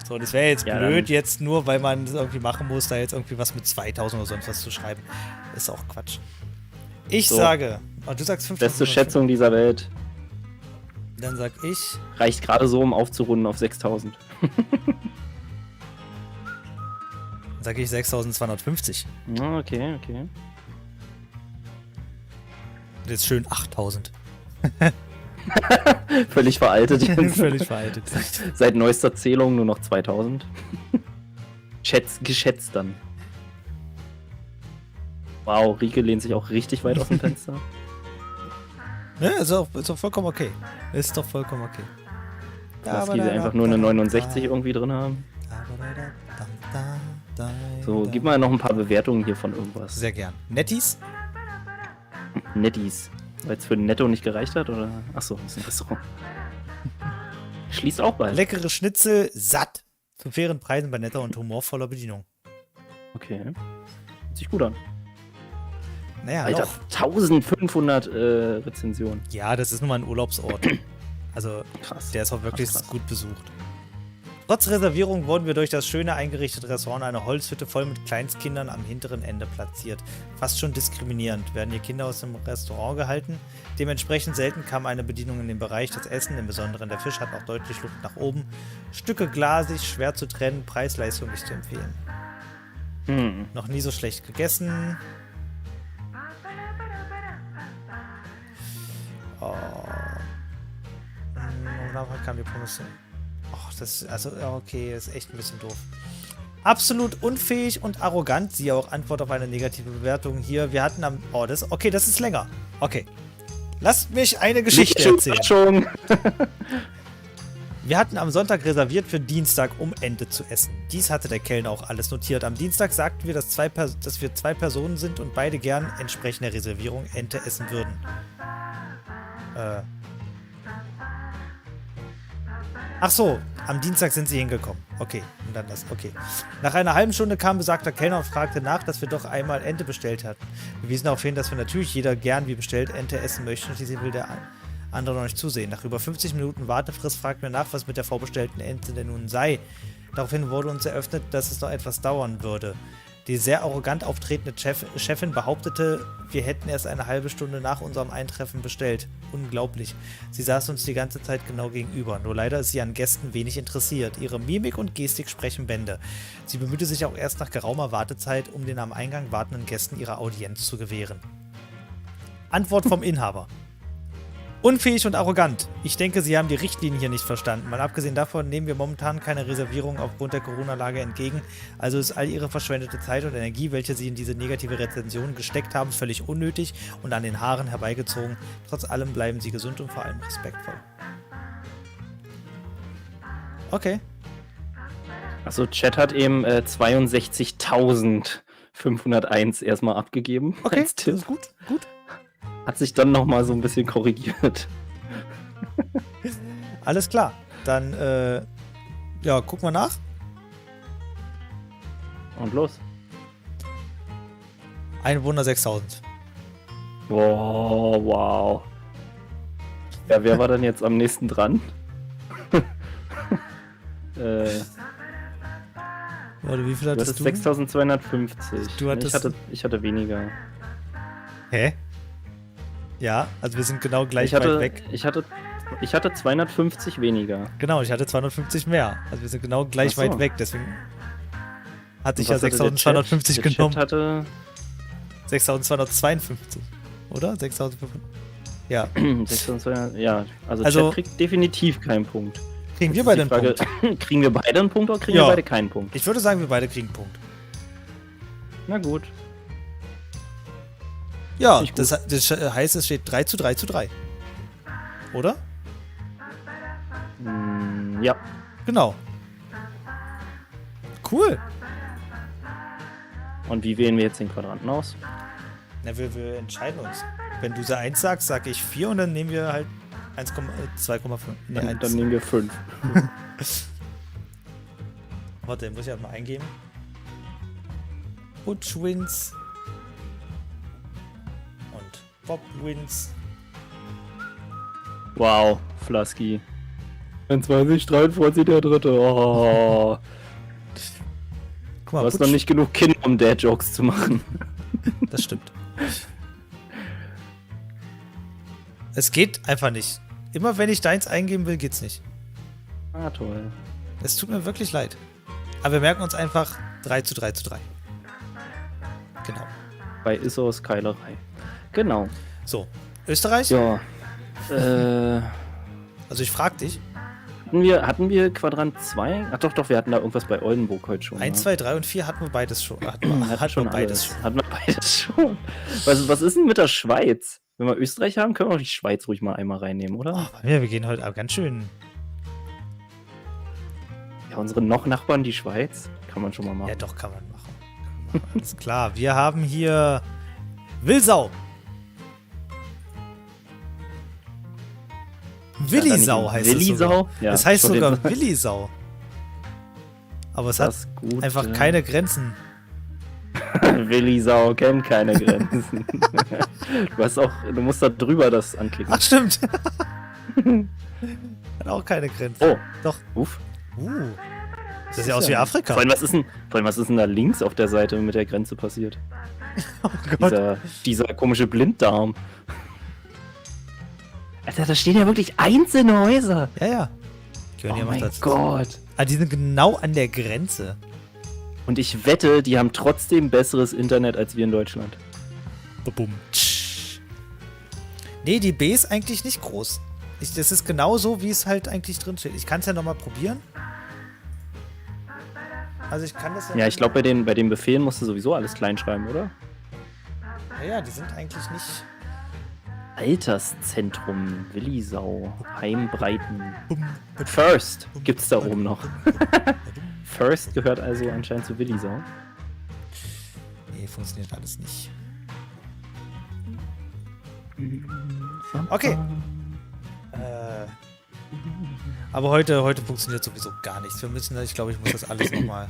So, das wäre jetzt blöd, jetzt nur, weil man es irgendwie machen muss, da jetzt irgendwie was mit 2000 oder sonst was zu schreiben. Ist auch Quatsch. Ich sage, und du sagst 5000. Beste Schätzung dieser Welt. Dann sag ich. Reicht gerade so, um aufzurunden auf 6000. Dann sage ich 6250. Okay. Und jetzt schön 8000. Völlig veraltet. Völlig veraltet. Seit neuester Zählung nur noch 2000. Geschätzt dann. Wow, Rieke lehnt sich auch richtig weit aus dem Fenster. Ne, ist doch vollkommen okay. Ist doch vollkommen okay. Dass die einfach nur eine 69 irgendwie drin haben. So, gib mal noch ein paar Bewertungen hier von irgendwas. Sehr gern. Netties? Netties. Weil es für Netto nicht gereicht hat, oder? Achso, das ist ein Restaurant. Schließt auch bald. Leckere Schnitzel, satt. Zu fairen Preisen bei netter und humorvoller Bedienung. Okay. Hört sich gut an. Naja, Alter, 1500 Rezensionen. Ja, das ist nun mal ein Urlaubsort. Also, krass. Der ist auch wirklich krass. Gut besucht. Trotz Reservierung wurden wir durch das schöne eingerichtete Restaurant eine Holzhütte voll mit Kleinstkindern am hinteren Ende platziert. Fast schon diskriminierend. Werden hier Kinder aus dem Restaurant gehalten? Dementsprechend selten kam eine Bedienung in den Bereich. Das Essen, im Besonderen der Fisch, hat auch deutlich Luft nach oben. Stücke glasig, schwer zu trennen, Preis-Leistung nicht zu empfehlen. Noch nie so schlecht gegessen. Oh. Nachher kam die Pommes. Och, das, also, okay, ist echt ein bisschen doof. Absolut unfähig und arrogant. Siehe auch Antwort auf eine negative Bewertung hier. Wir hatten am. Oh, das ist länger. Okay. Lasst mich eine Geschichte erzählen. Wir hatten am Sonntag reserviert für Dienstag, um Ente zu essen. Dies hatte der Kellner auch alles notiert. Am Dienstag sagten wir, dass wir 2 Personen sind und beide gern entsprechend der Reservierung Ente essen würden. Ach so, am Dienstag sind sie hingekommen. Okay, und dann das. Okay. Nach einer halben Stunde kam besagter Kellner und fragte nach, dass wir doch einmal Ente bestellt hatten. Wir wiesen darauf hin, dass wir natürlich jeder gern wie bestellt Ente essen möchten. Schließlich will der andere noch nicht zusehen. Nach über 50 Minuten Wartefrist fragten wir nach, was mit der vorbestellten Ente denn nun sei. Daraufhin wurde uns eröffnet, dass es noch etwas dauern würde. Die sehr arrogant auftretende Chefin behauptete, wir hätten erst eine halbe Stunde nach unserem Eintreffen bestellt. Unglaublich. Sie saß uns die ganze Zeit genau gegenüber. Nur leider ist sie an Gästen wenig interessiert. Ihre Mimik und Gestik sprechen Bände. Sie bemühte sich auch erst nach geraumer Wartezeit, um den am Eingang wartenden Gästen ihre Audienz zu gewähren. Antwort vom Inhaber. Unfähig und arrogant. Ich denke, Sie haben die Richtlinien hier nicht verstanden. Mal abgesehen davon nehmen wir momentan keine Reservierung aufgrund der Corona-Lage entgegen. Also ist all Ihre verschwendete Zeit und Energie, welche Sie in diese negative Rezension gesteckt haben, völlig unnötig und an den Haaren herbeigezogen. Trotz allem bleiben Sie gesund und vor allem respektvoll. Okay. Achso, Chat hat eben 62.501 erstmal abgegeben. Okay, das ist gut. Hat sich dann nochmal so ein bisschen korrigiert. Alles klar. Dann, ja, gucken wir nach. Und los. Einwohner 6000. Oh, wow. Ja, wer war denn jetzt am nächsten dran? Warte, wie viel hattest du? 6250. Du hattest... Ich hatte weniger. Hä? Ja, also wir sind genau gleich weit weg. Ich hatte 250 weniger. Genau, ich hatte 250 mehr. Also wir sind genau gleich weit weg, deswegen hatte ich ja 6250 genommen. Chat hatte 6252, oder? 6500. Ja. 6200, ja, also Chat kriegt definitiv keinen Punkt. Kriegen wir beide einen Punkt? Kriegen wir beide einen Punkt oder kriegen wir beide keinen Punkt? Ich würde sagen, wir beide kriegen einen Punkt. Na gut. Ja, das heißt, es steht 3:3:3. Oder? Ja. Genau. Cool. Und wie wählen wir jetzt den Quadranten aus? Na, wir entscheiden uns. Wenn du 1 sagst, sag ich 4 und dann nehmen wir halt 2,5. Nee, dann nehmen wir 5. Warte, den muss ich halt mal eingeben. Butchwins. Und Bob wins. Wow, Flasky. 2043 der dritte. Oh. Guck mal, Du hast noch nicht genug Kinder, um Dad-Jokes zu machen. Das stimmt. Es geht einfach nicht. Immer wenn ich deins eingeben will, geht's nicht. Ah, toll. Es tut mir wirklich leid. Aber wir merken uns einfach 3:3:3. Genau. Bei Issos Keilerei. Genau. So, Österreich? Ja. Also ich frag dich. Hatten wir Quadrant 2? Ach doch, wir hatten da irgendwas bei Oldenburg heute schon. 1, 2, 3 und 4 hatten wir beides schon. Hatten wir beides schon. Hatten wir beides schon. Was ist denn mit der Schweiz? Wenn wir Österreich haben, können wir auch die Schweiz ruhig mal einmal reinnehmen, oder? Oh, ja, wir gehen heute aber ganz schön. Ja, unsere noch Nachbarn, die Schweiz, kann man schon mal machen. Ja, doch, kann man machen. Alles klar. Wir haben hier Wilsau. Willisau heißt es sogar. Willisau? Ja, das heißt sogar Willisau. Aber es hat gut, einfach keine Grenzen. Willisau kennt keine Grenzen. Du musst da drüber das anklicken. Ach, stimmt. Hat auch keine Grenzen. Oh, Doch. Uff. Das sieht ja aus wie Afrika. Vor allem, was ist denn da links auf der Seite mit der Grenze passiert? Oh Gott. Dieser komische Blinddarm. Alter, da stehen ja wirklich einzelne Häuser. Ja. Oh mein Gott. Ah, die sind genau an der Grenze. Und ich wette, die haben trotzdem besseres Internet als wir in Deutschland. Bum. Nee, die B ist eigentlich nicht groß. Das ist genau so, wie es halt eigentlich drin steht. Ich kann es ja nochmal probieren. Also ich kann das ja... Ja, ich glaube, bei den Befehlen musst du sowieso alles klein schreiben, oder? Ja, die sind eigentlich nicht... Alterszentrum, Willisau, Heimbreiten. First gibt's da oben noch. First gehört also anscheinend zu Willisau. Nee, funktioniert alles nicht. Okay. Aber heute funktioniert sowieso gar nichts. Wir müssen, ich glaube, ich muss das alles nochmal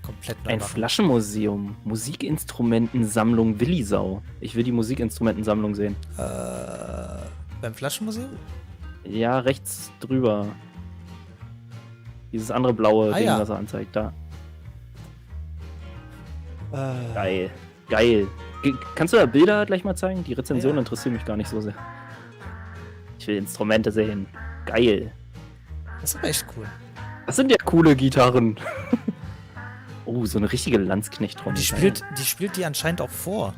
komplett neu machen. Ein Flaschenmuseum. Musikinstrumentensammlung Willisau. Ich will die Musikinstrumentensammlung sehen. Beim Flaschenmuseum? Ja, rechts drüber. Dieses andere blaue Ding, was er anzeigt. Da. Geil. Kannst du da Bilder gleich mal zeigen? Die Rezension interessiert mich gar nicht so sehr. Ich will Instrumente sehen. Geil. Das ist aber echt cool. Das sind ja coole Gitarren. Oh, so eine richtige Landsknecht-Trommel. Die spielt die anscheinend auch vor,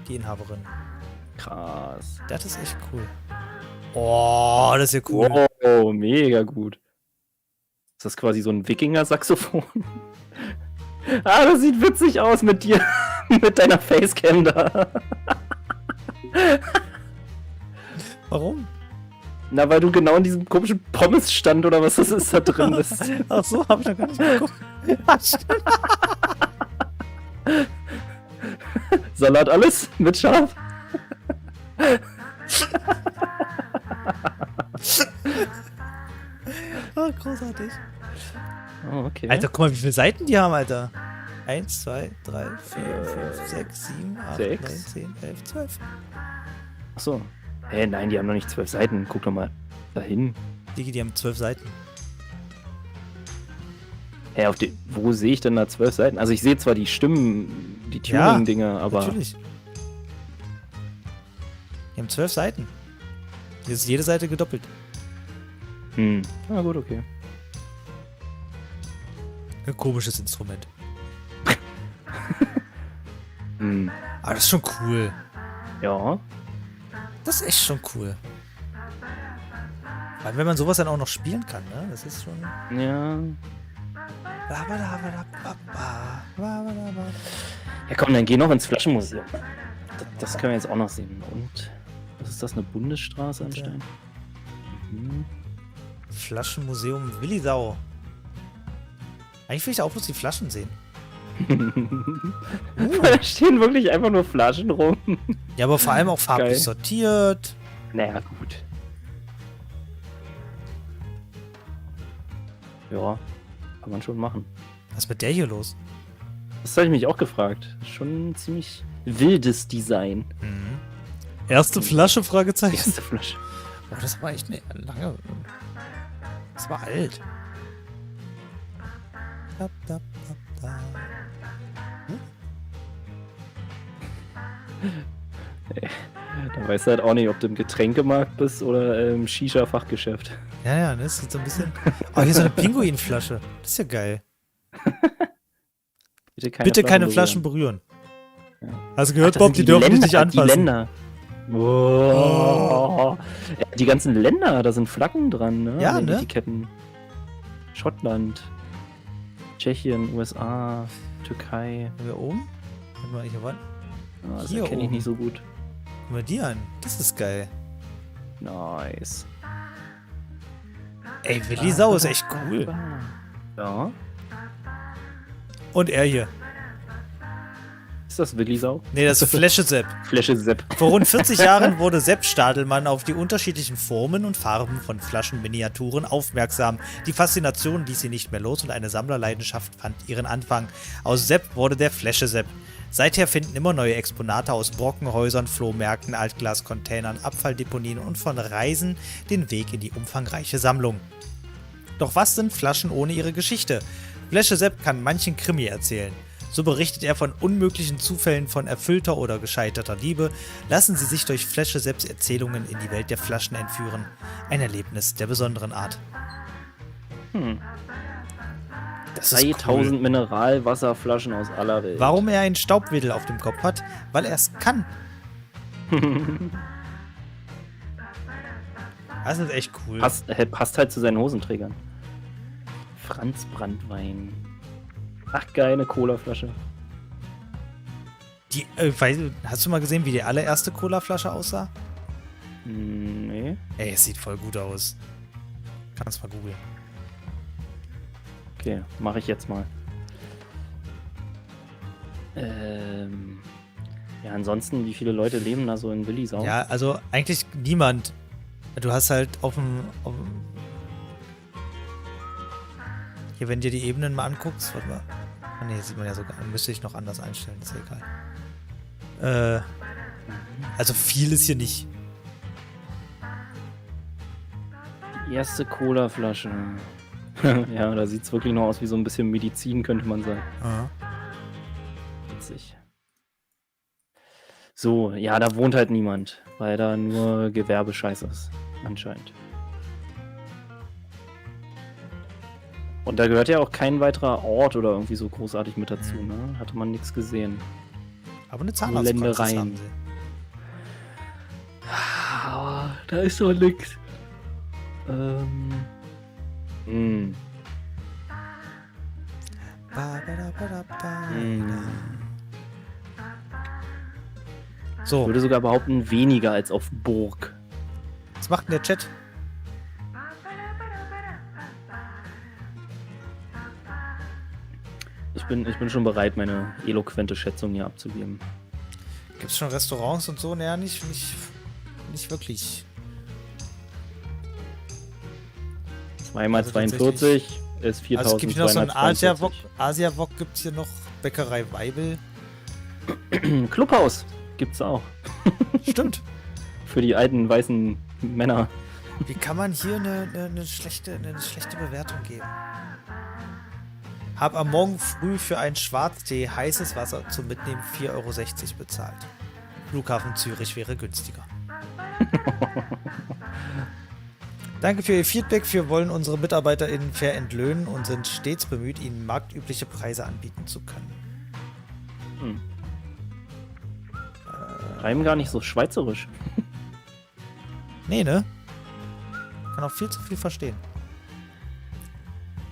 die Inhaberin. Krass. Das ist echt cool. Oh, das ist ja cool. Oh, mega gut. Ist das quasi so ein Wikinger-Saxophon? Das sieht witzig aus mit dir. Mit deiner Facecam da. Warum? Na, weil du genau in diesem komischen Pommesstand oder was das ist da drin bist. Ach so, hab ich noch gar nicht geguckt. Salat alles mit Schaf. Oh, großartig. Oh, okay. Alter, guck mal, wie viele Seiten die haben, Alter. 1, 2, 3, 4, 5, 6, 7, 8, 9, 10, 11, 12. Achso. Nein, die haben noch nicht 12 Seiten. Guck doch mal dahin. Die haben 12 Seiten. Wo sehe ich denn da 12 Seiten? Also ich sehe zwar die Stimmen, die Tuning-Dinger, aber... natürlich. Die haben 12 Seiten. Hier ist jede Seite gedoppelt. Na gut, okay. Ein komisches Instrument. Aber das ist schon cool. Ja. Das ist echt schon cool. Weil wenn man sowas dann auch noch spielen kann, ne? Das ist schon... Ja. Ja komm, dann geh noch ins Flaschenmuseum. Das können wir jetzt auch noch sehen. Und? Was ist das, eine Bundesstraße anscheinend? Flaschenmuseum Willisau. Eigentlich will ich auch bloß die Flaschen sehen. Da stehen wirklich einfach nur Flaschen rum. Ja, aber vor allem auch farblich sortiert. Naja, gut. Ja, kann man schon machen. Was ist mit der hier los? Das habe ich mich auch gefragt. Schon ein ziemlich wildes Design. Erste Flasche, Fragezeichen? Erste Flasche. Oh, das war echt eine lange... Das war alt. Da weißt du halt auch nicht, ob du im Getränkemarkt bist oder im Shisha-Fachgeschäft. Ja, das sieht so ein bisschen... Oh, hier ist so eine Pinguinflasche. Das ist ja geil. Bitte keine Flaschen berühren. Ja. Hast du gehört, Bob? Die dürfen dich nicht anfassen. Die Länder. Oh. Ja, die ganzen Länder, da sind Flaggen dran, ne? Ja, die ne? Etiketten. Schottland, Tschechien, USA, Türkei. Sind wir oben? Warte mal, hier, Das hier kenne ich oben. nicht so gut. Guck mal die an. Das ist geil. Nice. Ey, Willi Sau ist echt cool. Ja. Und er hier. Ist das Willi Sau? Nee, das ist Flasche Sepp. Flasche Sepp. Vor rund 40 Jahren wurde Sepp Stadelmann auf die unterschiedlichen Formen und Farben von Flaschenminiaturen aufmerksam. Die Faszination ließ ihn nicht mehr los und eine Sammlerleidenschaft fand ihren Anfang. Aus Sepp wurde der Flasche Sepp. Seither finden immer neue Exponate aus Brockenhäusern, Flohmärkten, Altglascontainern, Abfalldeponien und von Reisen den Weg in die umfangreiche Sammlung. Doch was sind Flaschen ohne ihre Geschichte? Flasche Sepp kann manchen Krimi erzählen. So berichtet er von unmöglichen Zufällen von erfüllter oder gescheiterter Liebe. Lassen Sie sich durch Flasche Sepps Erzählungen in die Welt der Flaschen entführen. Ein Erlebnis der besonderen Art. Das ist 3000 cool. Mineralwasserflaschen aus aller Welt. Warum er einen Staubwedel auf dem Kopf hat? Weil er es kann. Das ist echt cool. Passt halt zu seinen Hosenträgern. Franz Brandwein. Ach, geil, eine Colaflasche. Hast du mal gesehen, wie die allererste Colaflasche aussah? Nee. Ey, es sieht voll gut aus. Kannst mal googeln. Okay, mache ich jetzt mal. Ja, ansonsten, wie viele Leute leben da so in Willisau? Ja, also eigentlich niemand. Du hast halt auf dem hier, wenn du dir die Ebenen mal anguckst, warte mal. Ah, ne, sieht man ja sogar. Müsste ich noch anders einstellen, ist ja egal. Also viel ist hier nicht. Die erste Colaflasche. Ja, da sieht es wirklich noch aus wie so ein bisschen Medizin, könnte man sagen. Aha. Witzig. So, ja, da wohnt halt niemand, weil da nur Gewerbescheiß ist, anscheinend. Und da gehört ja auch kein weiterer Ort oder irgendwie so großartig mit dazu, ne? Hatte man nichts gesehen. Aber eine Zahnarztpraxis Ländereien. haben sie. Ah, da ist doch nix. So, Ich würde sogar behaupten, weniger als auf Burg. was macht denn der Chat? Ich bin schon bereit, meine eloquente Schätzung hier abzugeben. Gibt es schon Restaurants und so? Naja, nicht wirklich. 2 mal Also 42 ist 4242. Also es gibt hier noch so ein Asia-Wok gibt es hier noch. Bäckerei Weibel. Clubhaus gibt's auch. Stimmt. Für die alten weißen Männer. Wie kann man hier eine schlechte Bewertung geben? Hab am Morgen früh für einen Schwarztee heißes Wasser zum Mitnehmen 4,60 Euro bezahlt. Flughafen Zürich wäre günstiger. Danke für Ihr Feedback. Wir wollen unsere MitarbeiterInnen fair entlöhnen und sind stets bemüht, ihnen marktübliche Preise anbieten zu können. Schreiben gar nicht so schweizerisch. Nee, ne? Kann auch viel zu viel verstehen.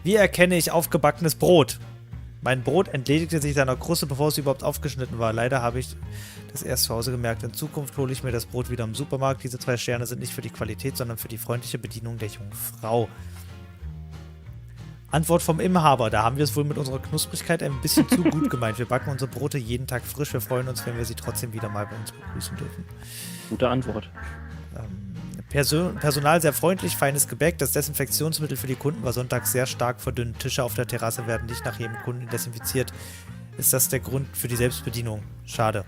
Wie erkenne ich aufgebackenes Brot? Mein Brot entledigte sich seiner Kruste, bevor es überhaupt aufgeschnitten war. Leider habe ich das erst zu Hause gemerkt. In Zukunft hole ich mir das Brot wieder im Supermarkt. Diese 2 Sterne sind nicht für die Qualität, sondern für die freundliche Bedienung der jungen Frau. Antwort vom Inhaber. Da haben wir es wohl mit unserer Knusprigkeit ein bisschen zu gut gemeint. Wir backen unsere Brote jeden Tag frisch. Wir freuen uns, wenn wir sie trotzdem wieder mal bei uns begrüßen dürfen. Gute Antwort. Personal sehr freundlich, feines Gebäck. Das Desinfektionsmittel für die Kunden war sonntags sehr stark verdünnt. Tische auf der Terrasse werden nicht nach jedem Kunden desinfiziert. Ist das der Grund für die Selbstbedienung? Schade.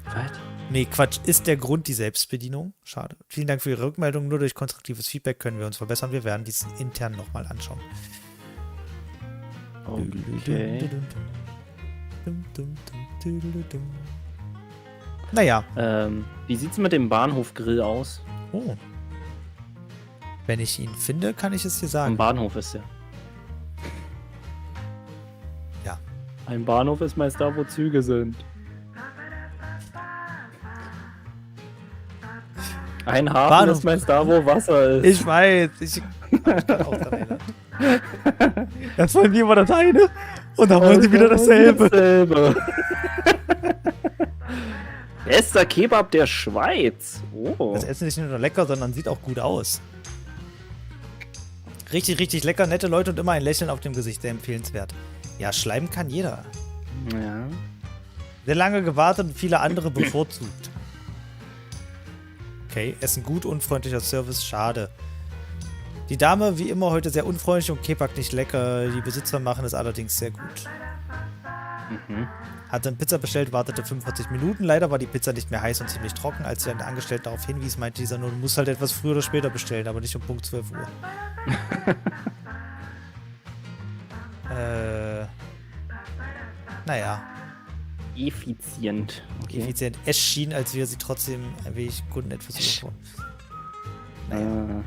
Was? Nee, Quatsch. Ist der Grund die Selbstbedienung? Schade. Vielen Dank für Ihre Rückmeldung. Nur durch konstruktives Feedback können wir uns verbessern. Wir werden dies intern nochmal anschauen. Okay. Naja. Wie sieht's mit dem Bahnhofgrill aus? Oh. Wenn ich ihn finde, kann ich es dir sagen. Am Bahnhof ist er. Ja. Ein Bahnhof ist meist da, wo Züge sind. Ein Hafen Bahnhof ist meist da, wo Wasser ist. Ich weiß. Ich kann auch daran erinnern. Jetzt wollen die immer das eine und dann wollen sie wieder dasselbe. Bester Kebab der Schweiz. Oh. Das Essen ist nicht nur lecker, sondern sieht auch gut aus. Richtig, richtig lecker, nette Leute und immer ein Lächeln auf dem Gesicht. Sehr empfehlenswert. Ja, schleimen kann jeder. Ja. Sehr lange gewartet und viele andere bevorzugt. Okay, Essen gut, unfreundlicher Service, schade. Die Dame, wie immer, heute sehr unfreundlich und Kebab nicht lecker. Die Besitzer machen es allerdings sehr gut. Hatte eine Pizza bestellt, wartete 45 Minuten. Leider war die Pizza nicht mehr heiß und ziemlich trocken. Als der Angestellte darauf hinwies, meinte dieser nur, du musst halt etwas früher oder später bestellen, aber nicht um Punkt 12 Uhr. Naja. Effizient. Okay. Effizient. Es schien, als wäre sie trotzdem ein wenig kundennett versuchen. Naja.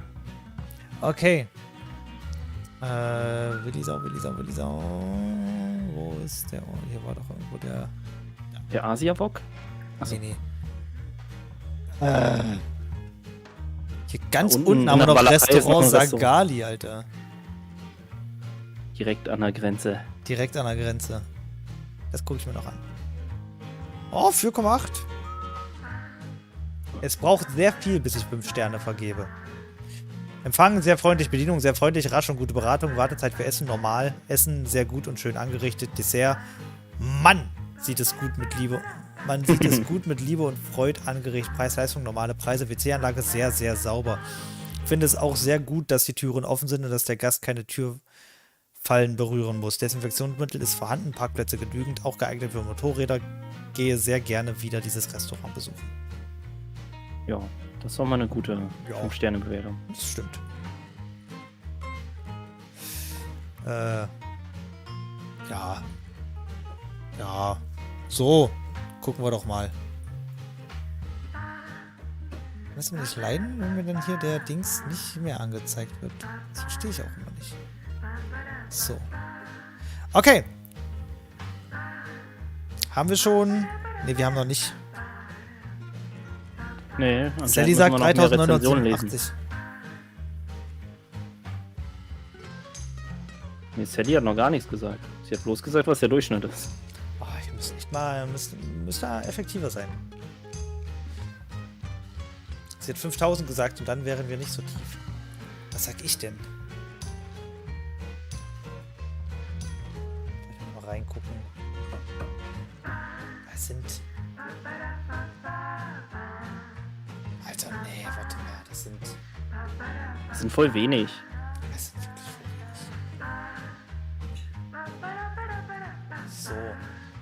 Okay. Willi Sau. Wo ist der? Oh, hier war doch irgendwo der... Der Asia-Wok? Achso. Nee. Hier ganz unten unten haben wir in der noch Walachei ist noch Restaurant ein Restaurant. Sagali, Alter. Direkt an der Grenze. Direkt an der Grenze. Das gucke ich mir noch an. Oh, 4,8. Es braucht sehr viel, bis ich 5 Sterne vergebe. Empfang sehr freundlich, Bedienung sehr freundlich, rasch und gute Beratung, Wartezeit für Essen normal, Essen sehr gut und schön angerichtet, Dessert, Mann, sieht es gut mit Liebe, man sieht es gut mit Liebe und Freude angerichtet, Preis-Leistung, normale Preise, WC-Anlage sehr, sehr sauber. Ich finde es auch sehr gut, dass die Türen offen sind und dass der Gast keine Türfallen berühren muss. Desinfektionsmittel ist vorhanden, Parkplätze genügend, auch geeignet für Motorräder, gehe sehr gerne wieder dieses Restaurant besuchen. Ja. Das war mal eine gute 5-Sterne-Bewertung. Das stimmt. Ja. Ja. So. Gucken wir doch mal. Lass mich nicht leiden, wenn mir dann hier der Dings nicht mehr angezeigt wird. Das verstehe ich auch immer nicht. So. Okay. Haben wir schon... Ne, wir haben noch nicht... Nee, Sally sagt 3987. Nee, Sally hat noch gar nichts gesagt. Sie hat bloß gesagt, was der Durchschnitt ist. Oh, ich muss nicht mal... Müsste effektiver sein. Sie hat 5000 gesagt und dann wären wir nicht so tief. Was sag ich denn? Mal reingucken. Das sind... Alter, nee, warte mal, das sind voll wenig. Das sind wirklich voll wenig. So,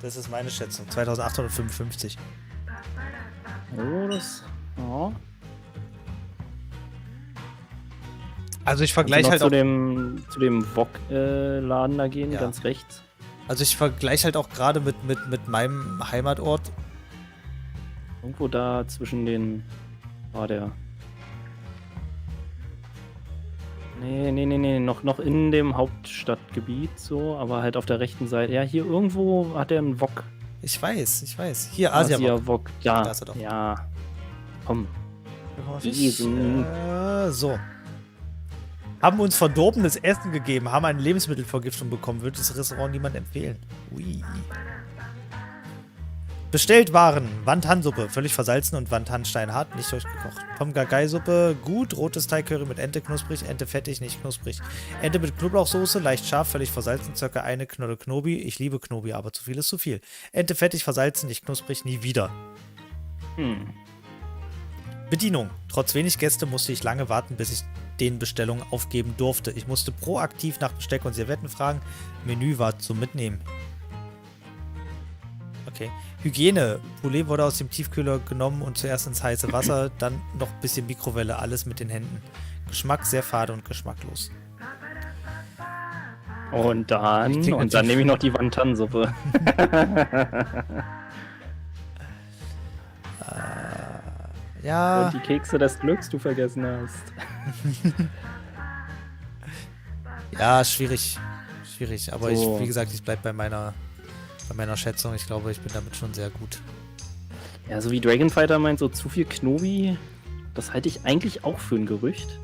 das ist meine Schätzung. 2855. Oh, das... Ja. Also ich vergleiche halt zu auch... dem Wok-Laden da gehen, Ja. ganz rechts. Also ich vergleiche halt auch gerade mit meinem Heimatort. Irgendwo da zwischen den... War der... Nee, noch in dem Hauptstadtgebiet so, aber halt auf der rechten Seite. Ja, hier irgendwo hat er einen Wok. Ich weiß. Hier, Asia-Wok. Ja, Da ist er doch. ja. Komm. Riesen. So. Haben uns verdorbenes Essen gegeben, haben eine Lebensmittelvergiftung bekommen. Wird das Restaurant niemand empfehlen? Ui. Bestellt waren Wandhan-Suppe, völlig versalzen und Wandhan-steinhart, nicht durchgekocht. Tom Gagai-Suppe, gut, rotes Thai-Curry mit Ente knusprig, Ente fettig, nicht knusprig. Ente mit Knoblauchsoße, leicht scharf, völlig versalzen, circa eine Knolle Knobi. Ich liebe Knobi, aber zu viel ist zu viel. Ente fettig, versalzen, nicht knusprig, nie wieder. Bedienung. Trotz wenig Gäste musste ich lange warten, bis ich den Bestellungen aufgeben durfte. Ich musste proaktiv nach Besteck und Servietten fragen. Menü war zum Mitnehmen. Okay. Hygiene. Poulet wurde aus dem Tiefkühler genommen und zuerst ins heiße Wasser, dann noch ein bisschen Mikrowelle, alles mit den Händen. Geschmack sehr fade und geschmacklos. Und dann nehme ich noch die Wonton-Suppe. Ja. Und die Kekse des Glücks, du vergessen hast. Ja, schwierig. Schwierig. Aber So. wie gesagt, ich bleibe bei meiner Schätzung. Ich glaube, ich bin damit schon sehr gut. Ja, so wie Dragonfighter meint, so zu viel Knobi, das halte ich eigentlich auch für ein Gerücht.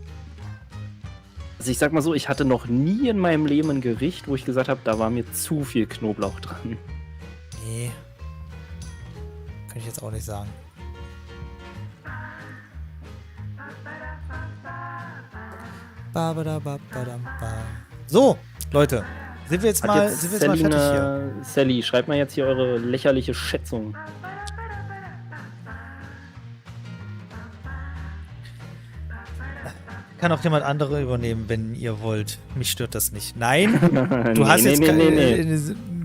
Also ich sag mal so, ich hatte noch nie in meinem Leben ein Gericht, wo ich gesagt habe, da war mir zu viel Knoblauch dran. Nee. Kann ich jetzt auch nicht sagen. So, Leute. Sind wir jetzt mal fertig hier? Sally, schreibt mal jetzt hier eure lächerliche Schätzung. Kann auch jemand andere übernehmen, wenn ihr wollt. Mich stört das nicht. Nein, du hast jetzt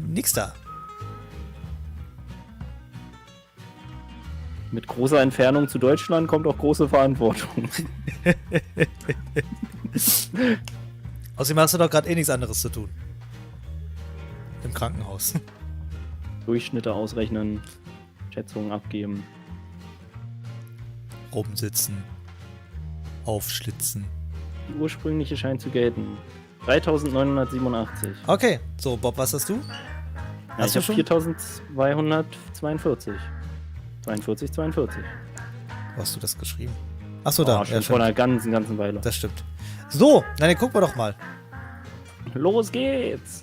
nix da. Mit großer Entfernung zu Deutschland kommt auch große Verantwortung. Außerdem hast du doch gerade nichts anderes zu tun. Im Krankenhaus. Durchschnitte ausrechnen, Schätzungen abgeben. Rumsitzen. Aufschlitzen. Die ursprüngliche scheint zu gelten. 3.987. Okay, so Bob, was hast du? Ja, ich habe 4.242. 42. Wo hast du das geschrieben? Achso, da. Schon vor einer ganzen Weile. Das stimmt. So, dann gucken wir doch mal. Los geht's!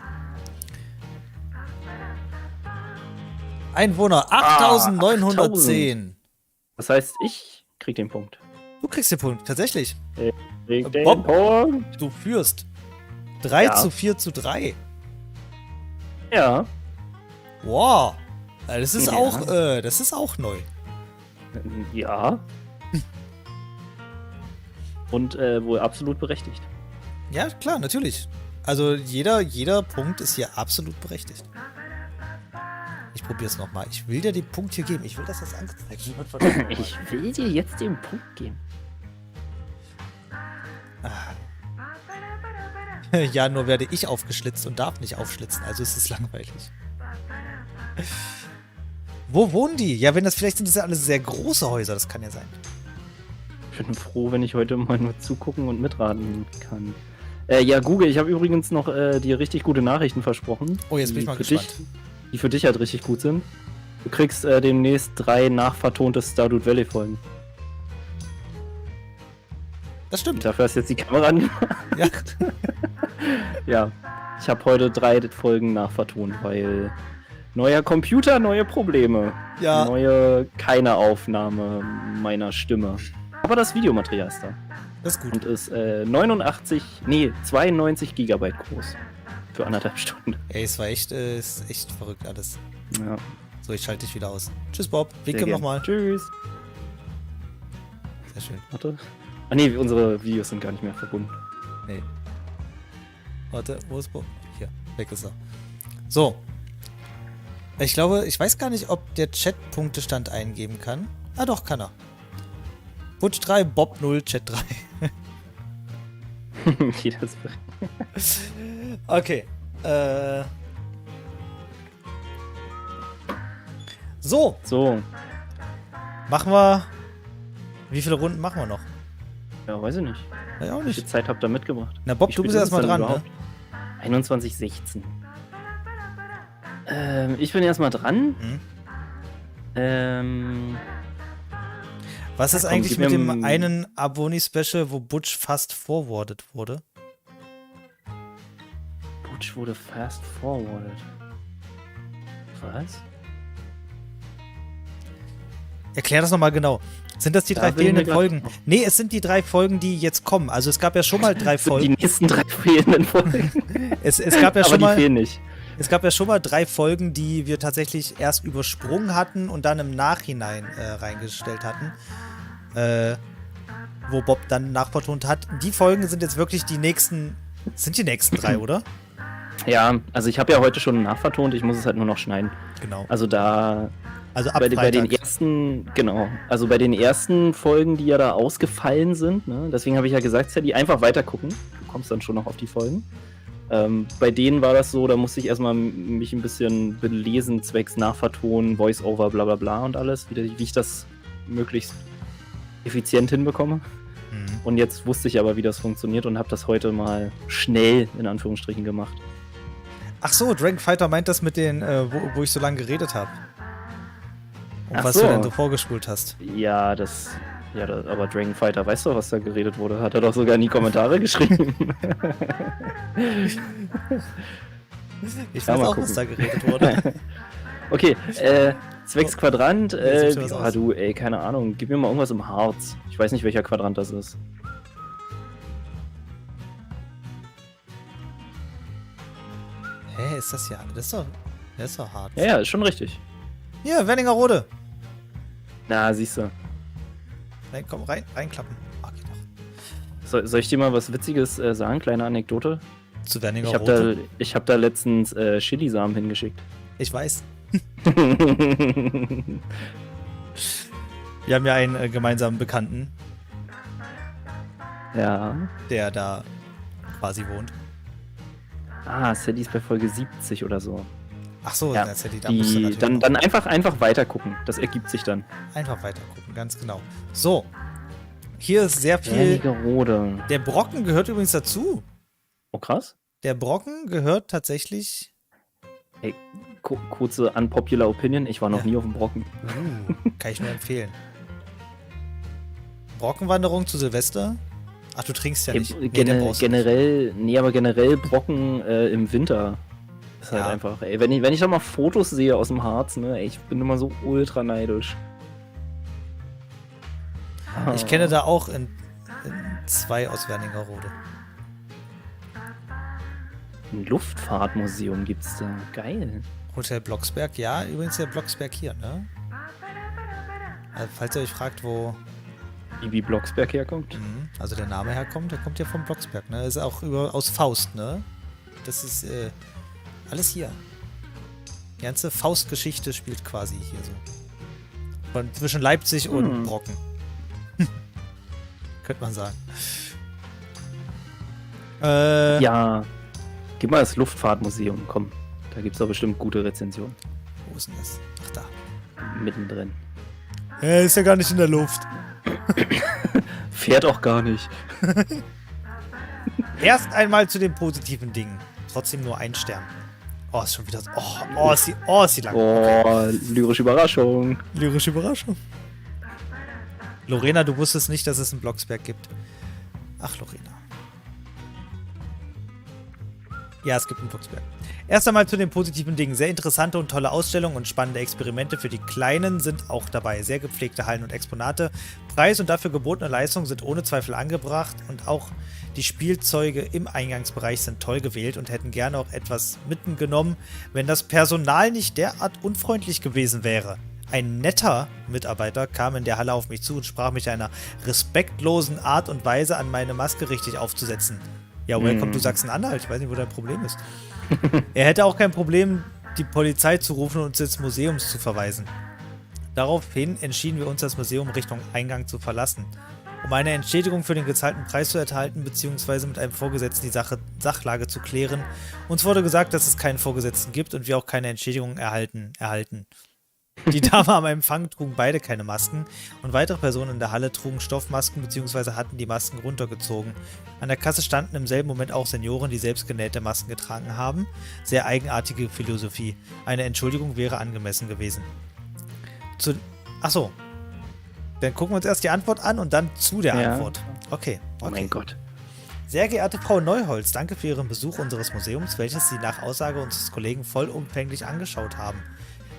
Einwohner 8.910. Das heißt, ich krieg den Punkt. Du kriegst den Punkt, tatsächlich. Krieg den Bob, Punkt. du führst. 3:4:3. Ja. Wow. Das ist auch neu. Ja. Und wohl absolut berechtigt. Ja, klar, natürlich. Also jeder Punkt ist hier absolut berechtigt. Ich probiere es nochmal. Ich will dir den Punkt hier geben. Ich will, dass das angezeigt wird. Ich will dir jetzt den Punkt geben. Ja, nur werde ich aufgeschlitzt und darf nicht aufschlitzen. Also ist es langweilig. Wo wohnen die? Ja, wenn das vielleicht sind das ja alles sehr große Häuser. Das kann ja sein. Ich bin froh, wenn ich heute mal nur zugucken und mitraten kann. Ja, Google, ich habe übrigens noch dir richtig gute Nachrichten versprochen. Oh, jetzt bin ich mal gespannt. Die für dich halt richtig gut sind. Du kriegst demnächst 3 nachvertonte Stardew Valley Folgen. Das stimmt. Dafür hast du jetzt die Kamera angemacht. Ja. Ja, ich habe heute 3 Folgen nachvertont, weil neuer Computer, neue Probleme. Ja. Keine Aufnahme meiner Stimme. Aber das Videomaterial ist da. Das ist gut. Und ist 92 Gigabyte groß. Für 1,5 Stunden. Ey, es war ist echt verrückt alles. Ja. So, ich schalte dich wieder aus. Tschüss, Bob. Winke nochmal. Tschüss. Sehr schön. Warte. Ah ne, unsere Videos sind gar nicht mehr verbunden. Nee. Warte, wo ist Bob? Hier, weg ist er. So. Ich glaube, ich weiß gar nicht, ob der Chat Punktestand eingeben kann. Ah doch, kann er. Butch 3, Bob 0, Chat 3. Okay. So. Machen wir. Wie viele Runden machen wir noch? Ja, weiß ich nicht. Ja, auch Wie viel nicht. Zeit habt ihr mitgebracht? Na, Bob, du bist erstmal dran, ne? 21:16. Ich bin erstmal dran. Was ist eigentlich mit dem einen Aboni-Special, wo Butch fast forwarded wurde? Butch wurde fast forwarded. Was? Erklär das nochmal genau. Sind das die 3 fehlenden Folgen? Nee, es sind die 3 Folgen, die jetzt kommen. Also es gab ja schon mal 3 Folgen. Die nächsten 3 fehlenden Folgen. Es gab ja aber schon die mal. fehlen nicht. Es gab ja schon mal 3 Folgen, die wir tatsächlich erst übersprungen hatten und dann im Nachhinein reingestellt hatten. Wo Bob dann nachvertont hat. Die Folgen sind jetzt wirklich die nächsten. Sind die nächsten 3, oder? Ja, also ich habe ja heute schon nachvertont, ich muss es halt nur noch schneiden. Genau. Also da... Also ab bei den ersten, genau, also bei den ersten Folgen, die ja da ausgefallen sind, ne, deswegen habe ich ja gesagt, Sadie, einfach weiter gucken. Du kommst dann schon noch auf die Folgen. Bei denen war das so, da musste ich erstmal mich ein bisschen belesen, zwecks Nachvertonen, Voice-Over, bla bla bla und alles, wie ich das möglichst effizient hinbekomme. Mhm. Und jetzt wusste ich aber, wie das funktioniert und habe das heute mal schnell, in Anführungsstrichen, gemacht. Ach so, Dragon Fighter meint das mit den, wo ich so lange geredet habe. Und Ach was so. du denn so vorgespult hast. Ja, aber Dragon Fighter, weißt du, was da geredet wurde? Hat er doch sogar in die Kommentare geschrieben. Ich weiß auch, was da geredet wurde. Okay, zwecks Quadrant, such dir was aus. du, ey, keine Ahnung, gib mir mal irgendwas im Harz. Ich weiß nicht, welcher Quadrant das ist. Hä, ist das ja? Das ist doch hart. Ja, ist schon richtig. Hier, Wernigerode. Na, siehst du. Nein, komm, reinklappen. Ah, geht doch. Soll ich dir mal was Witziges sagen? Kleine Anekdote. Zu Ich Wernigerode? hab da letztens Chilisamen hingeschickt. Ich weiß. Wir haben ja einen gemeinsamen Bekannten, Ja. der da quasi wohnt. Ah, Sadie ist bei Folge 70 oder so. Ach so, Ja, das hätte ich da musst du natürlich dann einfach weiter gucken. Das ergibt sich dann. einfach weiter gucken, ganz genau. So, hier ist sehr viel. Wernigerode. Der Brocken gehört übrigens dazu. Oh, krass. Der Brocken gehört tatsächlich. Ey, kurze unpopular Opinion. Ich war noch Ja. nie auf dem Brocken. Kann ich nur empfehlen. Brockenwanderung zu Silvester? Ach, du trinkst ja Ey, nicht. Nee, den brauchst du nicht. generell Brocken im Winter. Ist halt Ja. einfach, ey, wenn ich da mal Fotos sehe aus dem Harz, ne, ey, ich bin immer so ultra neidisch. Ich kenne da auch in 2 aus Wernigerode. Ein Luftfahrtmuseum gibt's da. Geil. Hotel Blocksberg, ja, übrigens der Blocksberg hier, ne? Also, falls ihr euch fragt, wo Wie Blocksberg herkommt. also der Name herkommt, der kommt ja vom Blocksberg, ne? Ist auch aus Faust, ne? Das ist alles hier. Die ganze Faustgeschichte spielt quasi hier so. Zwischen Leipzig und Brocken. Könnte man sagen. Ja, gib mal das Luftfahrtmuseum, komm. Da gibt's doch bestimmt gute Rezensionen. Wo ist denn das? Ach, da. Mittendrin. Ist ja gar nicht in der Luft. Fährt auch gar nicht. Erst einmal zu den positiven Dingen. Trotzdem nur 1 Stern. Oh, ist schon wieder so. Ist sie lang. Oh, lyrische Überraschung. Lyrische Überraschung. Lorena, du wusstest nicht, dass es einen Blocksberg gibt. Ach, Lorena. Ja, es gibt einen Blocksberg. Erst einmal zu den positiven Dingen. Sehr interessante und tolle Ausstellungen und spannende Experimente für die Kleinen sind auch dabei. Sehr gepflegte Hallen und Exponate. Preis und dafür gebotene Leistung sind ohne Zweifel angebracht und auch die Spielzeuge im Eingangsbereich sind toll gewählt und hätten gerne auch etwas mitgenommen, wenn das Personal nicht derart unfreundlich gewesen wäre. Ein netter Mitarbeiter kam in der Halle auf mich zu und sprach mich einer respektlosen Art und Weise an, meine Maske richtig aufzusetzen. Ja, welcome to Sachsen-Anhalt. Ich weiß nicht, wo dein Problem ist. Er hätte auch kein Problem, die Polizei zu rufen und uns ins Museum zu verweisen. Daraufhin entschieden wir uns, das Museum Richtung Eingang zu verlassen. Um eine Entschädigung für den gezahlten Preis zu erhalten, beziehungsweise mit einem Vorgesetzten die Sachlage zu klären. Uns wurde gesagt, dass es keinen Vorgesetzten gibt und wir auch keine Entschädigung erhalten. Die Dame am Empfang trugen beide keine Masken und weitere Personen in der Halle trugen Stoffmasken bzw. hatten die Masken runtergezogen. An der Kasse standen im selben Moment auch Senioren, die selbst genähte Masken getragen haben. Sehr eigenartige Philosophie. Eine Entschuldigung wäre angemessen gewesen. Achso. Dann gucken wir uns erst die Antwort an und dann zu der Antwort. Okay. Oh mein Gott. Sehr geehrte Frau Neuholz, danke für Ihren Besuch unseres Museums, welches Sie nach Aussage unseres Kollegen vollumfänglich angeschaut haben.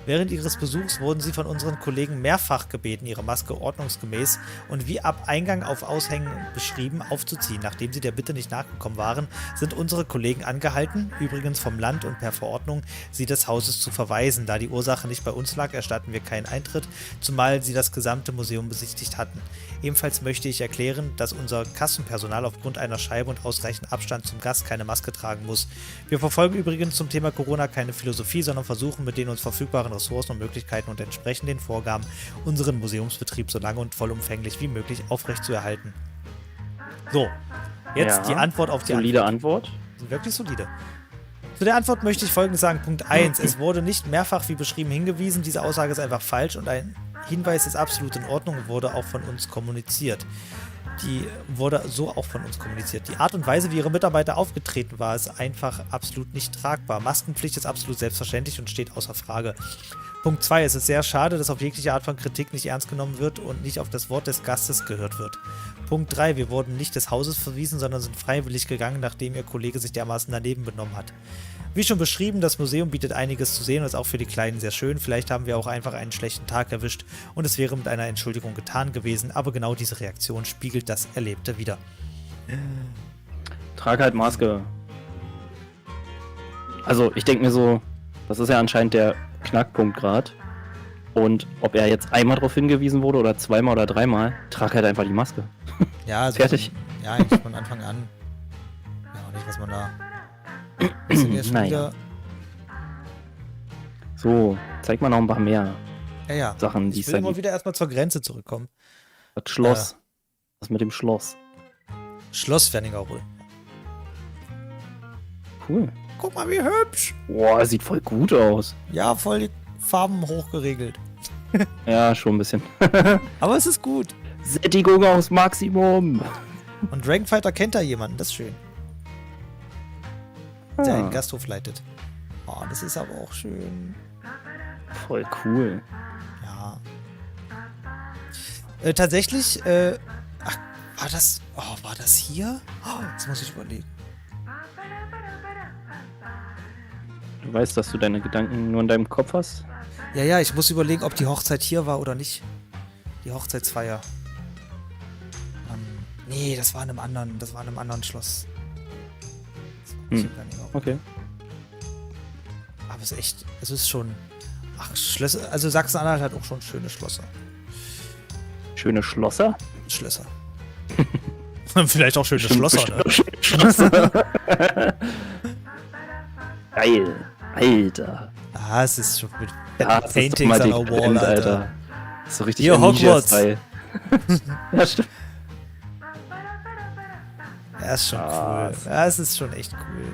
Während ihres Besuchs wurden sie von unseren Kollegen mehrfach gebeten, ihre Maske ordnungsgemäß und wie ab Eingang auf Aushängen beschrieben aufzuziehen. Nachdem sie der Bitte nicht nachgekommen waren, sind unsere Kollegen angehalten, übrigens vom Land und per Verordnung, sie des Hauses zu verweisen. Da die Ursache nicht bei uns lag, erstatten wir keinen Eintritt, zumal sie das gesamte Museum besichtigt hatten. Ebenfalls möchte ich erklären, dass unser Kassenpersonal aufgrund einer Scheibe und ausreichend Abstand zum Gast keine Maske tragen muss. Wir verfolgen übrigens zum Thema Corona keine Philosophie, sondern versuchen mit den uns verfügbaren Ressourcen und Möglichkeiten und entsprechend den Vorgaben unseren Museumsbetrieb so lange und vollumfänglich wie möglich aufrechtzuerhalten. So, jetzt die Antwort auf die solide Antwort. Wirklich solide. Zu der Antwort möchte ich Folgendes sagen. Punkt 1. Es wurde nicht mehrfach wie beschrieben hingewiesen. Diese Aussage ist einfach falsch und ein Hinweis ist absolut in Ordnung und wurde auch von uns kommuniziert. Die Art und Weise, wie ihre Mitarbeiter aufgetreten war, ist einfach absolut nicht tragbar. Maskenpflicht ist absolut selbstverständlich und steht außer Frage. Punkt 2. Es ist sehr schade, dass auf jegliche Art von Kritik nicht ernst genommen wird und nicht auf das Wort des Gastes gehört wird. Punkt 3. Wir wurden nicht des Hauses verwiesen, sondern sind freiwillig gegangen, nachdem ihr Kollege sich dermaßen daneben benommen hat. Wie schon beschrieben, das Museum bietet einiges zu sehen und ist auch für die Kleinen sehr schön. Vielleicht haben wir auch einfach einen schlechten Tag erwischt und es wäre mit einer Entschuldigung getan gewesen, aber genau diese Reaktion spiegelt das Erlebte wider. Trag halt Maske. Also, ich denke mir so, das ist ja anscheinend der Knackpunkt gerade. Und ob er jetzt einmal darauf hingewiesen wurde oder zweimal oder dreimal, trag halt einfach die Maske. Ja, also fertig. Ja, eigentlich von Anfang an. Ja, auch nicht, was man da... Naja. So, zeig mal noch ein paar mehr Sachen, die ich will immer wieder erstmal zur Grenze zurückkommen. Das Schloss. Was mit dem Schloss? Schloss Wernigerode. Cool. Guck mal, wie hübsch. Boah, sieht voll gut aus. Ja, voll die Farben hochgeregelt. Ja, schon ein bisschen. Aber es ist gut. Sättigung aufs Maximum. Und Dragonfighter kennt da jemanden, das ist schön. Der einen Gasthof leitet. Oh, das ist aber auch schön. Voll cool. Ja. Tatsächlich, war das hier? Oh, jetzt muss ich überlegen. Du weißt, dass du deine Gedanken nur in deinem Kopf hast? Ja, ich muss überlegen, ob die Hochzeit hier war oder nicht. Die Hochzeitsfeier. Nee, das war in einem anderen Schloss. Okay. Aber es ist schon... Ach, Schlösser, also Sachsen-Anhalt hat auch schon schöne Schlösser. Schöne Schlosser? Schlösser. Vielleicht auch schöne Schlosser, ne? Schlosser. Geil. Alter. Ah, es ist schon mit Paintings an der Wall, Alter. Das ist so richtig hier, Hogwarts. Ja, stimmt. Ja, ist schon cool. Ja, es ist schon echt cool.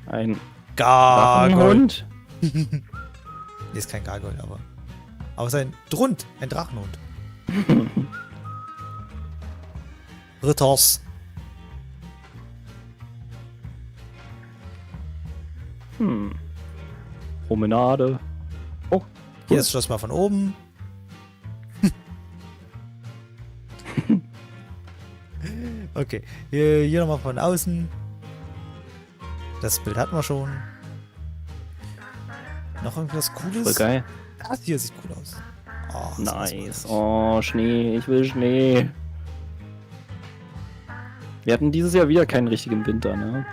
Ein Gargoyle. Nee, ist kein Gargoyle, aber es ist ein Drund, ein Drachenhund. Ritters. Promenade. Oh, hier ist das Schloss mal von oben. Okay, hier nochmal von außen. Das Bild hatten wir schon. Noch irgendwas Cooles? Voll geil. Das hier sieht cool aus. Oh, nice. Oh, Schnee. Ich will Schnee. Wir hatten dieses Jahr wieder keinen richtigen Winter, ne?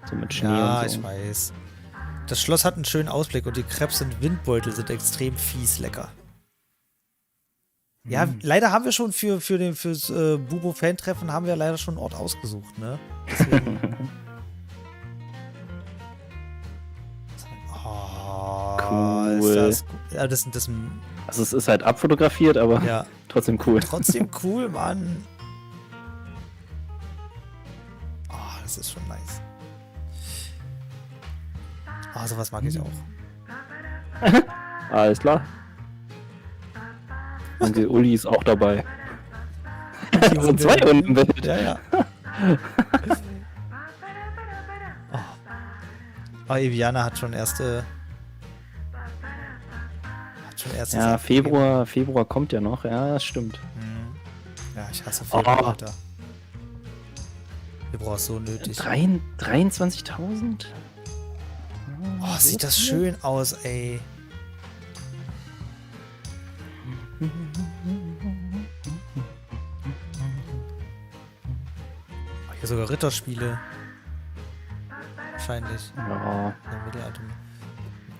So mit Schnee und so. Ich weiß. Das Schloss hat einen schönen Ausblick und die Crepes und Windbeutel sind extrem fies lecker. Ja, leider haben wir schon fürs Bubo-Fan-Treffen haben wir leider schon einen Ort ausgesucht, ne? Deswegen. Cool. Ist das gut. Ja, das also es ist halt abfotografiert, aber ja. Trotzdem cool. Trotzdem cool, Mann. Oh, das ist schon nice. Oh, sowas mag ich auch. Alles klar. Und die Uli ist auch dabei. Hier sind 2 Hunde im Bild. Ja. Oh, Eviana hat schon erste... Ja, Februar kommt ja noch. Ja, das stimmt. Ja, ich hasse Februar, Alter. Wir brauchen es so nötig. 23.000? Oh, sieht das schön aus, ey. Hier sogar Ritterspiele. Wahrscheinlich. Ja. Im Mittelalter.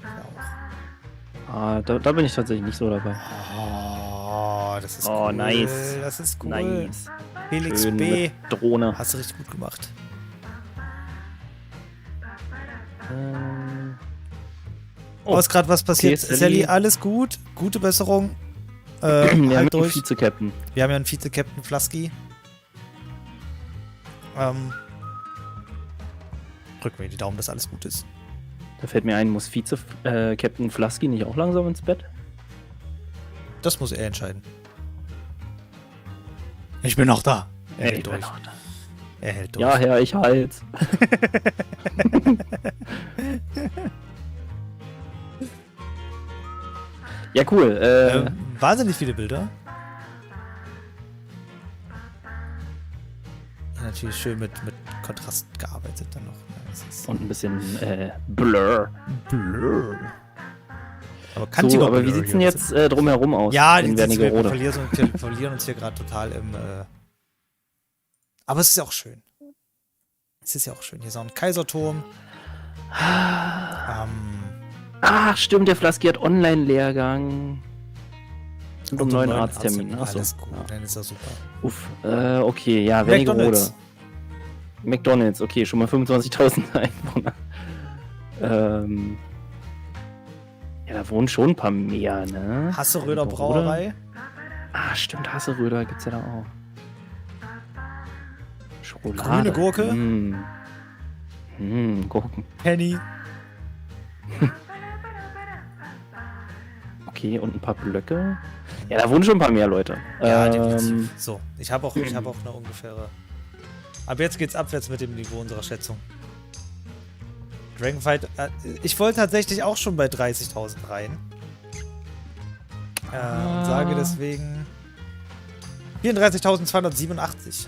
Ja, Ah, da bin ich tatsächlich nicht so dabei. auch. Oh, das ist Oh, cool. nice. Das ist cool. Nice. Felix Schön B. mit Drohne. Hast du richtig gut gemacht. Oh, ist gerade was passiert. okay, Sally, alles gut. Gute Besserung. Wir haben halt einen durch. Vize-Captain. Wir haben ja einen Vize-Captain Flasky. Drücken wir die Daumen, dass alles gut ist. Da fällt mir ein, muss Vize-Captain Flasky nicht auch langsam ins Bett? Das muss er entscheiden. Ich bin noch da. Er hält Ich bin durch. noch da. Er hält durch. Ja, Herr, ich halt's. Ja, cool. Wahnsinnig viele Bilder. Ja, natürlich schön mit Kontrast gearbeitet dann noch. Ja, das ist Und ein bisschen Blur. Blur. Aber So, aber wie sieht's denn jetzt drumherum aus? Ja, in wir Wernigerode? verlieren uns hier gerade total im. Aber es ist ja auch schön. Es ist ja auch schön. Hier ist auch ein Kaiserturm. Ach, stimmt, der Flasky hat Online-Lehrgang. Und um neuen Arzttermin. Achso. Alles gut, dann ist das super. Uff, okay, ja, Wernigerode. McDonald's. McDonald's, okay, schon mal 25.000 Einwohner. Ja, da wohnen schon ein paar mehr, ne? Hasseröder Brauerei. Ah, stimmt, Hasseröder gibt's ja da auch. Schokolade. Grüne Gurke. Gurken. Penny. Okay, und ein paar Blöcke. Ja, da wohnen schon ein paar mehr Leute. Ja, definitiv. So, ich habe auch eine ungefähre. Ab jetzt geht's abwärts mit dem Niveau unserer Schätzung. Dragonfight. Ich wollte tatsächlich auch schon bei 30.000 rein. Und sage deswegen 34.287.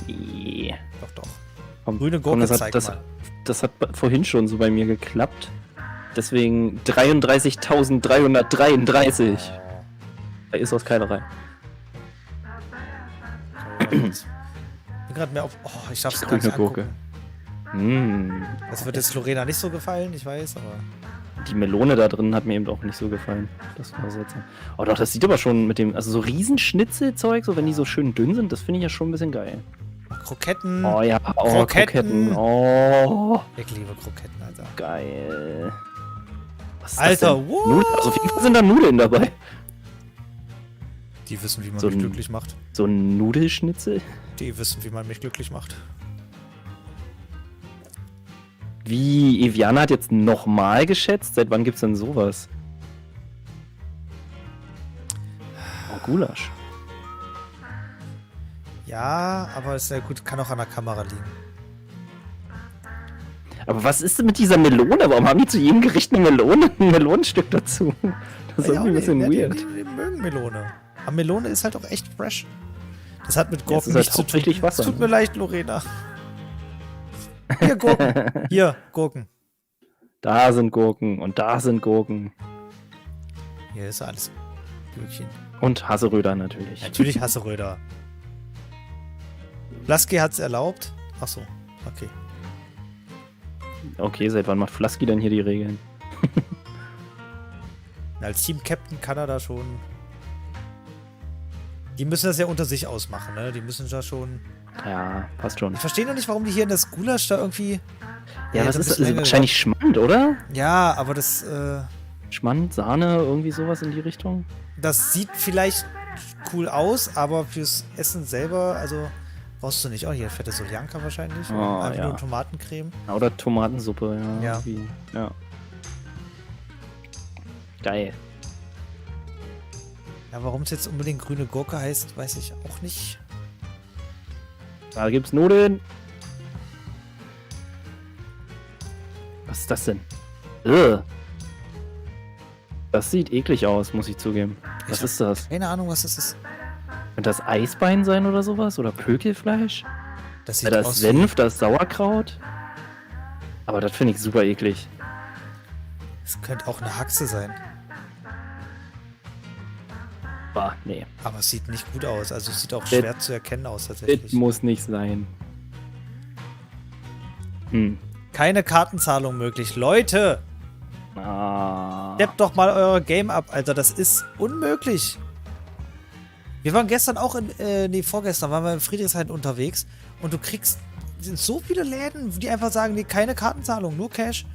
Nee. Doch. Komm, Grüne Gurke, das hat vorhin schon so bei mir geklappt. Deswegen 33.333. Da ist aus Keilerei. Ich bin gerade mehr auf. Oh, ich darf es gar nicht Gurke. angucken. Das wird jetzt Lorena nicht so gefallen, ich weiß, aber. Die Melone da drin hat mir eben auch nicht so gefallen. Das war seltsam. Oh doch, das sieht aber schon mit dem, also so Riesenschnitzelzeug, so wenn die so schön dünn sind, das finde ich ja schon ein bisschen geil. Kroketten. Oh ja, Kroketten. Oh. Ich liebe Kroketten, Alter. Geil. Was ist Alter, das denn? what? Also auf jeden Fall sind da Nudeln dabei. Die wissen, wie man So mich ein- glücklich macht. So ein Nudelschnitzel? Die wissen, wie man mich glücklich macht. Wie, Eviana hat jetzt nochmal geschätzt? Seit wann gibt's denn sowas? Oh, Gulasch. Ja, aber ist ja gut, kann auch an der Kamera liegen. Aber was ist denn mit dieser Melone? Warum haben die zu jedem Gericht eine Melone, ein Melonenstück dazu? Das ist irgendwie ein bisschen weird. Die mögen Melone. Aber Melone ist halt auch echt fresh. Das hat mit Ja, es Gurken ist halt nichts zu tun. hauptsächlich Wasser, Es tut ne? mir leid, Lorena. Hier, Gurken. Hier, Gurken. Da sind Gurken und da sind Gurken. Hier ist alles Gürkchen. Und Hasseröder natürlich. Natürlich Hasseröder. Lasky hat's erlaubt. Ach so, okay. Okay, seit wann macht Flasky denn hier die Regeln? Als Team-Captain kann er da schon. Die müssen das ja unter sich ausmachen, ne? Die müssen da schon. Ja, passt schon. Ich verstehe noch nicht, warum die hier in das Gulasch da irgendwie. Ja, was ein ist das? bisschen länger Wahrscheinlich Schmand, oder? Ja, aber das, Schmand, Sahne, irgendwie sowas in die Richtung? das sieht vielleicht cool aus, aber fürs Essen selber, also brauchst du nicht. Oh, hier fette Soljanka wahrscheinlich. Oh, Einfach ja. nur Tomatencreme. Ja, oder Tomatensuppe, ja. Ja. irgendwie. Ja. Geil. Ja, warum es jetzt unbedingt grüne Gurke heißt, weiß ich auch nicht. Da gibt's Nudeln. Was ist das denn? Das sieht eklig aus, muss ich zugeben. Was Ich ist das? Keine Ahnung, was das ist. Könnte das Eisbein sein oder sowas? Oder Pökelfleisch? Das sieht Da aus ist Senf, da ist Sauerkraut. Aber das finde ich super eklig. Es könnte auch eine Haxe sein. Bah, nee. Aber es sieht nicht gut aus. Also es sieht auch schwer zu erkennen aus Das tatsächlich. muss nicht sein. Keine Kartenzahlung möglich. Leute, steppt doch mal euer Game ab, Alter. Das ist unmöglich. Wir waren gestern auch vorgestern waren wir in Friedrichshain unterwegs und sind so viele Läden, die einfach sagen, nee, keine Kartenzahlung, nur Cash.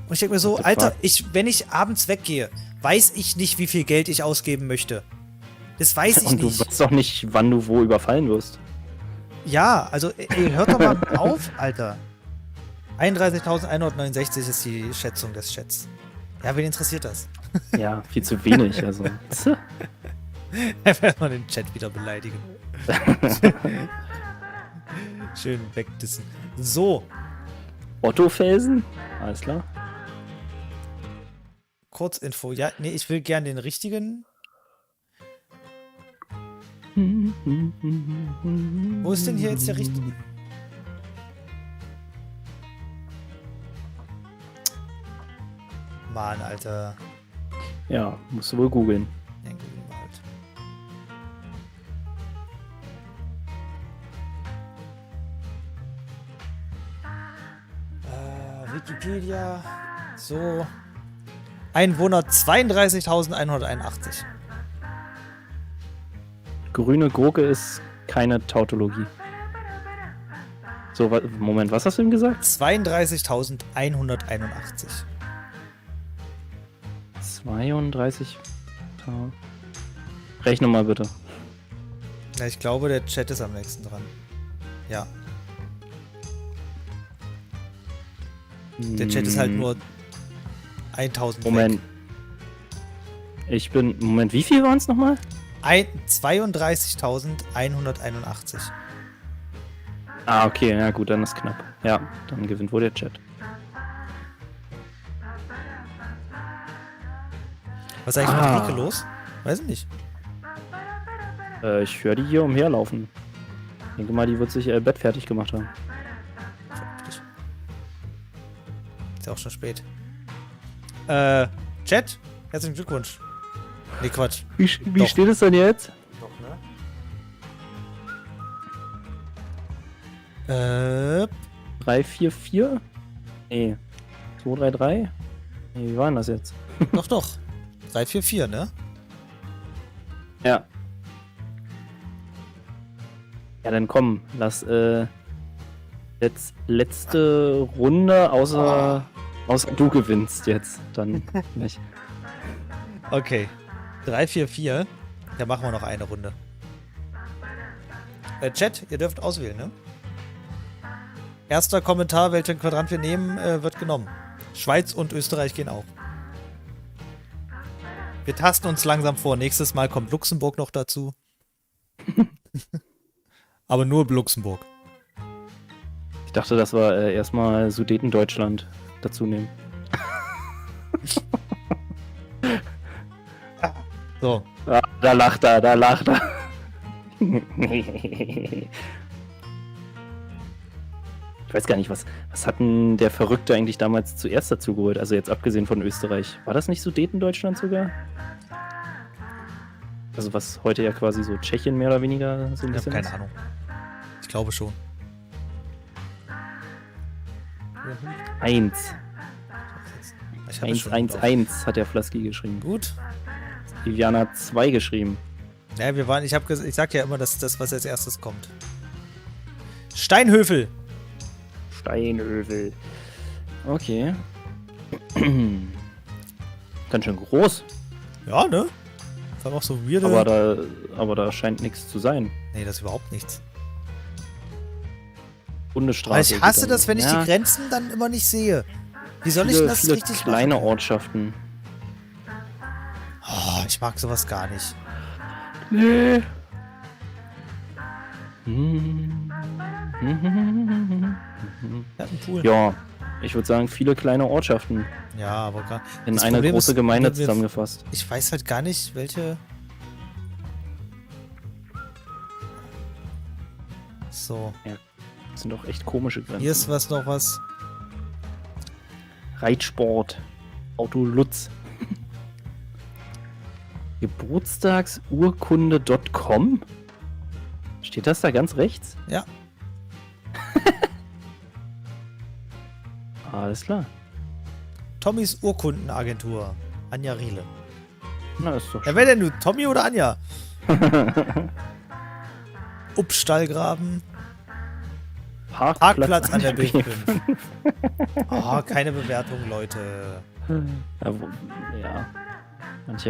Und ich denke mir so, Alter, wenn ich abends weggehe, weiß ich nicht, wie viel Geld ich ausgeben möchte. Das weiß ich Und du nicht. weißt doch nicht, wann du wo überfallen wirst. Ja, also hört doch mal auf, Alter. 31.169 ist die Schätzung des Chats. Ja, wen interessiert das? Ja, viel zu wenig, also. Einfach mal den Chat wieder beleidigen. Schön wegdissen. So. Otto-Felsen? Alles klar. Kurzinfo. Ja, nee, ich will gern den richtigen. Wo ist denn hier jetzt der richtige? Mann, Alter. Ja, musst du wohl googeln. Ja, googeln wir halt. Wikipedia. So. Einwohner 32.181. Grüne Gurke ist keine Tautologie. So, Moment, was hast du ihm gesagt? 32.181. 32. Rechne mal bitte. Ja, ich glaube, der Chat ist am nächsten dran. Ja. Der Chat ist halt nur 1000 Moment. weg. Moment, wie viel waren es nochmal? 32.181. Ah, okay, ja gut, dann ist knapp. Ja, dann gewinnt wohl der Chat. Was ist eigentlich mit Rike los? Weiß ich nicht. Ich höre die hier umherlaufen. Ich denke mal, die wird sich Bett fertig gemacht haben. Ist ja auch schon spät. Chat, herzlichen Glückwunsch. Nee, Quatsch. Wie steht es denn jetzt? Doch, ne? 344? Nee. 233? Nee, wie war denn das jetzt? Doch. 344, ne? Ja. Ja, dann komm, lass jetzt letzte Runde, außer du gewinnst jetzt. Dann nicht. Okay. 344. Da machen wir noch eine Runde. Chat, ihr dürft auswählen, ne? Erster Kommentar, welchen Quadrant wir nehmen, wird genommen. Schweiz und Österreich gehen auch. Wir tasten uns langsam vor. Nächstes Mal kommt Luxemburg noch dazu. Aber nur Luxemburg. Ich dachte, das war erstmal Sudetendeutschland dazu nehmen. So. Ah, da lacht er. Ich weiß gar nicht, was hat denn der Verrückte eigentlich damals zuerst dazu geholt? Also jetzt abgesehen von Österreich. War das nicht Sudetendeutschland sogar? Also was heute ja quasi so Tschechien mehr oder weniger so ein Ich habe bisschen keine ist? Ahnung. Ich glaube schon. 1. Ich habe es schon drauf. 1 hat der Flasky geschrieben. Gut. Viviana hat 2 geschrieben. Ja, ich sag ja immer, dass das, was als erstes kommt. Steinhöfel. Steinhövel. Okay. Ganz schön groß. Ja, ne? Das war auch so weirde. Aber da scheint nichts zu sein. Nee, das ist überhaupt nichts. Bundesstraße. Aber ich hasse geht das, wenn ich ja, die Grenzen dann immer nicht sehe. Wie soll ich viele, das viele richtig kleine machen? Ortschaften. Oh, ich mag sowas gar nicht. Nee. Ja, ein Pool. Ja, ich würde sagen, viele kleine Ortschaften Ja, aber gar in das eine Problem große ist, Gemeinde wir- zusammengefasst. Ich weiß halt gar nicht, welche. So. Ja. Das sind doch echt komische Grenzen. Hier ist noch was. Reitsport. Auto Lutz. Geburtstagsurkunde.com? Steht das da ganz rechts? Ja. Alles klar. Tommys Urkundenagentur. Anja Riele. Na, ist doch Ja, wer denn du? Tommy oder Anja? Upstallgraben. Parkplatz an der B5. Oh, keine Bewertung, Leute. Ja.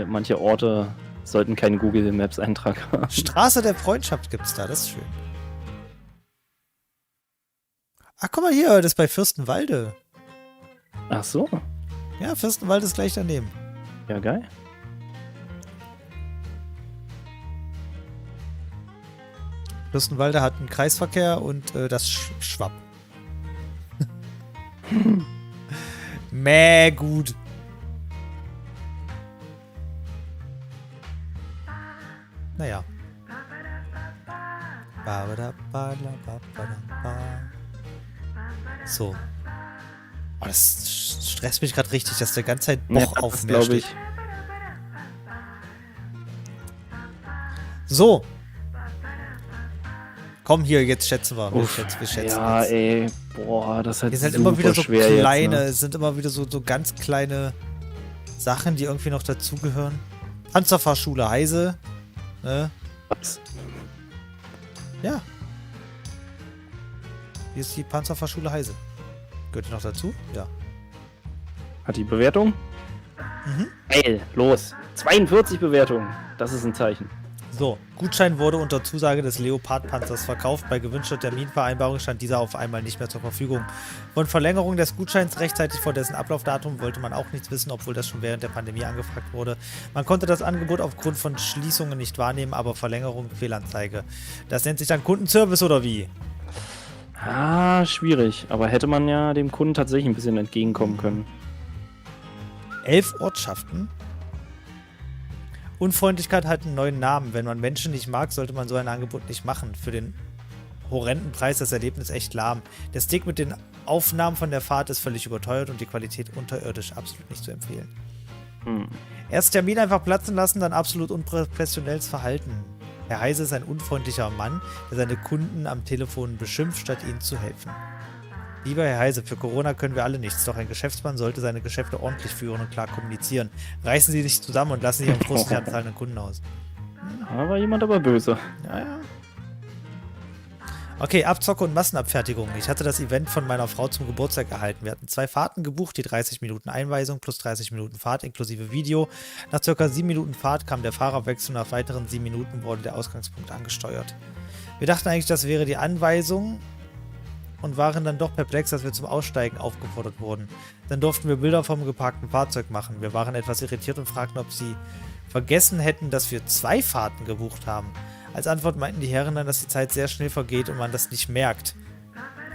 Manche Orte sollten keinen Google Maps Eintrag haben. Straße der Freundschaft gibt's da, das ist schön. Ach, guck mal hier, das ist bei Fürstenwalde. Ach so. Ja, Fürstenwalde ist gleich daneben. Ja, geil. Fürstenwalde hat einen Kreisverkehr und das Schwapp. Mäh, gut. Naja. So. Oh, das stresst mich gerade richtig, dass der ganze Zeit Boch auf mir steht. So. Komm hier, jetzt schätzen wir. Wir schätzen ja, jetzt. Ey. Boah, das hat hier sind immer wieder so kleine, jetzt, ne? Es sind immer wieder so ganz kleine Sachen, die irgendwie noch dazugehören. Panzerfahrschule Heise. Ne? Was? Ja. Hier ist die Panzerfahrschule Heise. Gehört die noch dazu? Ja. Hat die Bewertung? Mhm. Geil, los. 42 Bewertungen. Das ist ein Zeichen. So, Gutschein wurde unter Zusage des Leopard-Panzers verkauft. Bei gewünschter Terminvereinbarung stand dieser auf einmal nicht mehr zur Verfügung. Von Verlängerung des Gutscheins rechtzeitig vor dessen Ablaufdatum wollte man auch nichts wissen, obwohl das schon während der Pandemie angefragt wurde. Man konnte das Angebot aufgrund von Schließungen nicht wahrnehmen, aber Verlängerung Fehlanzeige. Das nennt sich dann Kundenservice oder wie? Ah, schwierig. Aber hätte man ja dem Kunden tatsächlich ein bisschen entgegenkommen können. 11 Ortschaften. Unfreundlichkeit hat einen neuen Namen. Wenn man Menschen nicht mag, sollte man so ein Angebot nicht machen. Für den horrenden Preis das Erlebnis echt lahm. Der Stick mit den Aufnahmen von der Fahrt ist völlig überteuert und die Qualität unterirdisch. Absolut nicht zu empfehlen. Erst Termin einfach platzen lassen, dann absolut unprofessionelles Verhalten. Herr Heise ist ein unfreundlicher Mann, der seine Kunden am Telefon beschimpft, statt ihnen zu helfen. Lieber Herr Heise, für Corona können wir alle nichts, doch ein Geschäftsmann sollte seine Geschäfte ordentlich führen und klar kommunizieren. Reißen Sie sich zusammen und lassen Sie Ihren Frust nicht an zahlenden Kunden aus. Da war jemand aber böse. Ja. Okay, Abzocke und Massenabfertigung. Ich hatte das Event von meiner Frau zum Geburtstag erhalten. Wir hatten 2 Fahrten gebucht, die 30 Minuten Einweisung plus 30 Minuten Fahrt inklusive Video. Nach ca. 7 Minuten Fahrt kam der Fahrerwechsel und nach weiteren 7 Minuten wurde der Ausgangspunkt angesteuert. Wir dachten eigentlich, das wäre die Anweisung und waren dann doch perplex, dass wir zum Aussteigen aufgefordert wurden. Dann durften wir Bilder vom geparkten Fahrzeug machen. Wir waren etwas irritiert und fragten, ob sie vergessen hätten, dass wir 2 Fahrten gebucht haben. Als Antwort meinten die Herren dann, dass die Zeit sehr schnell vergeht und man das nicht merkt.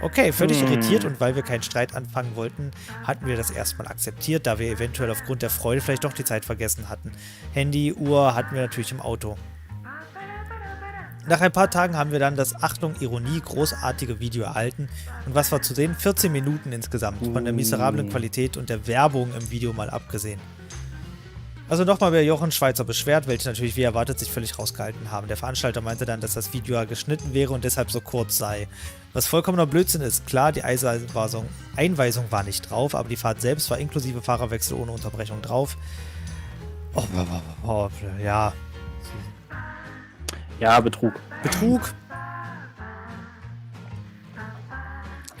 Okay, völlig irritiert und weil wir keinen Streit anfangen wollten, hatten wir das erstmal akzeptiert, da wir eventuell aufgrund der Freude vielleicht doch die Zeit vergessen hatten. Handy, Uhr hatten wir natürlich im Auto. Nach ein paar Tagen haben wir dann das, Achtung, Ironie, großartige Video erhalten. Und was war zu sehen? 14 Minuten insgesamt, von der miserablen Qualität und der Werbung im Video mal abgesehen. Also nochmal bei Jochen Schweizer beschwert, welche natürlich wie erwartet sich völlig rausgehalten haben. Der Veranstalter meinte dann, dass das Video ja geschnitten wäre und deshalb so kurz sei. Was vollkommener Blödsinn ist. Klar, die Einweisung war nicht drauf, aber die Fahrt selbst war inklusive Fahrerwechsel ohne Unterbrechung drauf. Ja. Ja, Betrug. Betrug.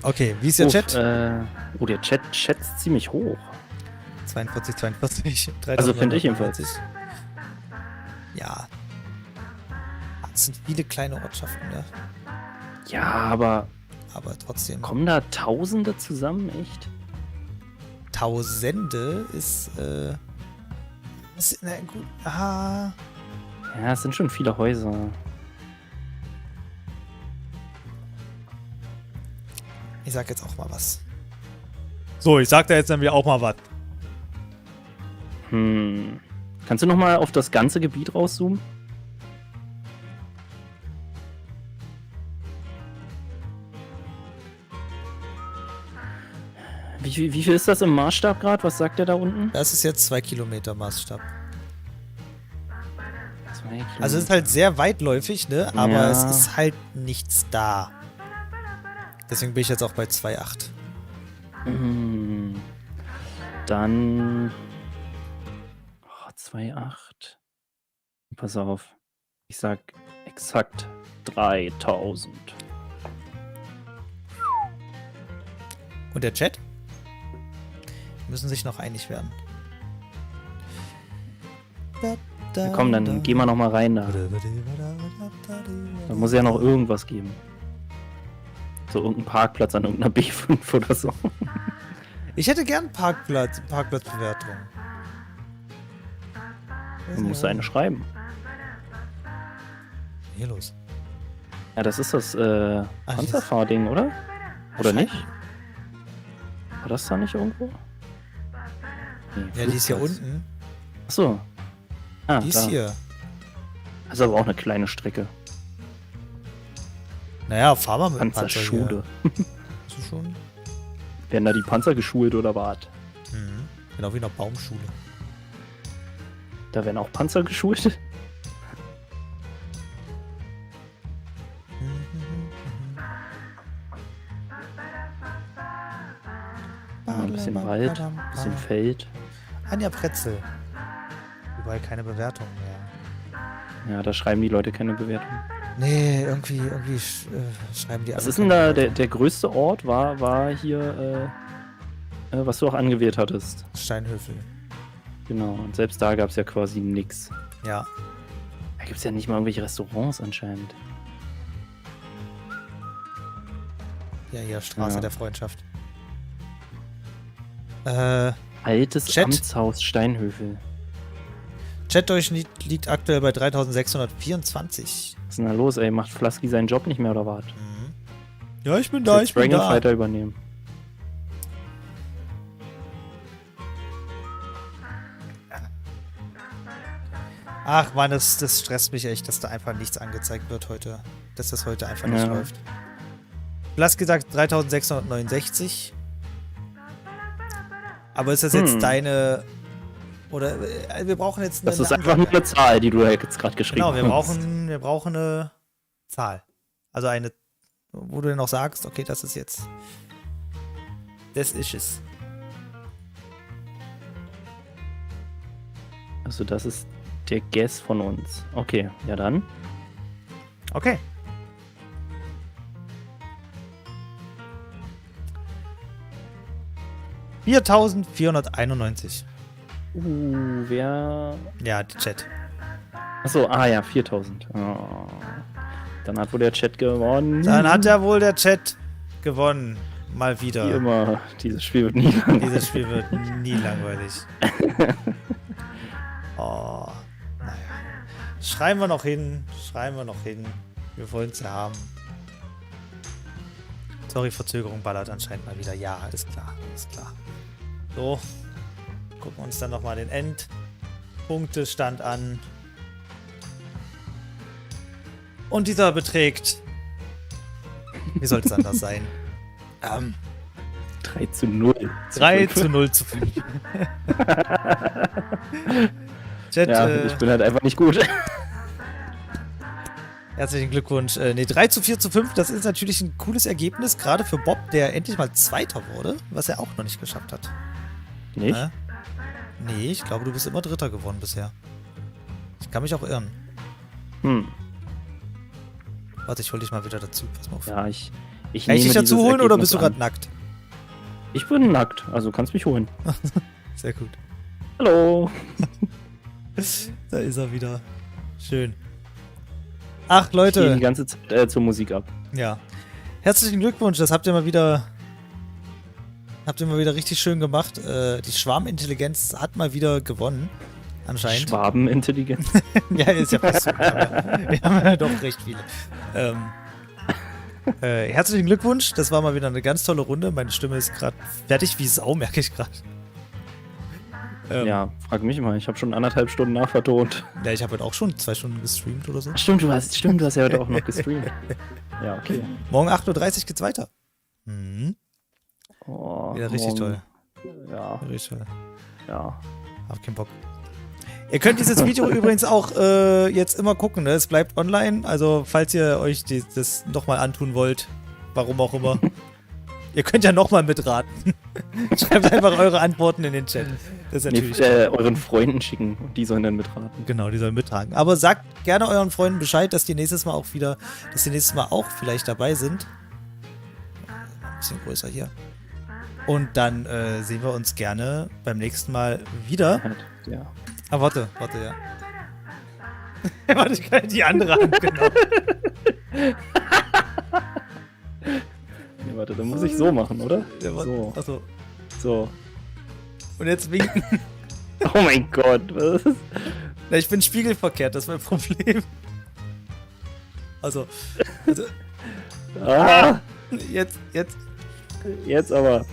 Okay, wie ist der Chat? Der Chat schätzt ziemlich hoch. 42. Also finde ich jedenfalls. Ja. Das sind viele kleine Ortschaften, ne? Ja, aber trotzdem. Kommen da Tausende zusammen, echt? Tausende ist, na gut, Ja, es sind schon viele Häuser. Ich sag jetzt auch mal was. So, ich sag da jetzt nämlich auch mal was. Kannst du nochmal auf das ganze Gebiet rauszoomen? Wie viel ist das im Maßstab gerade? Was sagt der da unten? Das ist jetzt 2 Kilometer Maßstab. 2 Kilometer. Also es ist halt sehr weitläufig, ne? Aber Ja. es ist halt nichts da. Deswegen bin ich jetzt auch bei 2,8. Dann 2,8. Pass auf. Ich sag exakt 3000. Und der Chat? Müssen sich noch einig werden. Ja, komm, dann gehen wir noch mal rein da. Da muss ja noch irgendwas geben. So irgendein Parkplatz an irgendeiner B5 oder so. Ich hätte gern Parkplatzbewertung. Du musst eine schreiben. Hier los. Ja, das ist das Ach, Panzerfahrding, oder? Oder nicht? War das da nicht irgendwo? Nee, Ja, die ist hier Flugplatz. unten. Achso. Ah, Die ist da. hier. Das ist aber auch eine kleine Strecke. Naja, fahr mal mit dem Panzer Panzerschule. hier. Hast du schon? Werden da die Panzer geschult oder was? Mhm. Genau wie in der Baumschule. Da werden auch Panzer geschult? Ein bisschen Wald, ein bisschen Feld. Anja Pretzel. Überall keine Bewertung mehr. Ja, da schreiben die Leute keine Bewertung. Nee, irgendwie schreiben die Was alle ist denn keine da Bewertung. der größte Ort? War hier, was du auch angewählt hattest. Steinhöfel. Genau, und selbst da gab es ja quasi nix. Ja. Da gibt es ja nicht mal irgendwelche Restaurants anscheinend. Ja, hier, Straße Ja. der Freundschaft. Altes Chat? Amtshaus Steinhöfel. Chat-Durchschnitt liegt aktuell bei 3624. Was ist denn da los, ey? Macht Flasky seinen Job nicht mehr oder was? Ja, ich bin da, ich bin Dragon da. Fighter übernehmen. Ach man, das stresst mich echt, dass da einfach nichts angezeigt wird heute. Dass das heute einfach nicht Ja. läuft. Blass gesagt 3669. Aber ist das jetzt deine... Oder wir brauchen jetzt Das ist einfach nur eine Zahl, die du jetzt gerade geschrieben Genau, hast. wir brauchen eine Zahl. Also eine, wo du dann auch sagst, okay, das ist jetzt... Das ist es. Also das ist der Guess von uns. Okay, ja dann. Okay. $4.491. Wer... Ja, die Chat. Achso, ja, 4000. Oh. Dann hat wohl der Chat gewonnen. Dann hat ja wohl der Chat gewonnen. Mal Wie wieder. immer, dieses Spiel wird nie lang. Dieses Spiel wird nie langweilig. Oh, naja. Schreiben wir noch hin. Wir wollen es ja haben. Sorry, Verzögerung ballert anscheinend mal wieder. Ja, ist klar. So. Gucken wir uns dann nochmal den Endpunktestand an. Und dieser beträgt. Wie sollte es anders sein? 3:0. 3:0 Chat, Ja, ich bin halt einfach nicht gut. herzlichen Glückwunsch. Nee, 3:4:5, das ist natürlich ein cooles Ergebnis, gerade für Bob, der endlich mal Zweiter wurde, was er auch noch nicht geschafft hat. Nicht? Nee, ich glaube, du bist immer Dritter geworden bisher. Ich kann mich auch irren. Warte, ich hol dich mal wieder dazu. Pass mal auf. Ja, ich Kann ich nehme dich dazu dieses holen oder bist du Ergebnis gerade an. nackt? Ich bin nackt, also kannst mich holen. Sehr gut. Hallo. Da ist er wieder. Schön. Ach, Ich gehe Leute. die ganze Zeit zur Musik ab. Ja. Herzlichen Glückwunsch, das habt ihr mal wieder richtig schön gemacht. Die Schwarmintelligenz hat mal wieder gewonnen. Anscheinend. Schwabenintelligenz. Ja, ist ja fast so. Wir haben ja doch recht viele. Herzlichen Glückwunsch, das war mal wieder eine ganz tolle Runde. Meine Stimme ist gerade fertig wie Sau, merke ich gerade. Ja, frag mich mal. Ich habe schon 1,5 Stunden nachvertont. Ja, ich habe heute auch schon 2 Stunden gestreamt oder so. Stimmt, du hast ja heute auch noch gestreamt. Ja, okay. Morgen 8:30 Uhr geht's weiter. Mhm. Oh, Wieder richtig morgen. toll. Ja, Richtig toll. ja. Hab keinen Bock. Ihr könnt dieses Video übrigens auch jetzt immer gucken, ne? Es bleibt online, also falls ihr euch das nochmal antun wollt, warum auch immer. Ihr könnt ja nochmal mitraten. Schreibt einfach eure Antworten in den Chat. Das ist natürlich euren Freunden schicken und die sollen dann mitraten. Genau, die sollen mittragen. Aber sagt gerne euren Freunden Bescheid, dass die nächstes Mal auch vielleicht dabei sind. Ein bisschen größer hier. Und dann sehen wir uns gerne beim nächsten Mal wieder. Ja. Ah, warte, ja. Warte, ich kann die andere Hand, genau. Nee, warte, dann muss ich so machen, oder? Ja, So. Achso. So. Und jetzt winken. Oh mein Gott, was? Na, ich bin spiegelverkehrt, das ist mein Problem. Also Ah, jetzt. jetzt aber.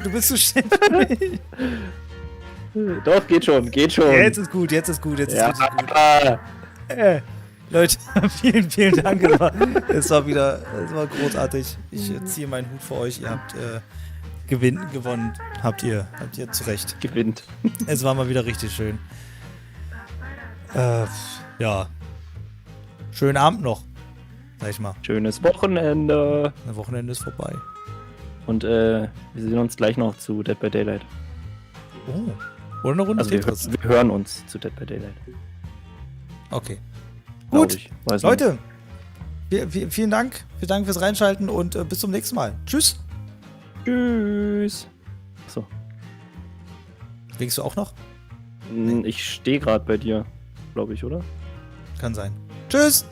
Du bist zu schnell für mich. Doch, geht schon. Jetzt ist gut. Jetzt ist richtig gut. Leute, vielen Dank. Es war großartig. Ich ziehe meinen Hut für euch. Ihr habt gewonnen. Habt ihr zu Recht. Gewinnt. Es war mal wieder richtig schön. Ja. Schönen Abend noch. Sag ich mal. Schönes Wochenende. Das Wochenende ist vorbei. Und wir sehen uns gleich noch zu Dead by Daylight. Oh. Oder eine Runde Also Tetris. wir hören uns zu Dead by Daylight. Okay. Glaub Gut. ich. Weiß Leute, vielen Dank. Vielen Dank fürs Reinschalten und bis zum nächsten Mal. Tschüss. nicht. Tschüss. So. Winkst du auch noch? Ich stehe gerade bei dir, glaube ich, oder? Kann sein. Tschüss.